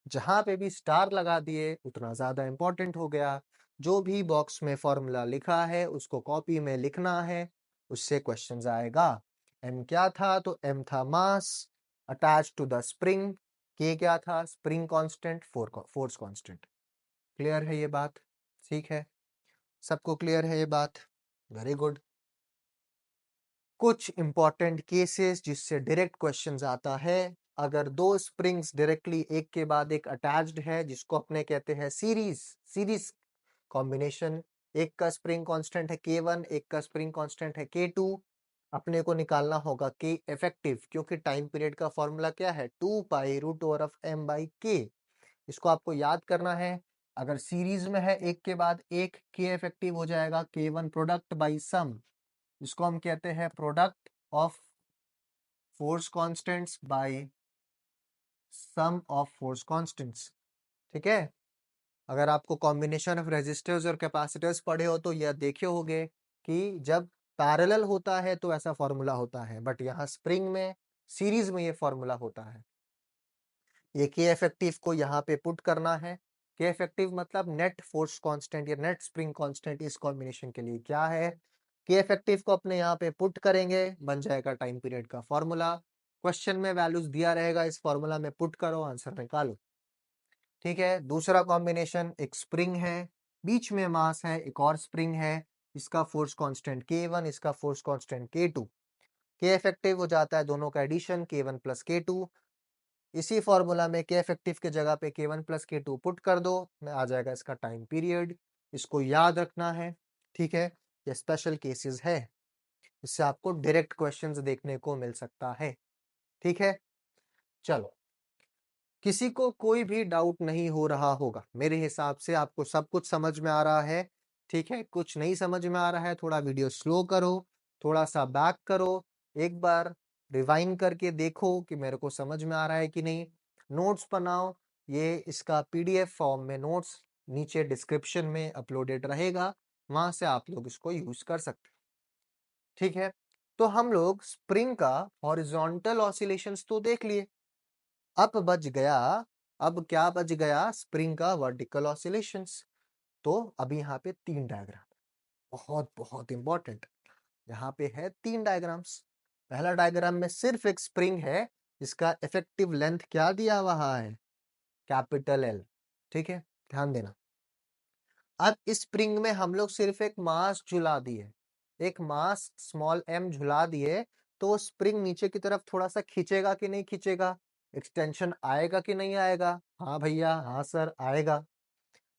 जहां पे भी स्टार लगा दिए उतना ज्यादा इंपॉर्टेंट हो गया। जो भी बॉक्स में फॉर्मूला लिखा है उसको कॉपी में लिखना है, उससे क्वेश्चन आएगा। m क्या था? तो m था mass attach to the spring, k क्या था? Spring constant, force constant. Clear है ये बात? ठीक है, सबको क्लियर है ये बात? Very good. कुछ इंपॉर्टेंट केसेस जिससे डायरेक्ट क्वेश्चंस आता है, अगर दो स्प्रिंग्स डायरेक्टली एक के बाद एक अटैच्ड है, जिसको अपने कहते हैं सीरीज कॉम्बिनेशन, एक का स्प्रिंग कांस्टेंट है K1, एक का स्प्रिंग कांस्टेंट है K2, अपने को निकालना होगा K इफेक्टिव, क्योंकि टाइम पीरियड का फॉर्मूला क्या है? 2 pi root over of m by k। इसको आपको याद करना है। अगर सीरीज में है एक के बाद एक, K इफेक्टिव हो जाएगा K1 प्रोडक्ट बाई सम, इसको हम कहते हैं product of force constants by sum of force constants. ठीक है, अगर आपको कॉम्बिनेशन ऑफ रेजिस्टर्स और कैपेसिटर्स पढ़े हो तो यह देखे होंगे कि जब पैरेलल होता है तो ऐसा फॉर्मूला होता है, बट यहाँ स्प्रिंग में सीरीज में ये फॉर्मूला होता है। ये के इफेक्टिव को यहाँ पे पुट करना है। के इफेक्टिव मतलब नेट फोर्स कांस्टेंट या नेट स्प्रिंग कांस्टेंट इस कॉम्बिनेशन के लिए क्या है? के इफेक्टिव को अपने यहाँ पे पुट करेंगे, बन जाएगा टाइम पीरियड का फॉर्मूला। क्वेश्चन में वैल्यूज दिया रहेगा, इस फॉर्मूला में पुट करो, आंसर निकालो। ठीक है, दूसरा कॉम्बिनेशन, एक स्प्रिंग है, बीच में मास है, एक और स्प्रिंग है, इसका फोर्स कांस्टेंट K1, इसका फोर्स कांस्टेंट K2। के इफेक्टिव हो जाता है दोनों का एडिशन K1 प्लस K2। इसी फॉर्मूला में के इफेक्टिव के जगह पे K1 प्लस K2 पुट कर दो, में आ जाएगा इसका टाइम पीरियड। इसको याद रखना है। ठीक है, ये स्पेशल केसेस है, इससे आपको डायरेक्ट क्वेश्चंस देखने को मिल सकता है। ठीक है, चलो, किसी को कोई भी डाउट नहीं हो रहा होगा, मेरे हिसाब से आपको सब कुछ समझ में आ रहा है। ठीक है, कुछ नहीं समझ में आ रहा है, थोड़ा वीडियो स्लो करो, थोड़ा सा बैक करो, एक बार रिवाइंड करके देखो कि मेरे को समझ में आ रहा है कि नहीं। नोट्स बनाओ, ये इसका पीडीएफ फॉर्म में नोट्स नीचे डिस्क्रिप्शन में अपलोडेड रहेगा, वहां से आप लोग इसको यूज कर सकते हैं। ठीक है, तो हम लोग स्प्रिंग का हॉरिजॉन्टल ऑसिलेशंस तो देख लिए, अब बच गया, अब क्या बच गया? स्प्रिंग का वर्टिकल ऑसिलेशंस। तो अभी यहाँ पे 3 डायग्राम, बहुत बहुत इंपॉर्टेंट। यहाँ पे है 3 डायग्राम्स। पहला डायग्राम में सिर्फ एक स्प्रिंग है, जिसका इफेक्टिव लेंथ क्या दिया हुआ है? Capital L। ठीक है, ध्यान देना। अब इस स्प्रिंग में हम लोग सिर्फ एक मास झुला दिए, एक मास स्मॉल m झुला दिए, तो स्प्रिंग नीचे की तरफ थोड़ा सा खींचेगा कि नहीं खींचेगा? एक्सटेंशन आएगा कि नहीं आएगा? हाँ भैया, हाँ सर, आएगा।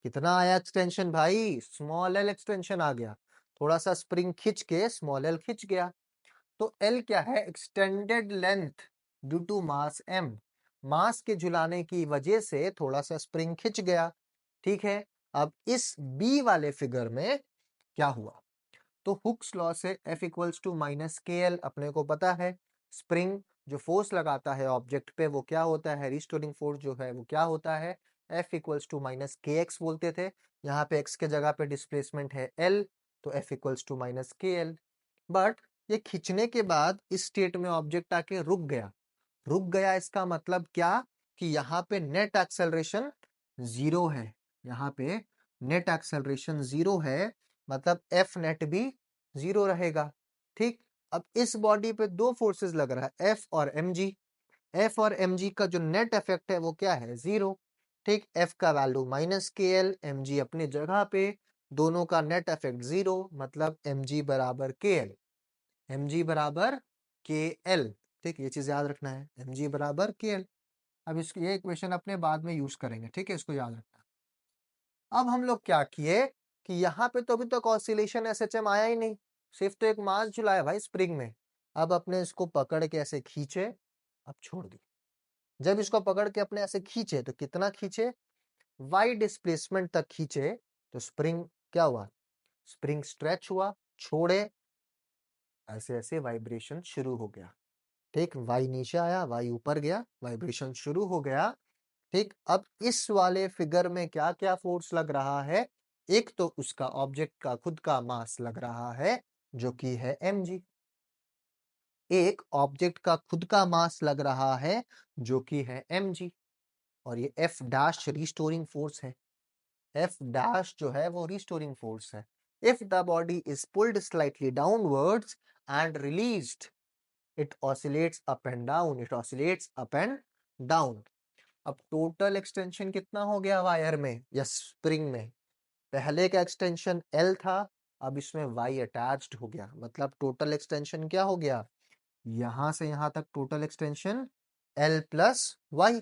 कितना आया एक्सटेंशन भाई? स्मॉल l एक्सटेंशन आ गया। थोड़ा सा स्प्रिंग खींच के स्मॉल l खींच गया, तो L क्या है? Extended length due to mass m। Mass के झुलाने की वजह से थोड़ा सा स्प्रिंग खिंच गया। ठीक है, अब इस B वाले फिगर में क्या हुआ? तो हुक्स लॉ से F equals to minus KL अपने को पता है। स्प्रिंग जो फोर्स लगाता है ऑब्जेक्ट पे वो क्या होता है? रिस्टोरिंग फोर्स जो है वो क्या होता है? F equals to minus KX बोलते थे। यहाँ पे x के जगह पे डिस्प्लेसमेंट है L, तो F equals to minus KL। But ये खींचने के बाद इस स्टेट में ऑब्जेक्ट आके रुक गया। रुक गया इसका मतलब क्या? कि यहाँ पे नेट एक्सेलरेशन 0 है। यहाँ पे नेट एक्सेलरेशन 0 है, मतलब एफ नेट भी 0 रहेगा। ठीक, अब इस बॉडी पे दो फोर्सेस लग रहा है, एफ और एम जी। एफ और एम जी का जो नेट इफेक्ट है वो क्या है? 0। ठीक, एफ का वैल्यू माइनस के एल, एम जी अपनी जगह पे, दोनों का नेट इफेक्ट 0, मतलब एम जी बराबर के एल। एम जी बराबर के एल। ठीक, ये चीज याद रखना है, एम जी बराबर के एल। अब इसको ये इक्वेशन अपने बाद में यूज करेंगे, ठीक है, इसको याद रखना। अब हम लोग क्या किए कि यहाँ पे तो अभी तक ऑसिलेशन एसएचएम आया ही नहीं, सिर्फ तो एक मास झुलाया भाई स्प्रिंग में। अब अपने इसको पकड़ के ऐसे खींचे, अब छोड़ दी। जब इसको पकड़ के अपने ऐसे खींचे तो कितना खींचे? वाई डिस्प्लेसमेंट तक खींचे, तो स्प्रिंग क्या हुआ? स्प्रिंग स्ट्रेच हुआ, छोड़े, ऐसे ऐसे वाइब्रेशन शुरू हो गया। ठीक, वाई नीचे आया, वाई ऊपर गया, वाइब्रेशन शुरू हो गया। ठीक, अब इस वाले फिगर में क्या क्या फोर्स लग रहा है? एक तो उसका ऑब्जेक्ट का खुद का मास लग रहा है, जो कि है mg। एक ऑब्जेक्ट का खुद का मास लग रहा है, जो कि है mg। और ये F डैश रिस्टोरिंग फोर्स है। F डैश जो है वो रिस्टोरिंग फोर्स है। If the body is pulled slightly downwards, and released. It oscillates up and down. It oscillates up and down. अब टोटल एक्सटेंशन कितना हो गया वायर में या स्प्रिंग में? पहले का एक्सटेंशन L था, अब इसमें Y अटैच्ड हो गया, मतलब टोटल एक्सटेंशन क्या हो गया? यहां से यहां तक total extension L plus Y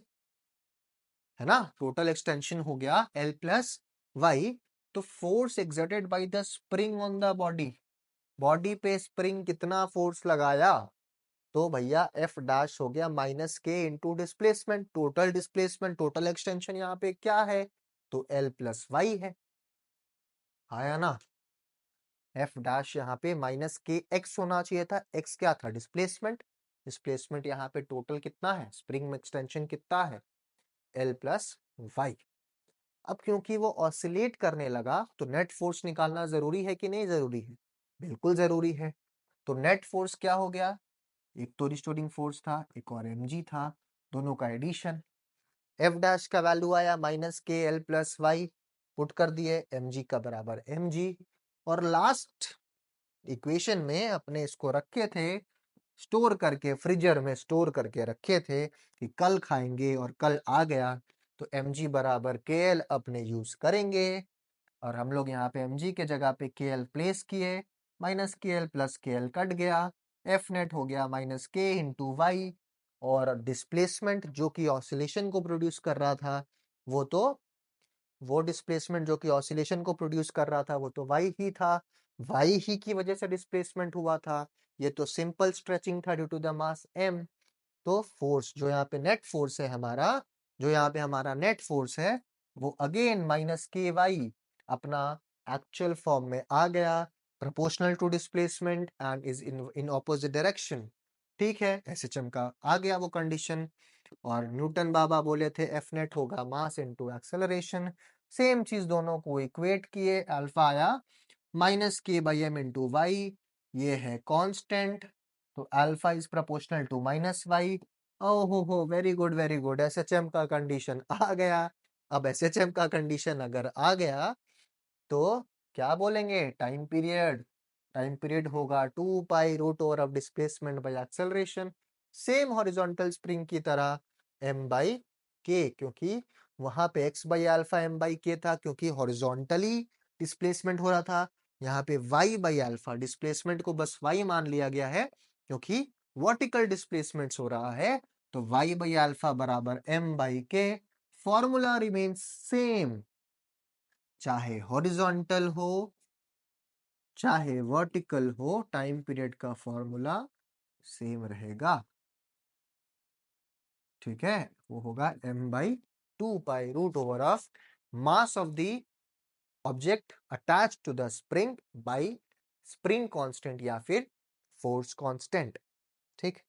है ना। टोटल एक्सटेंशन हो गया L प्लस Y। तो force exerted by the spring on the body, body पे स्प्रिंग कितना फोर्स लगाया? तो भैया F डैश हो गया माइनस के into displacement, total displacement, total extension यहाँ पे क्या है? तो L प्लस Y है। आया ना। F डैश यहाँ पे माइनस के एक्स होना चाहिए था, एक्स क्या था? डिस्प्लेसमेंट। डिस्प्लेसमेंट यहाँ पे टोटल कितना है? स्प्रिंग में एक्सटेंशन कितना है? L plus Y। अब क्योंकि वो ऑसिलेट करने लगा तो नेट फोर्स निकालना जरूरी है कि नहीं जरूरी है? बिल्कुल जरूरी है। तो नेट फोर्स क्या हो गया? एक तो रिस्टोरिंग फोर्स था, एक और mg था, दोनों का एडिशन। F डैश का वैल्यू आया माइनस के L प्लस वाई, पुट कर दिए, mg का बराबर mg। और लास्ट इक्वेशन में अपने इसको रखे थे स्टोर करके, फ्रीजर में स्टोर करके रखे थे कि कल खाएंगे, और कल आ गया। तो mg बराबर KL अपने यूज करेंगे, और हम लोग यहाँ पे mg के जगह पे KL प्लेस किए, minus KL plus KL cut गया, F नेट हो गया माइनस K इंटू वाई। और डिस्प्लेसमेंट जो कि ऑसिलेशन को प्रोड्यूस कर रहा था, वो डिस्प्लेसमेंट जो कि ऑसिलेशन को प्रोड्यूस कर रहा था वो तो y ही था, y ही की वजह से डिस्प्लेसमेंट हुआ था। ये तो सिंपल स्ट्रेचिंग था due to the mass m। तो फोर्स जो यहाँ पे नेट फोर्स है हमारा, जो यहाँ पे हमारा नेट फोर्स है, वो अगेन माइनस के वाई अपना एक्चुअल फॉर्म में आ गया, proportional to displacement and is in opposite direction. ठीक है, एसएचएम का आ गया वो कंडीशन। और न्यूटन बाबा बोले थे एफ नेट होगा मास इनटू एक्सेलरेशन। सेम चीज दोनों को इक्वेट किए, अल्फा आया minus k by m into Y, ये है कांस्टेंट। तो alpha is proportional to minus y. ओहो हो, very good very good, SHM का कंडीशन आ गया। अब एसएचएम का कंडीशन अगर आ गया तो क्या बोलेंगे? टाइम पीरियड, टाइम पीरियड होगा 2 pi root over of displacement by acceleration, same horizontal spring की तरह m बाई के, क्योंकि वहां पे x by alpha m by k था क्योंकि हॉरिजॉन्टली डिस्प्लेसमेंट हो रहा था। यहाँ पे y बाई अल्फा, डिस्प्लेसमेंट को बस y मान लिया गया है क्योंकि वर्टिकल डिस्प्लेसमेंट हो रहा है। तो y बाई अल्फा बराबर m by k. Formula remains same, चाहे हॉरिजॉन्टल हो चाहे वर्टिकल हो, टाइम पीरियड का फॉर्मूला सेम रहेगा। ठीक है, वो होगा m by 2 pi root over of mass of the object attach to the spring by spring constant या फिर फोर्स कांस्टेंट। ठीक,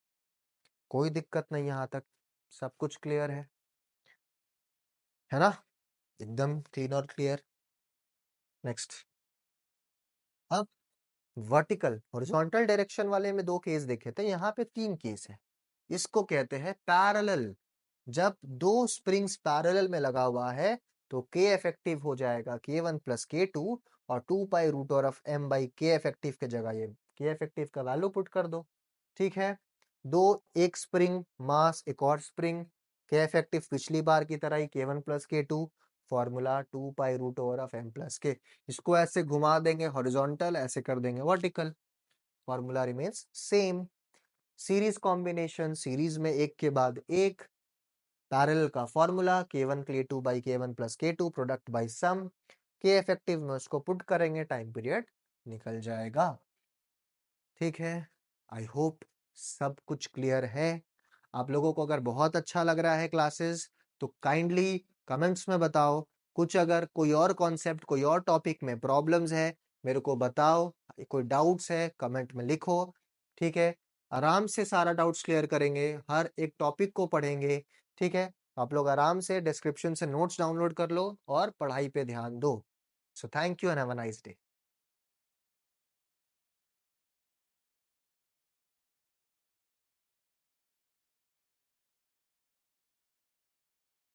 कोई दिक्कत नहीं, यहां तक सब कुछ क्लियर है ना? एकदम क्लीन और क्लियर। नेक्स्ट, अब वर्टिकल हॉरिजॉन्टल डायरेक्शन वाले में 2 केस देखे थे, यहाँ पे 3 केस है। इसको कहते हैं पैरेलल। जब 2 स्प्रिंग्स पैरेलल में लगा हुआ है तो के इफेक्टिव हो जाएगा k1 प्लस k2, और 2 pi root over of m by k effective के जगह ये के इफेक्टिव का वैल्यू पुट कर दो। ठीक है, दो, एक स्प्रिंग मास, एक और स्प्रिंग, के इफेक्टिव पिछली बार की तरह ही k1 plus k2, formula 2 pi root over of m plus K. इसको ऐसे घुमा देंगे हॉरिजॉन्टल, ऐसे कर देंगे vertical, formula remains same. Series combination, series में एक के बाद एक, पैरेलल का formula k1 k2 by k1 plus k2 product by sum, K effective में उसको पुट करेंगे, टाइम पीरियड निकल जाएगा। ठीक है, आई होप सब कुछ क्लियर है। आप लोगों को अगर बहुत अच्छा लग रहा है क्लासेस तो काइंडली कमेंट्स में बताओ। कुछ अगर कोई और कॉन्सेप्ट, कोई और टॉपिक में प्रॉब्लम्स है मेरे को बताओ, कोई डाउट्स है कमेंट में लिखो। ठीक है, आराम से सारा डाउट्स क्लियर करेंगे, हर एक टॉपिक को पढ़ेंगे। ठीक है, आप लोग आराम से डिस्क्रिप्शन से नोट्स डाउनलोड कर लो और पढ़ाई पे ध्यान दो। So thank you and have a nice day.